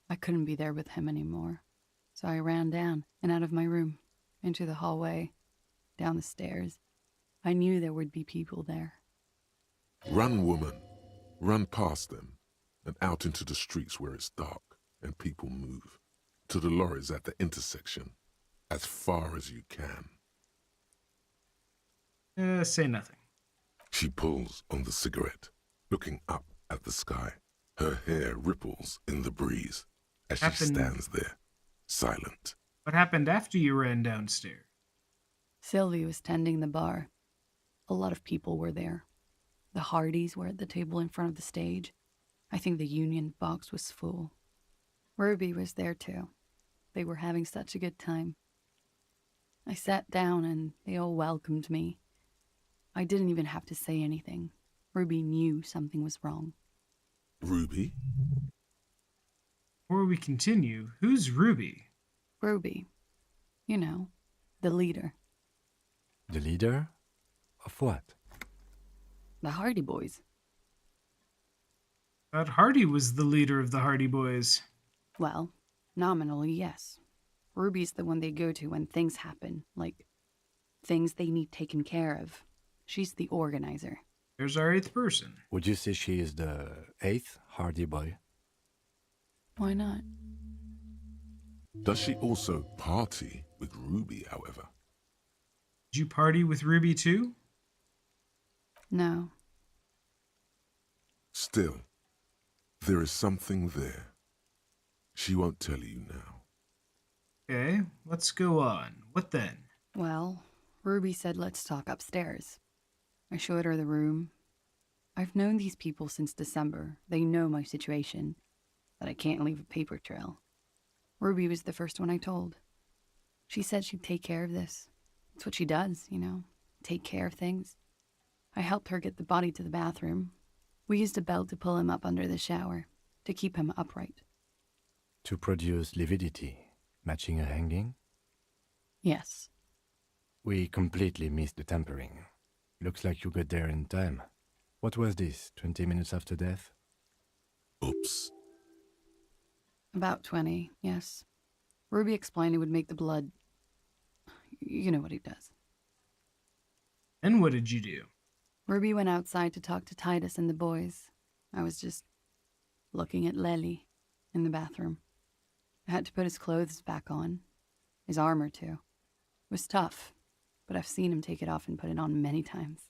I couldn't be there with him anymore. So I ran down and out of my room, into the hallway, down the stairs. I knew there would be people there. Run, woman. Run past them and out into the streets where it's dark and people move. To the lorries at the intersection. As far as you can. Say nothing. She pulls on the cigarette, looking up at the sky. Her hair ripples in the breeze as she stands there, silent. What happened after you ran downstairs? Sylvie was tending the bar. A lot of people were there. The Hardys were at the table in front of the stage. I think the Union box was full. Ruby was there too. They were having such a good time. I sat down and they all welcomed me. I didn't even have to say anything. Ruby knew something was wrong. Ruby? Before we continue, who's Ruby? Ruby. You know, the leader. The leader? Of what? The Hardy Boys. Thought Hardy was the leader of the Hardy Boys. Well, nominally, yes. Ruby's the one they go to when things happen, like things they need taken care of. She's the organizer. There's our 8th person. Would you say she is the 8th Hardy Boy? Why not? Does she also party with Ruby, however? Did you party with Ruby too? No. Still, there is something there. She won't tell you now. Okay, let's go on. What then? Well, Ruby said let's talk upstairs. I showed her the room. I've known these people since December. They know my situation, that I can't leave a paper trail. Ruby was the first one I told. She said she'd take care of this. It's what she does, you know, take care of things. I helped her get the body to the bathroom. We used a belt to pull him up under the shower, to keep him upright. To produce lividity, matching a hanging? Yes. We completely missed the tampering. Looks like you got there in time. What was this, 20 minutes after death? Oops. About 20, yes. Ruby explained it would make the blood... You know what he does. And what did you do? Ruby went outside to talk to Titus and the boys. I was just looking at Lely in the bathroom. I had to put his clothes back on, his armor too. It was tough, but I've seen him take it off and put it on many times.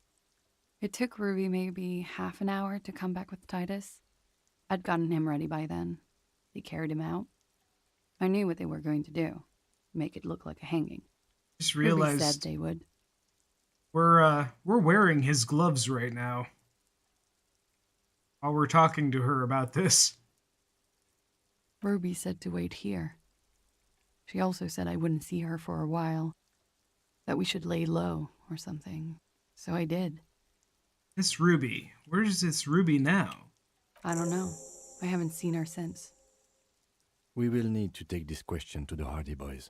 It took Ruby maybe half an hour to come back with Titus. I'd gotten him ready by then. They carried him out. I knew what they were going to do, make it look like a hanging. Just Ruby realized said they would. we're wearing his gloves right now while we're talking to her about this. Ruby said to wait here. She also said I wouldn't see her for a while, that we should lay low or something. So I did. This Ruby. Where's this Ruby now? I don't know. I haven't seen her since. We will need to take this question to the Hardy Boys.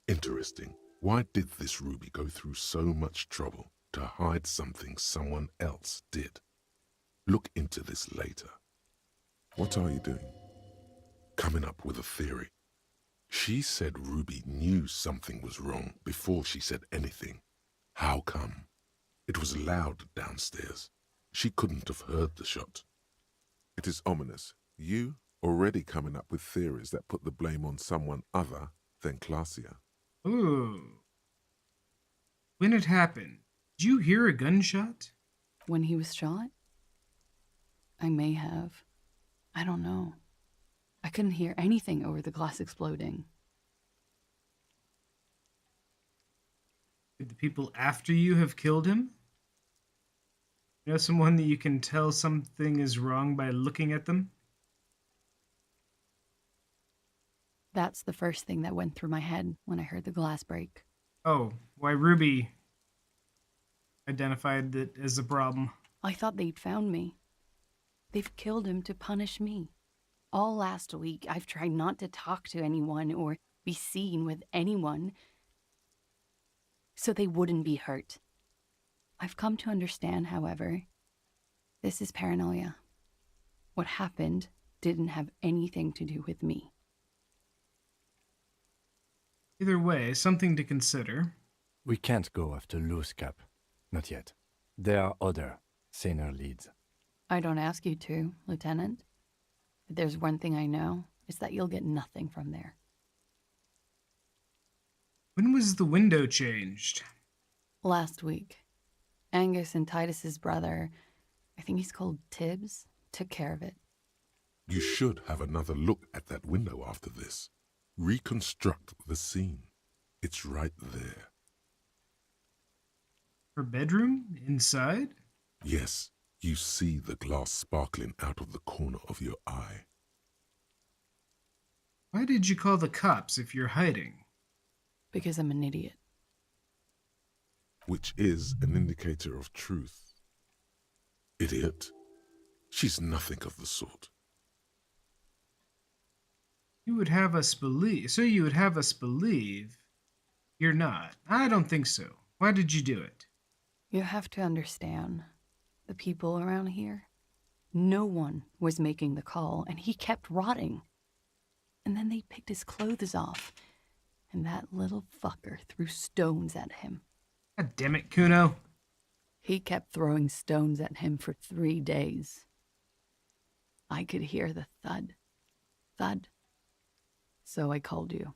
Interesting. Why did this Ruby go through so much trouble to hide something someone else did? Look into this later. What are you doing? Coming up with a theory. She said Ruby knew something was wrong before she said anything. How come? It was loud downstairs. She couldn't have heard the shot. It is ominous. You already coming up with theories that put the blame on someone other than Clausia. Ooh. When it happened, did you hear a gunshot? When he was shot? I may have. I don't know. I couldn't hear anything over the glass exploding. Did the people after you have killed him? You know someone that you can tell something is wrong by looking at them? That's the first thing that went through my head when I heard the glass break. Oh, why Ruby identified it as a problem. I thought they'd found me. They've killed him to punish me. All last week, I've tried not to talk to anyone or be seen with anyone so they wouldn't be hurt. I've come to understand, however, this is paranoia. What happened didn't have anything to do with me. Either way, something to consider. We can't go after Loose Cap. Not yet. There are other, saner leads. I don't ask you to, Lieutenant. But there's one thing I know, is that you'll get nothing from there. When was the window changed? Last week. Angus and Titus's brother, I think he's called Tibbs, took care of it. You should have another look at that window after this. Reconstruct the scene. It's right there. Her bedroom? Inside? Yes, you see the glass sparkling out of the corner of your eye. Why did you call the cops if you're hiding? Because I'm an idiot. Which is an indicator of truth. Idiot. She's nothing of the sort. You would have us believe. So you would have us believe you're not. I don't think so. Why did you do it? You have to understand, the people around here, no one was making the call, and he kept rotting. And then they picked his clothes off, and that little fucker threw stones at him. God damn it, Kuno. He kept throwing stones at him for 3 days. I could hear the thud, thud. So I called you.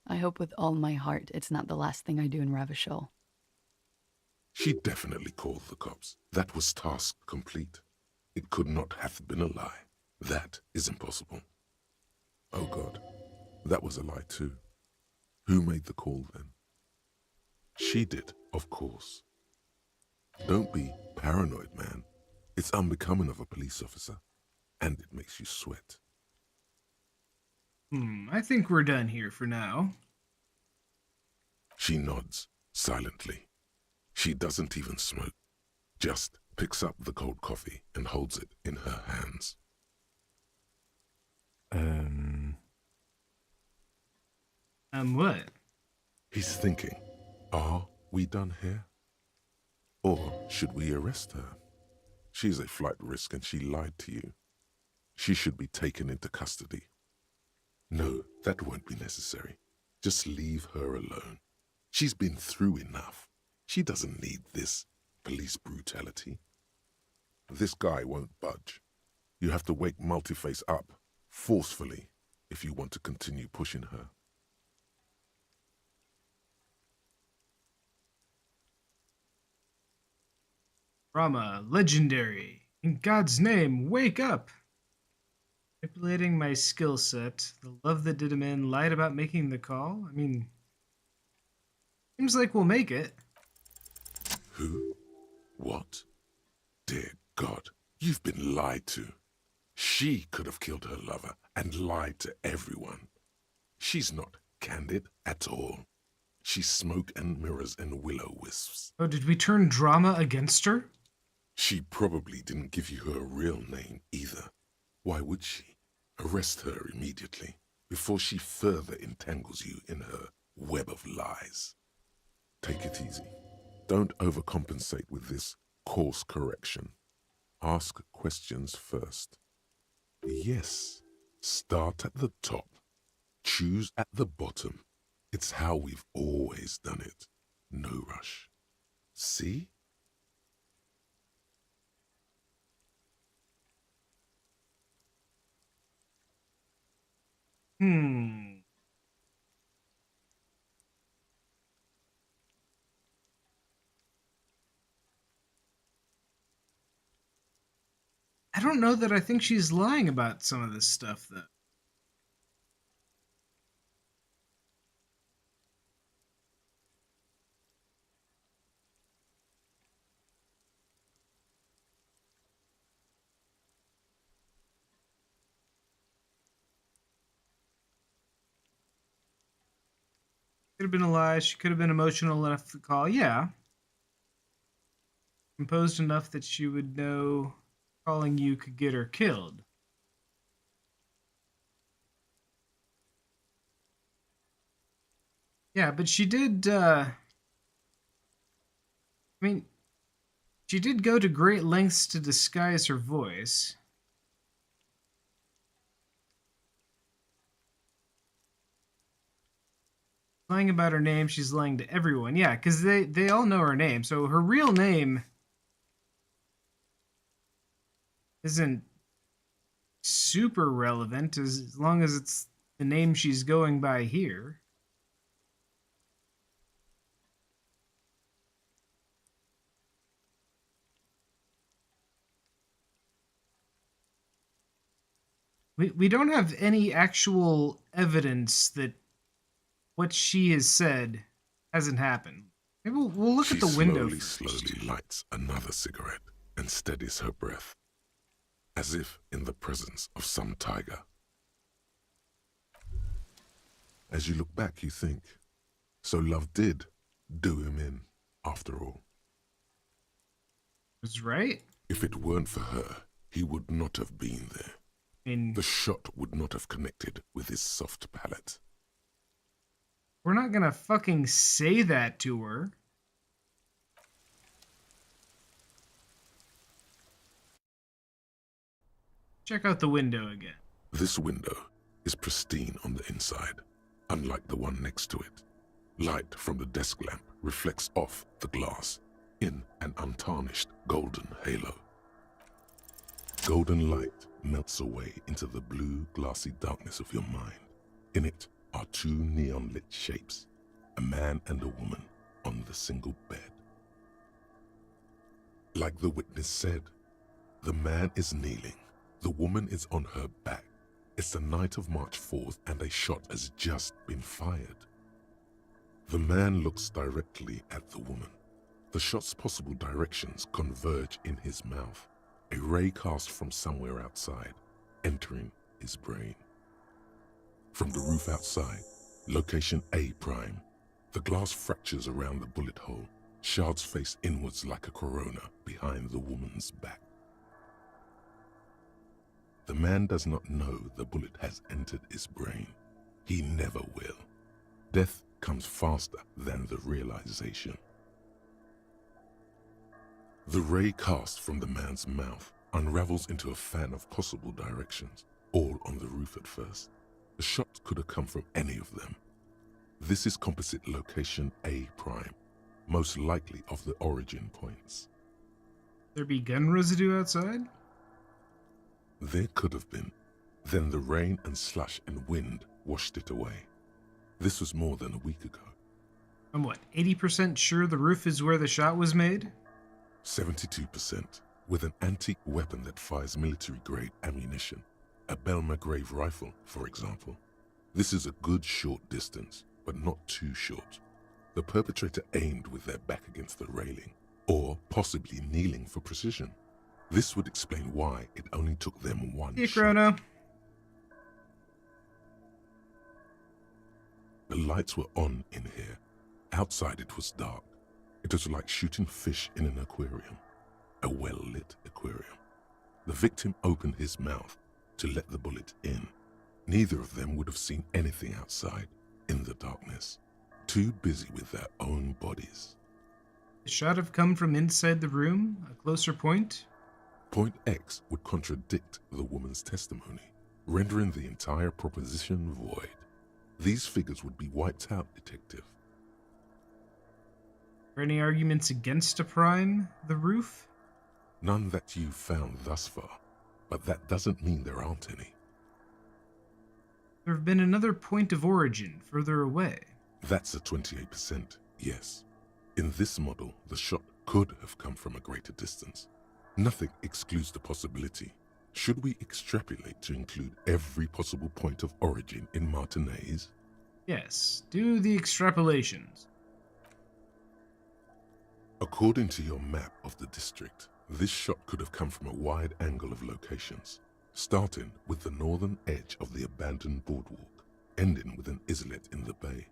I hope with all my heart it's not the last thing I do in Ravishol. She definitely called the cops. That was task complete. It could not have been a lie. That is impossible. Oh God, that was a lie too. Who made the call then? She did, of course. Don't be paranoid, man. It's unbecoming of a police officer, and it makes you sweat. I think we're done here for now. She nods, silently. She doesn't even smoke, just picks up the cold coffee and holds it in her hands. What? He's thinking, are we done here? Or should we arrest her? She's a flight risk and she lied to you. She should be taken into custody. No, that won't be necessary. Just leave her alone. She's been through enough. She doesn't need this police brutality. This guy won't budge. You have to wake Multiface up, forcefully, if you want to continue pushing her. Rama, legendary. In God's name, wake up! Manipulating my skill set. The love that did him in lied about making the call. I mean, seems like we'll make it. Who? What? Dear God, you've been lied to. She could have killed her lover and lied to everyone. She's not candid at all. She's smoke and mirrors and will-o-wisps. Oh, did we turn drama against her? She probably didn't give you her real name either. Why would she? Arrest her immediately, before she further entangles you in her web of lies. Take it easy. Don't overcompensate with this course correction. Ask questions first. Yes, start at the top. Choose at the bottom. It's how we've always done it. No rush. See? I don't know that I think she's lying about some of this stuff, though. Could have been a lie. She could have been emotional enough to call. Yeah. Composed enough that she would know calling you could get her killed. Yeah, but she did, I mean, she did go to great lengths to disguise her voice. Lying about her name, she's lying to everyone. Yeah, because they all know her name. So her real name isn't super relevant as long as it's the name she's going by here. We don't have any actual evidence that what she has said hasn't happened. Maybe we'll look at the window first. Slowly lights another cigarette and steadies her breath, as if in the presence of some tiger. As you look back, you think, so love did do him in, after all. That's right. If it weren't for her, he would not have been there. The shot would not have connected with his soft palate. We're not gonna fucking say that to her. Check out the window again. This window is pristine on the inside, unlike the one next to it. Light from the desk lamp reflects off the glass in an untarnished golden halo. Golden light melts away into the blue, glassy darkness of your mind. In it are two neon-lit shapes, a man and a woman on the single bed. Like the witness said, the man is kneeling, the woman is on her back. It's the night of March 4th and a shot has just been fired. The man looks directly at the woman. The shot's possible directions converge in his mouth, a ray cast from somewhere outside, entering his brain. From the roof outside, location A prime, the glass fractures around the bullet hole, shards face inwards like a corona behind the woman's back. The man does not know the bullet has entered his brain. He never will. Death comes faster than the realization. The ray cast from the man's mouth unravels into a fan of possible directions, all on the roof at first. The shot could have come from any of them. This is composite location A prime, most likely of the origin points. There be gun residue outside? There could have been. Then the rain and slush and wind washed it away. This was more than a week ago. I'm what, 80% sure the roof is where the shot was made? 72%, with an antique weapon that fires military-grade ammunition. A Belmagrave rifle, for example. This is a good short distance, but not too short. The perpetrator aimed with their back against the railing, or possibly kneeling for precision. This would explain why it only took them one shot. Chrono. The lights were on in here. Outside it was dark. It was like shooting fish in an aquarium. A well-lit aquarium. The victim opened his mouth to let the bullet in. Neither of them would have seen anything outside, in the darkness. Too busy with their own bodies. The shot have come from inside the room? A closer point? Point X would contradict the woman's testimony, rendering the entire proposition void. These figures would be wiped out, Detective. Are any arguments against a prime the roof? None that you've found thus far, but that doesn't mean there aren't any. There have been another point of origin further away. That's a 28%, yes. In this model, the shot could have come from a greater distance. Nothing excludes the possibility. Should we extrapolate to include every possible point of origin in Martinez? Yes, do the extrapolations. According to your map of the district, this shot could have come from a wide angle of locations, starting with the northern edge of the abandoned boardwalk, ending with an islet in the bay.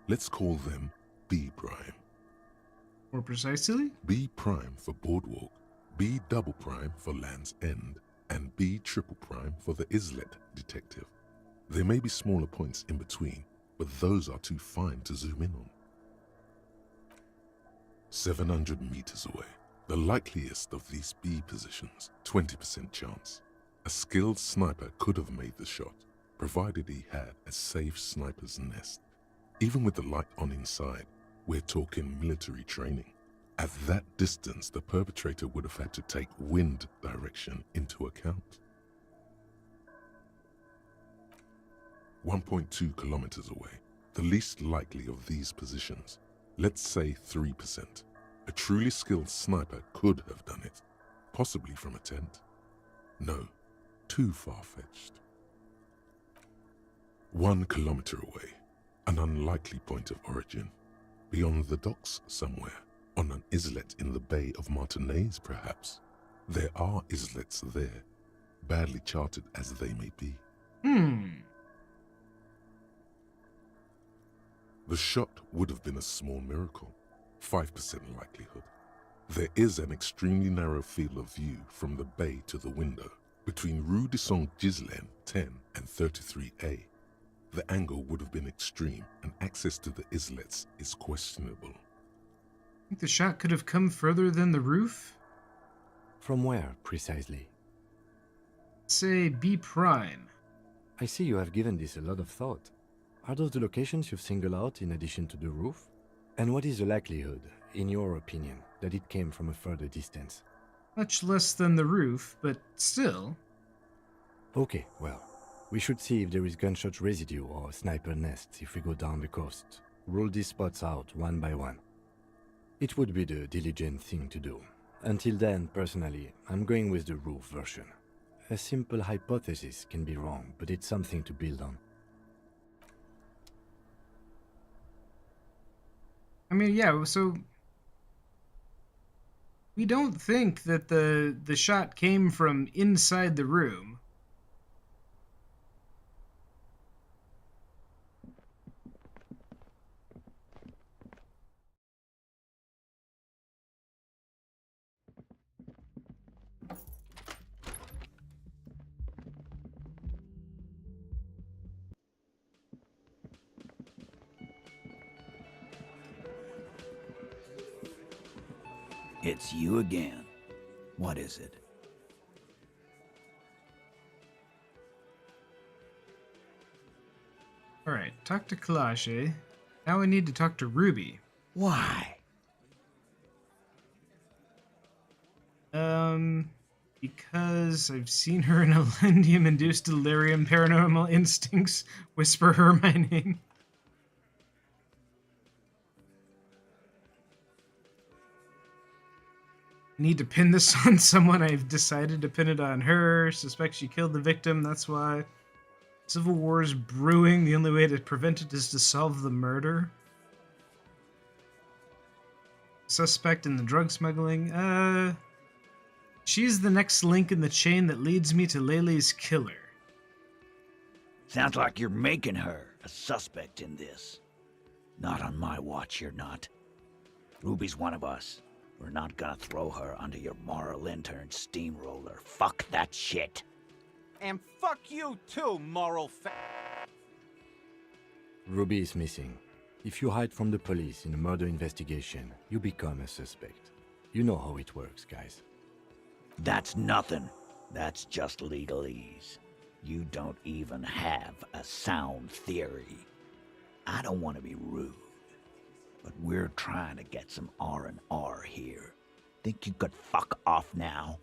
Let's call them B prime. More precisely? B prime for boardwalk, B double prime for Land's End, and B triple prime for the islet, Detective. There may be smaller points in between, but those are too fine to zoom in on. 700 meters away, the likeliest of these B positions, 20% chance. A skilled sniper could have made the shot, provided he had a safe sniper's nest. Even with the light on inside, we're talking military training. At that distance, the perpetrator would have had to take wind direction into account. 1.2 kilometers away, the least likely of these positions, let's say 3%. A truly skilled sniper could have done it, possibly from a tent. No, too far-fetched. 1 kilometer away, an unlikely point of origin. Beyond the docks somewhere, on an islet in the Bay of Martinez perhaps. There are islets there, badly charted as they may be. The shot would have been a small miracle, 5% likelihood. There is an extremely narrow field of view from the bay to the window, between Rue de Saint-Ghislain 10 and 33A. The angle would have been extreme, and access to the islets is questionable. Think the shot could have come further than the roof? From where, precisely? Say B prime. I see you have given this a lot of thought. Are those the locations you've singled out in addition to the roof? And what is the likelihood, in your opinion, that it came from a further distance? Much less than the roof, but still. Okay, well, we should see if there is gunshot residue or sniper nests if we go down the coast. Rule these spots out one by one. It would be the diligent thing to do. Until then, personally, I'm going with the roof version. A simple hypothesis can be wrong, but it's something to build on. I mean, yeah, so we don't think that the shot came from inside the room. It's you again. What is it? Alright, talk to Kalash. Now I need to talk to Ruby. Why? Because does. I've seen her in Elysium-induced delirium, paranormal instincts. Whisper her my name. Need to pin this on someone. I've decided to pin it on her. Suspect she killed the victim, that's why. Civil war is brewing. The only way to prevent it is to solve the murder. Suspect in the drug smuggling. She's the next link in the chain that leads me to Lele's killer. Sounds like you're making her a suspect in this. Not on my watch, you're not. Ruby's one of us. We're not gonna throw her under your moral intern steamroller. Fuck that shit. And fuck you too, moral Ruby is missing. If you hide from the police in a murder investigation, you become a suspect. You know how it works, guys. That's nothing. That's just legalese. You don't even have a sound theory. I don't want to be rude, but we're trying to get some R&R here. Think you could fuck off now?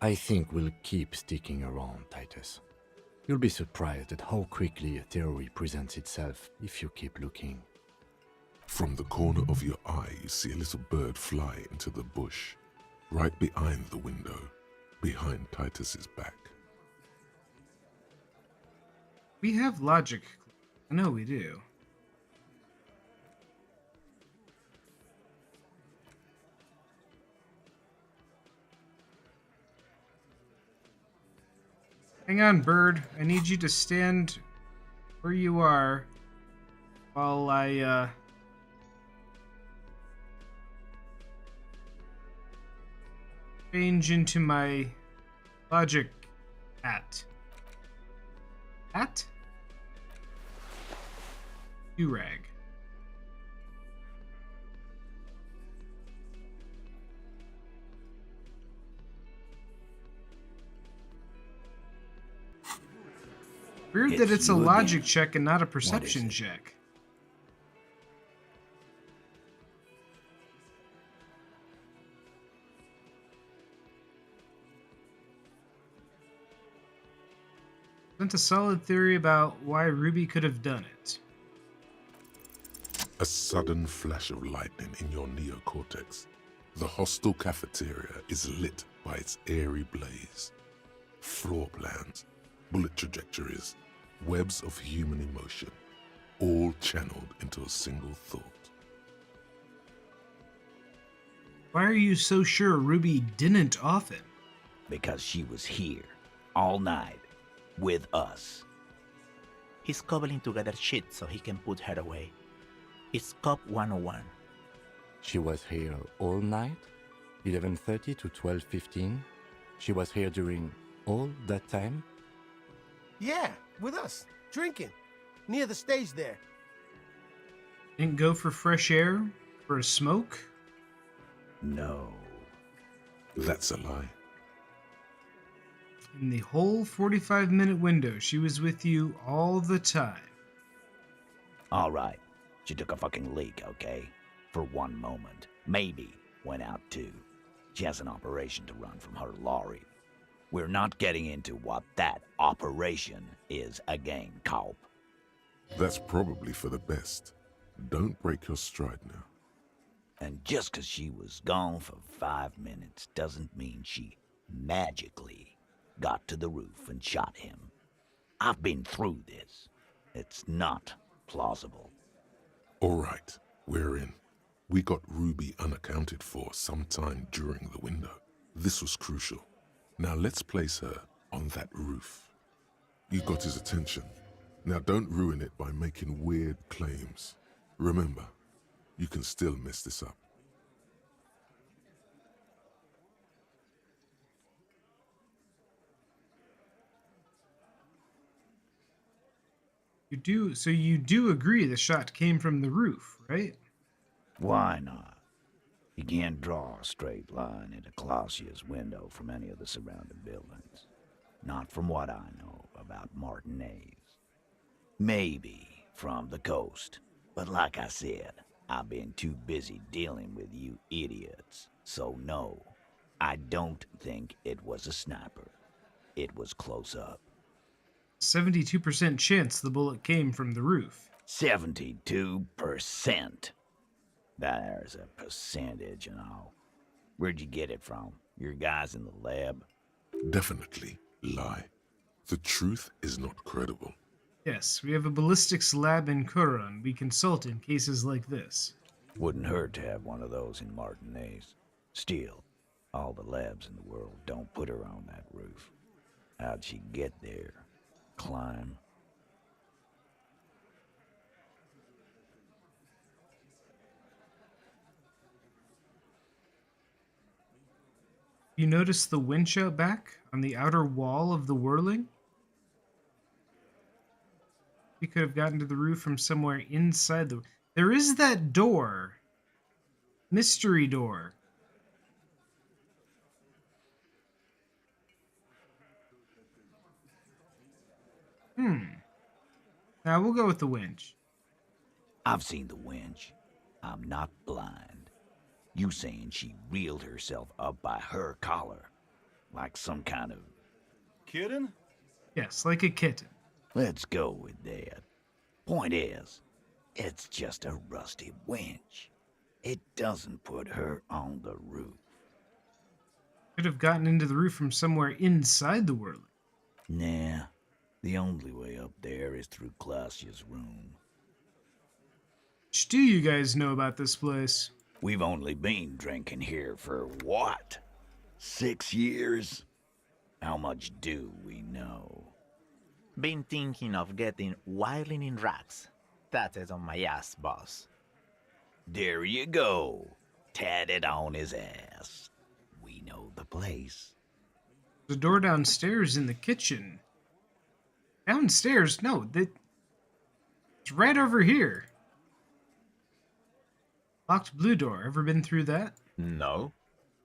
I think we'll keep sticking around, Titus. You'll be surprised at how quickly a theory presents itself if you keep looking. From the corner of your eye, you see a little bird fly into the bush, right behind the window, behind Titus's back. We have logic. I know we do. Hang on, bird. I need you to stand where you are while I, change into my logic hat. Hat? Do-rag. Weird that it's a logic check and not a perception check. Isn't a solid theory about why Ruby could have done it. A sudden flash of lightning in your neocortex. The hostel cafeteria is lit by its airy blaze. Floor plans, bullet trajectories, webs of human emotion, all channeled into a single thought. Why are you so sure Ruby didn't off him? Because she was here, all night, with us. He's cobbling together shit so he can put her away. It's Cop 101. She was here all night? 11:30 to 12:15? She was here during all that time? Yeah, with us, drinking, near the stage there. Didn't go for fresh air? For a smoke? No. That's a lie. In the whole 45-minute window, she was with you all the time. All right. She took a fucking leak, okay? For one moment. Maybe went out too. She has an operation to run from her lorry. We're not getting into what that operation is again, Cop. That's probably for the best. Don't break your stride now. And just 'cause she was gone for 5 minutes doesn't mean she magically got to the roof and shot him. I've been through this. It's not plausible. All right, we're in. We got Ruby unaccounted for sometime during the window. This was crucial. Now let's place her on that roof. You got his attention. Now don't ruin it by making weird claims. Remember, you can still mess this up. You do agree the shot came from the roof, right? Why not? You can't draw a straight line into Clausia's window from any of the surrounding buildings. Not from what I know about Martinez. Maybe from the coast. But like I said, I've been too busy dealing with you idiots. So no, I don't think it was a sniper. It was close up. 72% chance the bullet came from the roof. 72%. There's a percentage and all. Where'd you get it from? Your guys in the lab? Definitely lie. The truth is not credible. Yes, we have a ballistics lab in Kuran we consult in cases like this. Wouldn't hurt to have one of those in Martinez. Still, all the labs in the world don't put her on that roof. How'd she get there? Climb? You notice the winch out back on the outer wall of the whirling? You could have gotten to the roof from somewhere inside the... There is that door. Mystery door. Now we'll go with the winch. I've seen the winch. I'm not blind. You saying she reeled herself up by her collar, like some kind of... Kitten? Yes, like a kitten. Let's go with that. Point is, it's just a rusty winch. It doesn't put her on the roof. Could have gotten into the roof from somewhere inside the whirling. Nah, the only way up there is through Clausia's room. What do you guys know about this place? We've only been drinking here for what? 6 years? How much do we know? Been thinking of getting wilding in racks. That is on my ass, boss. There you go. Tatted on his ass. We know the place. The door downstairs in the kitchen. Downstairs? No, it's right over here. Locked blue door. Ever been through that? No.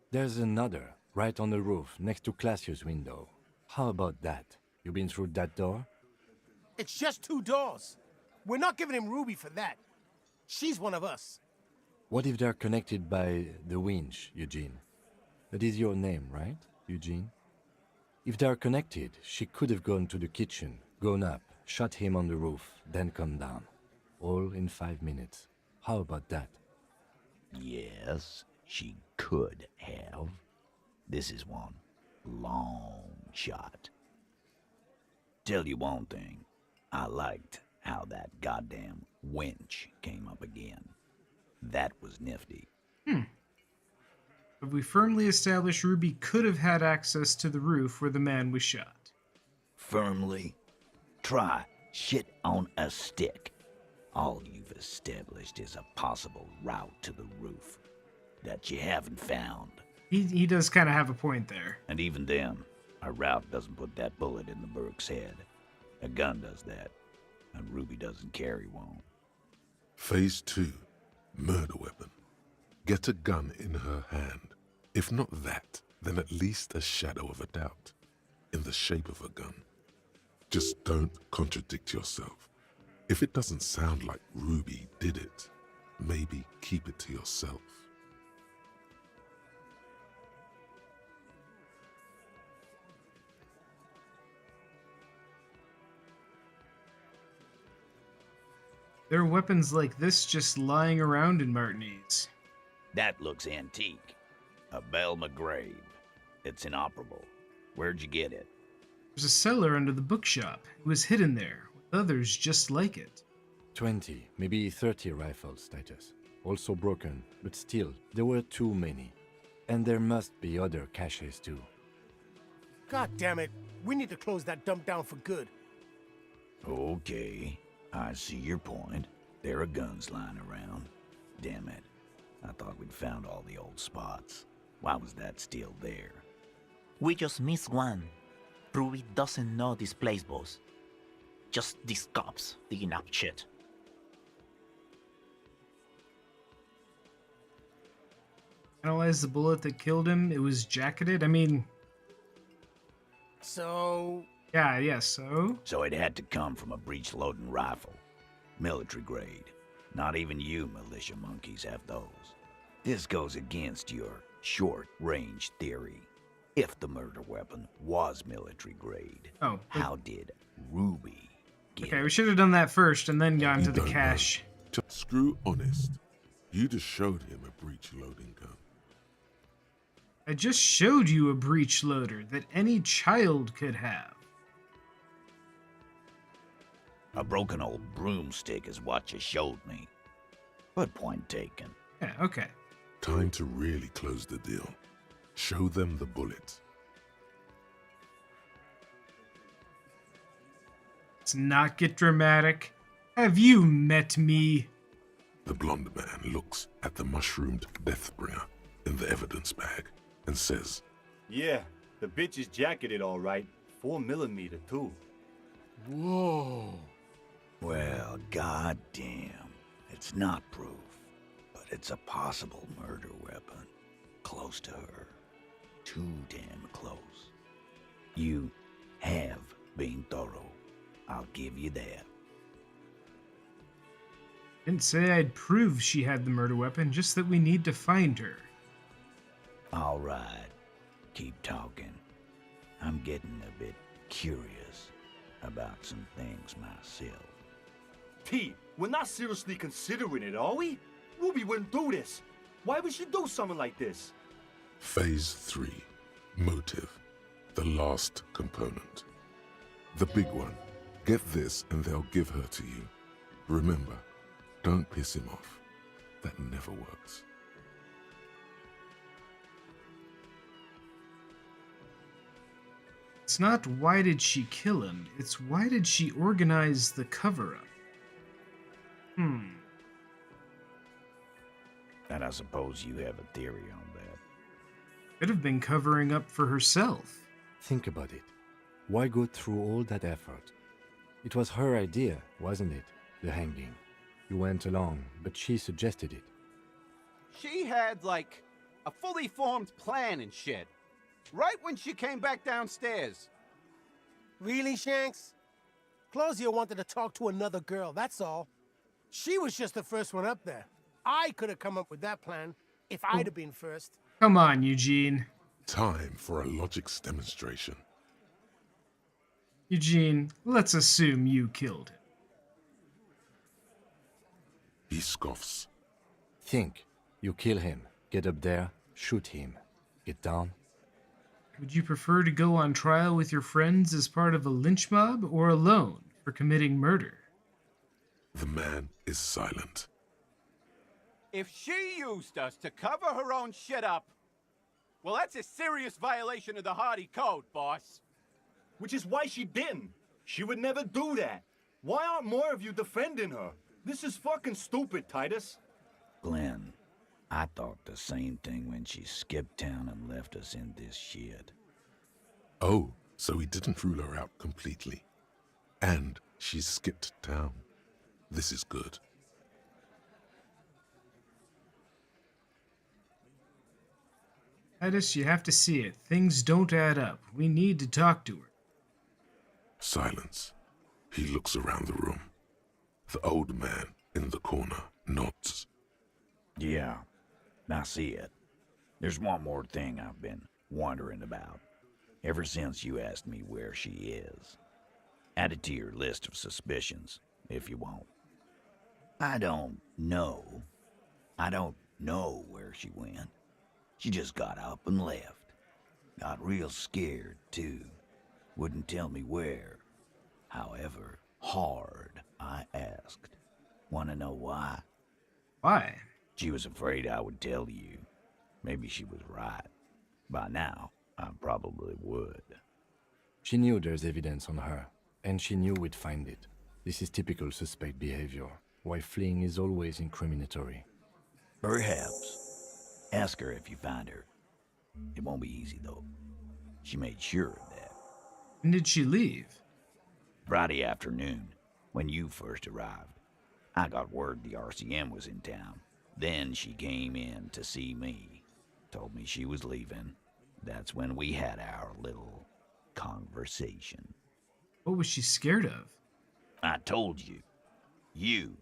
There's another, right on the roof, next to Clausia's window. How about that? You been through that door? It's just 2 doors. We're not giving him Ruby for that. She's one of us. What if they're connected by the winch, Eugene? That is your name, right, Eugene? If they're connected, she could have gone to the kitchen, gone up, shot him on the roof, then come down. All in 5 minutes. How about that? Yes, she could have. This is one long shot. Tell you one thing, I liked how that goddamn winch came up again. That was nifty. But we firmly established Ruby could have had access to the roof where the man was shot. Firmly? Try shit on a stick. All you've established is a possible route to the roof that you haven't found. He does kind of have a point there. And even then, a route doesn't put that bullet in the Burke's head. A gun does that, and Ruby doesn't carry one. Phase 2. Murder weapon. Get a gun in her hand. If not that, then at least a shadow of a doubt. In the shape of a gun. Just don't contradict yourself. If it doesn't sound like Ruby did it, maybe keep it to yourself. There are weapons like this just lying around in Martinez. That looks antique. A Belle McGrave. It's inoperable. Where'd you get it? There's a cellar under the bookshop. It was hidden there, with others just like it. 20, maybe 30 rifles, Titus. Also broken, but still, there were too many. And there must be other caches too. God damn it. We need to close that dump down for good. Okay, I see your point. There are guns lying around. Damn it. I thought we'd found all the old spots. Why was that still there? We just missed one. Ruby doesn't know this place, boss. Just these cops digging up shit. Analyze the bullet that killed him. It was jacketed. I mean... So... Yeah, so? So it had to come from a breech-loading rifle. Military grade. Not even you militia monkeys have those. This goes against your short-range theory. If the murder weapon was military grade, Oh, how did Ruby get okay, we should have done that first and then gone to the don't cache. know. Just screw honest. You just showed him a breech loading gun. I just showed you a breech loader that any child could have. A broken old broomstick is what you showed me. But point taken. Yeah, okay. Time to really close the deal. Show them the bullet. Let's not get dramatic. Have you met me? The blonde man looks at the mushroomed deathbringer in the evidence bag and says, Yeah, the bitch is jacketed all right. 4mm too. Whoa. Well, goddamn. It's not proof, but it's a possible murder weapon. Close to her. Too damn close. You have been thorough. I'll give you that. Didn't say I'd prove she had the murder weapon, just that we need to find her. All right. Keep talking. I'm getting a bit curious about some things myself. T, we're not seriously considering it, are we? Ruby wouldn't do this. Why would she do something like this? Phase 3. Motive. The last component. The big one. Get this and they'll give her to you. Remember, don't piss him off. That never works. It's not why did she kill him, it's why did she organize the cover-up? And I suppose you have a theory on that. Could have been covering up for herself. Think about it. Why go through all that effort? It was her idea, wasn't it? The hanging. You went along, but she suggested it. She had, like, a fully formed plan and shit. Right when she came back downstairs. Really, Shanks? Claudia wanted to talk to another girl, that's all. She was just the first one up there. I could have come up with that plan if I'd have been first. Come on, Eugene. Time for a logics demonstration. Eugene, let's assume you killed him. He scoffs. Think. You kill him. Get up there. Shoot him. Get down. Would you prefer to go on trial with your friends as part of a lynch mob or alone for committing murder? The man is silent. If she used us to cover her own shit up, well, that's a serious violation of the Hardy Code, boss. Which is why she didn't. She would never do that. Why aren't more of you defending her? This is fucking stupid, Titus. Glenn, I thought the same thing when she skipped town and left us in this shit. Oh, so he didn't rule her out completely. And she skipped town. This is good. Titus, you have to see it. Things don't add up. We need to talk to her. Silence. He looks around the room. The old man in the corner nods. Yeah, I see it. There's one more thing I've been wondering about, ever since you asked me where she is. Add it to your list of suspicions, if you want. I don't know where she went. She just got up and left. Got real scared, too. Wouldn't tell me where. However hard I asked. Want to know why? Why? She was afraid I would tell you. Maybe she was right. By now, I probably would. She knew there's evidence on her, and she knew we'd find it. This is typical suspect behavior, why fleeing is always incriminatory. Perhaps. Ask her if you find her. It won't be easy, though. She made sure of that. When did she leave? Friday afternoon, when you first arrived. I got word the RCM was in town. Then she came in to see me. Told me she was leaving. That's when we had our little conversation. What was she scared of? I told you. You.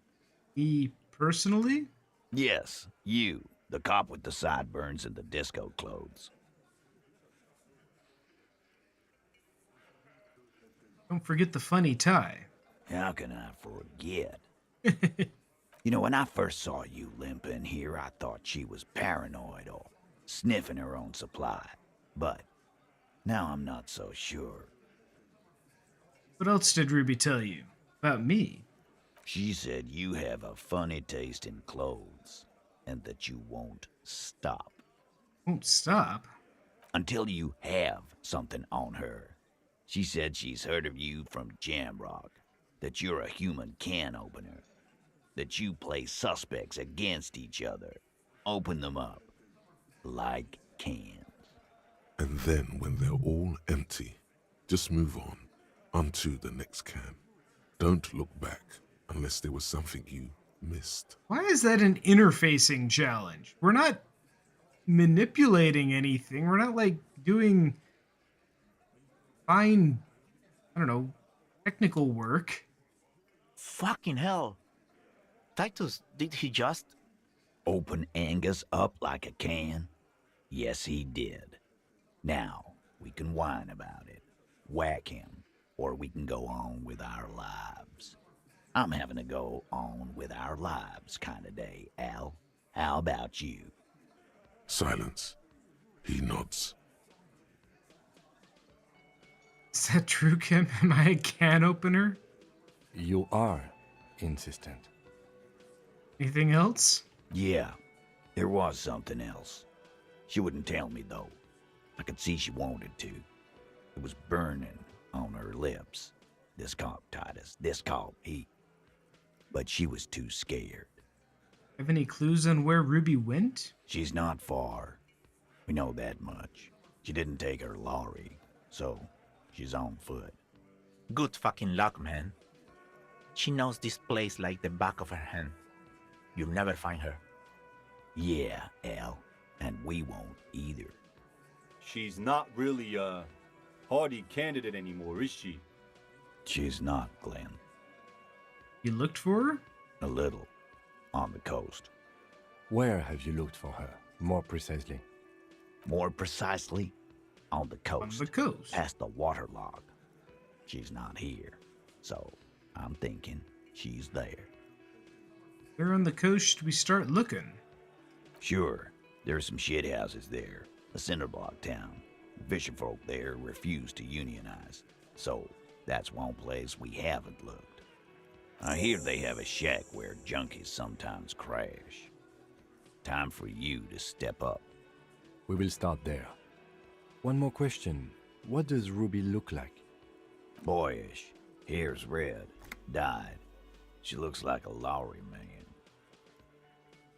Me personally? Yes, you. The cop with the sideburns and the disco clothes. Don't forget the funny tie. How can I forget? You know, when I first saw you limping here, I thought she was paranoid or sniffing her own supply. But now I'm not so sure. What else did Ruby tell you? About me? She said you have a funny taste in clothes, and that you won't stop. Won't stop? Until you have something on her. She said she's heard of you from Jamrock, that you're a human can opener, that you play suspects against each other, open them up, like cans. And then when they're all empty, just move onto the next can. Don't look back unless there was something you missed. Why is that an interfacing challenge? We're not manipulating anything. We're not like doing fine, I don't know, technical work. Fucking hell. Titus, did he just open Angus up like a can? Yes, he did. Now, we can whine about it, whack him, or we can go on with our lives. I'm having a go on with our lives kind of day, Al. How about you? Silence. He nods. Is that true, Kim? Am I a can opener? You are insistent. Anything else? Yeah, there was something else. She wouldn't tell me, though. I could see she wanted to. It was burning on her lips. This cop, Titus. This cop, he... But she was too scared. Have any clues on where Ruby went? She's not far. We know that much. She didn't take her lorry, so she's on foot. Good fucking luck, man. She knows this place like the back of her hand. You'll never find her. Yeah, Al. And we won't either. She's not really a hardy candidate anymore, is she? She's not, Glenn. You looked for her? A little. On the coast. Where have you looked for her, more precisely? More precisely? On the coast. On the coast. Past the waterlogged. She's not here. So, I'm thinking she's there. Where on the coast should we start looking? Sure. There's some shit houses there. A cinder block town. Fisherfolk there refuse to unionize. So, that's one place we haven't looked. I hear they have a shack where junkies sometimes crash. Time for you to step up. We will start there. One more question. What does Ruby look like? Boyish. Hair's red. Dyed. She looks like a Lowry man.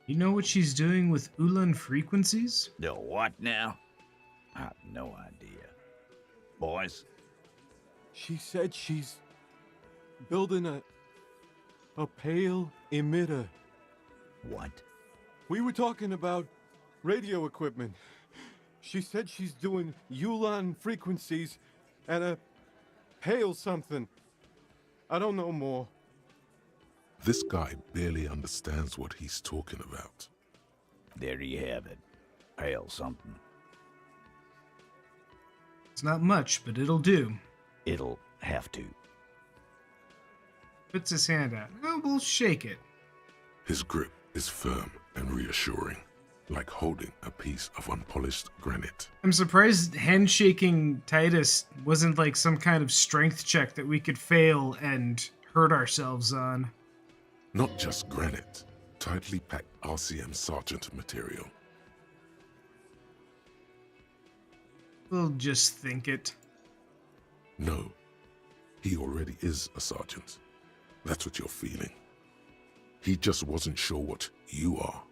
You know what she's doing with Ulan frequencies? The what now? I have no idea. Boys? She said she's building a pale emitter. What? We were talking about radio equipment. She said she's doing Ulan frequencies and a pale something. I don't know more. This guy barely understands what he's talking about. There you have it. Pale something. It's not much, but it'll do. It'll have to. Puts his hand out. Oh, we'll shake it. His grip is firm and reassuring, like holding a piece of unpolished granite. I'm surprised handshaking Titus wasn't like some kind of strength check that we could fail and hurt ourselves on. Not just granite, tightly packed RCM Sergeant material. We'll just think it. No, he already is a sergeant. That's what you're feeling. He just wasn't sure what you are.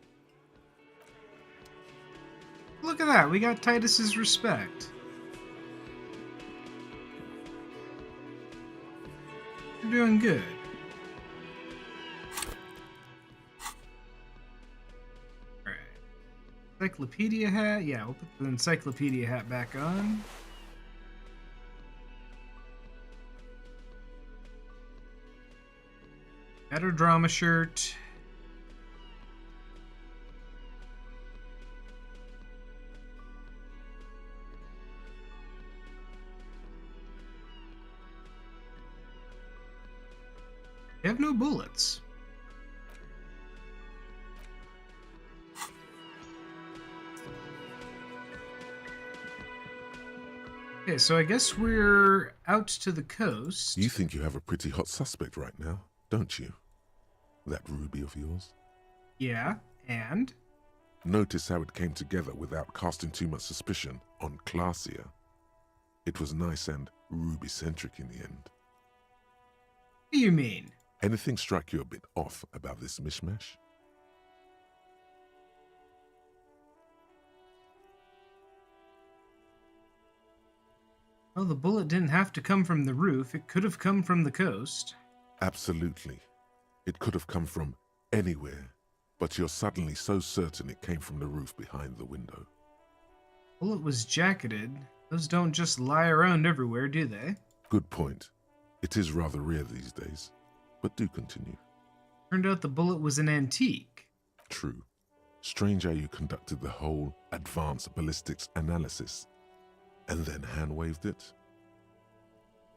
Look at that, we got Titus's respect. You're doing good. Alright. Encyclopedia hat? Yeah, we'll put the encyclopedia hat back on. Got her drama shirt. They have no bullets. Okay, so I guess we're out to the coast. You think you have a pretty hot suspect right now, don't you? That ruby of yours? Yeah, and? Notice how it came together without casting too much suspicion on Clasia. It was nice and ruby-centric in the end. What do you mean? Anything strike you a bit off about this mishmash? Well, the bullet didn't have to come from the roof. It could have come from the coast. Absolutely. It could have come from anywhere, but you're suddenly so certain it came from the roof behind the window. Bullet was jacketed. Those don't just lie around everywhere, do they? Good point. It is rather rare these days, but do continue. Turned out the bullet was an antique. True. Strange how you conducted the whole advanced ballistics analysis and then hand-waved it.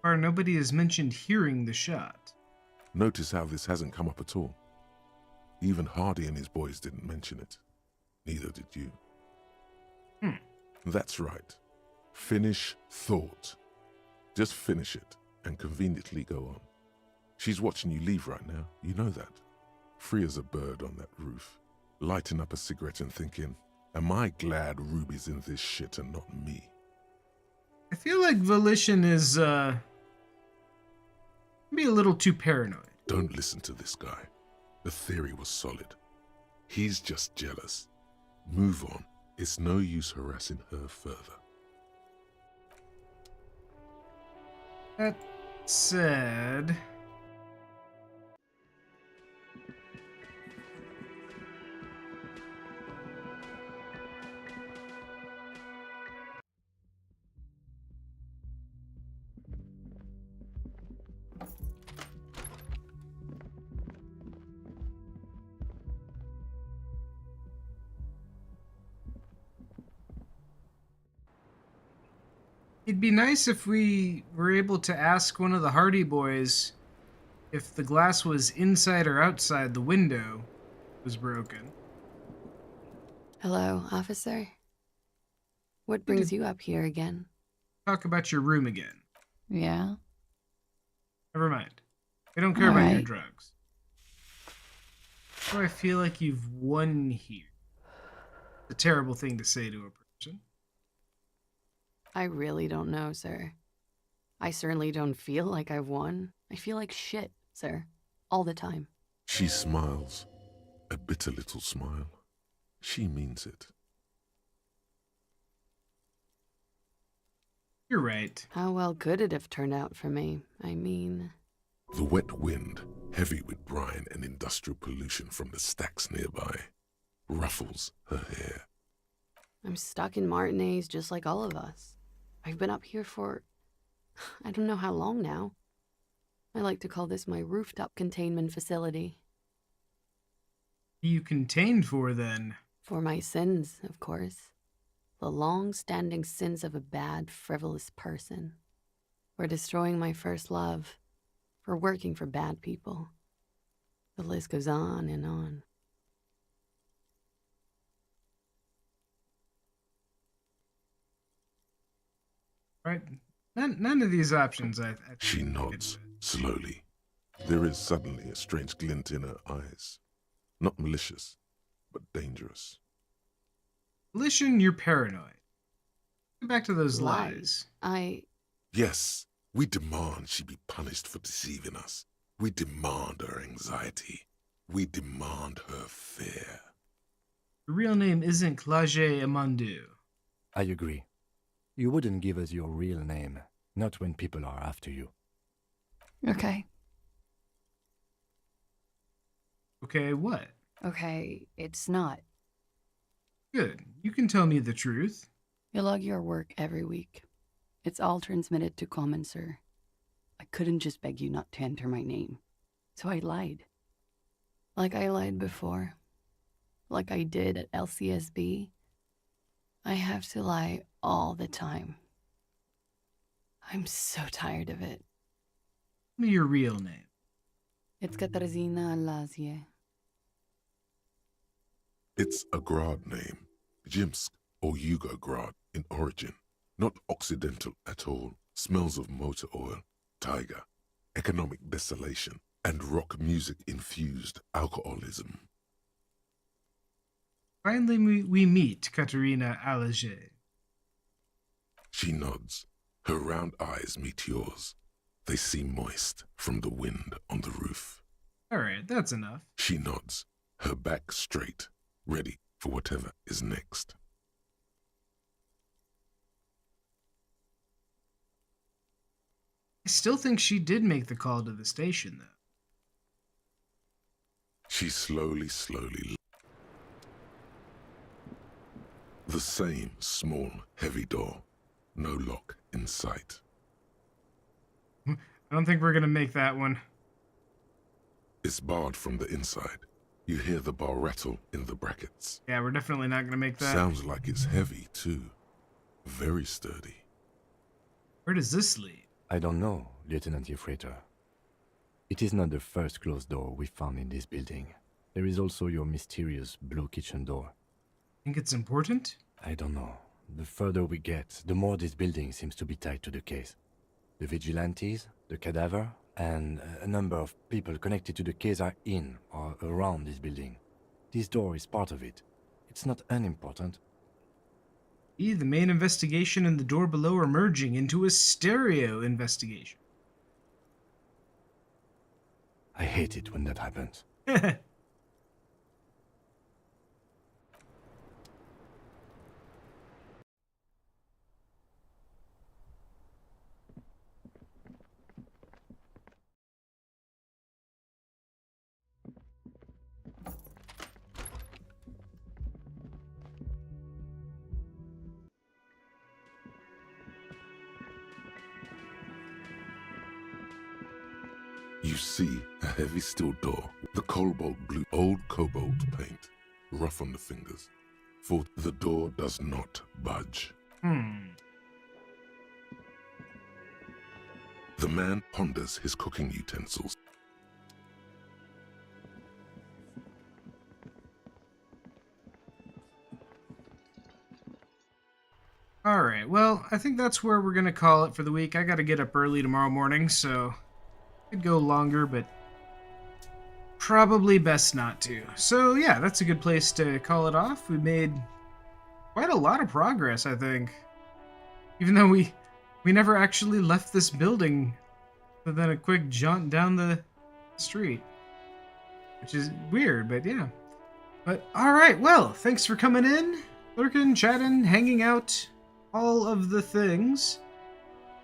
Or nobody has mentioned hearing the shot. Notice how this hasn't come up at all. Even Hardy and his boys didn't mention it. Neither did you. That's right. Finish thought. Just finish it and conveniently go on. She's watching you leave right now. You know that. Free as a bird on that roof, lighting up a cigarette and thinking, am I glad Ruby's in this shit and not me? I feel like Volition is, maybe a little too paranoid. Don't listen to this guy. The theory was solid. He's just jealous. Move on. It's no use harassing her further. That said... It'd be nice if we were able to ask one of the Hardy boys if the glass was inside or outside the window was broken. Hello, officer. What brings you up here again? Talk about your room again. Yeah? Never mind. I don't care about your Alright. drugs. Why do I feel like you've won here? It's a terrible thing to say to a person. I really don't know, sir. I certainly don't feel like I've won. I feel like shit, sir. All the time. She smiles. A bitter little smile. She means it. You're right. How well could it have turned out for me? I mean... The wet wind, heavy with brine and industrial pollution from the stacks nearby, ruffles her hair. I'm stuck in Martinez just like all of us. I've been up here for... I don't know how long now. I like to call this my rooftop containment facility. What are you contained for, then? For my sins, of course. The long-standing sins of a bad, frivolous person. For destroying my first love. For working for bad people. The list goes on and on. Right? None of these options I She nods, slowly. There is suddenly a strange glint in her eyes. Not malicious, but dangerous. Volition, you're paranoid. Get back to those lies. Yes, we demand she be punished for deceiving us. We demand her anxiety. We demand her fear. Your real name isn't Clage Amandu. I agree. You wouldn't give us your real name, not when people are after you. Okay. Okay, what? Okay, it's not. Good. You can tell me the truth. You log your work every week. It's all transmitted to Common, sir. I couldn't just beg you not to enter my name. So I lied. Like I lied before. Like I did at LCSB. I have to lie all the time. I'm so tired of it. Tell me your real name. It's Katarzyna Lazie. It's a Grad name, Jimsk or Yugograd in origin. Not Occidental at all. Smells of motor oil, tiger, economic desolation, and rock music infused alcoholism. Finally, we meet Katerina Alger. She nods. Her round eyes meet yours. They seem moist from the wind on the roof. All right, that's enough. She nods, her back straight, ready for whatever is next. I still think she did make the call to the station, though. She slowly. The same small, heavy door. No lock in sight. I don't think we're gonna make that one. It's barred from the inside. You hear the bar rattle in the brackets. Yeah, we're definitely not gonna make that. Sounds like it's heavy, too. Very sturdy. Where does this lead? I don't know, Lieutenant Yefreiter. It is not the first closed door we found in this building. There is also your mysterious blue kitchen door. Think it's important? I don't know. The further we get, the more this building seems to be tied to the case. The vigilantes, the cadaver, and a number of people connected to the case are in or around this building. This door is part of it. It's not unimportant. The main investigation and the door below are merging into a stereo investigation. I hate it when that happens. You see a heavy steel door, the cobalt blue, old cobalt paint, rough on the fingers. For the door does not budge. The man ponders his cooking utensils. Alright, well, I think that's where we're gonna call it for the week. I gotta get up early tomorrow morning, so could go longer, but probably best not to. So yeah, that's a good place to call it off. We made quite a lot of progress, I think. Even though we never actually left this building other than a quick jaunt down the street. Which is weird, but yeah. But alright, well, thanks for coming in, lurking, chatting, hanging out, all of the things.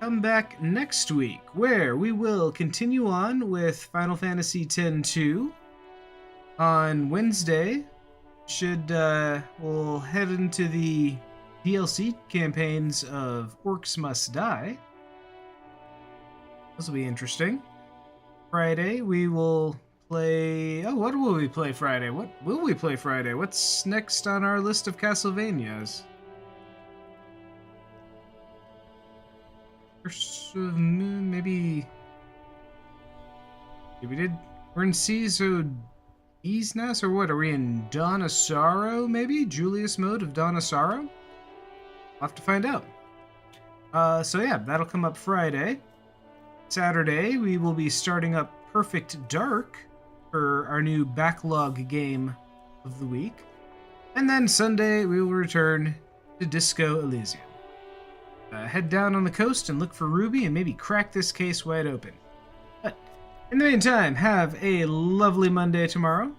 Come back next week, where we will continue on with Final Fantasy X-2. On Wednesday, we'll head into the DLC campaigns of Orcs Must Die. This will be interesting. Friday, we will play... Oh, what will we play Friday? What will we play Friday? What's next on our list of Castlevanias? Curse of Moon, maybe we're in Caesar Easness, or what? Are we in Dawn of Sorrow, maybe? Julius mode of Dawn of Sorrow? We'll have to find out. So yeah, that'll come up Friday. Saturday, we will be starting up Perfect Dark for our new backlog game of the week. And then Sunday, we will return to Disco Elysium. Head down on the coast and look for Ruby and maybe crack this case wide open. But in the meantime, have a lovely Monday tomorrow.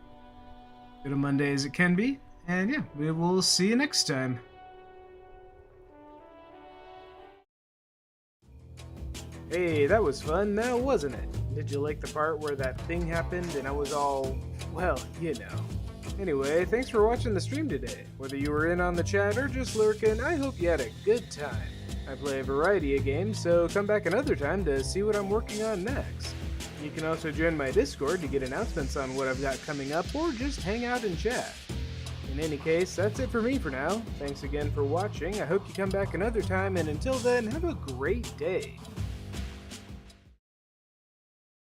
Good a Monday as it can be. And yeah, we will see you next time. Hey, that was fun now, wasn't it? Did you like the part where that thing happened and I was all, well, you know. Anyway, thanks for watching the stream today. Whether you were in on the chat or just lurking, I hope you had a good time. I play a variety of games, so come back another time to see what I'm working on next. You can also join my Discord to get announcements on what I've got coming up, or just hang out and chat. In any case, that's it for me for now. Thanks again for watching. I hope you come back another time, and until then, have a great day.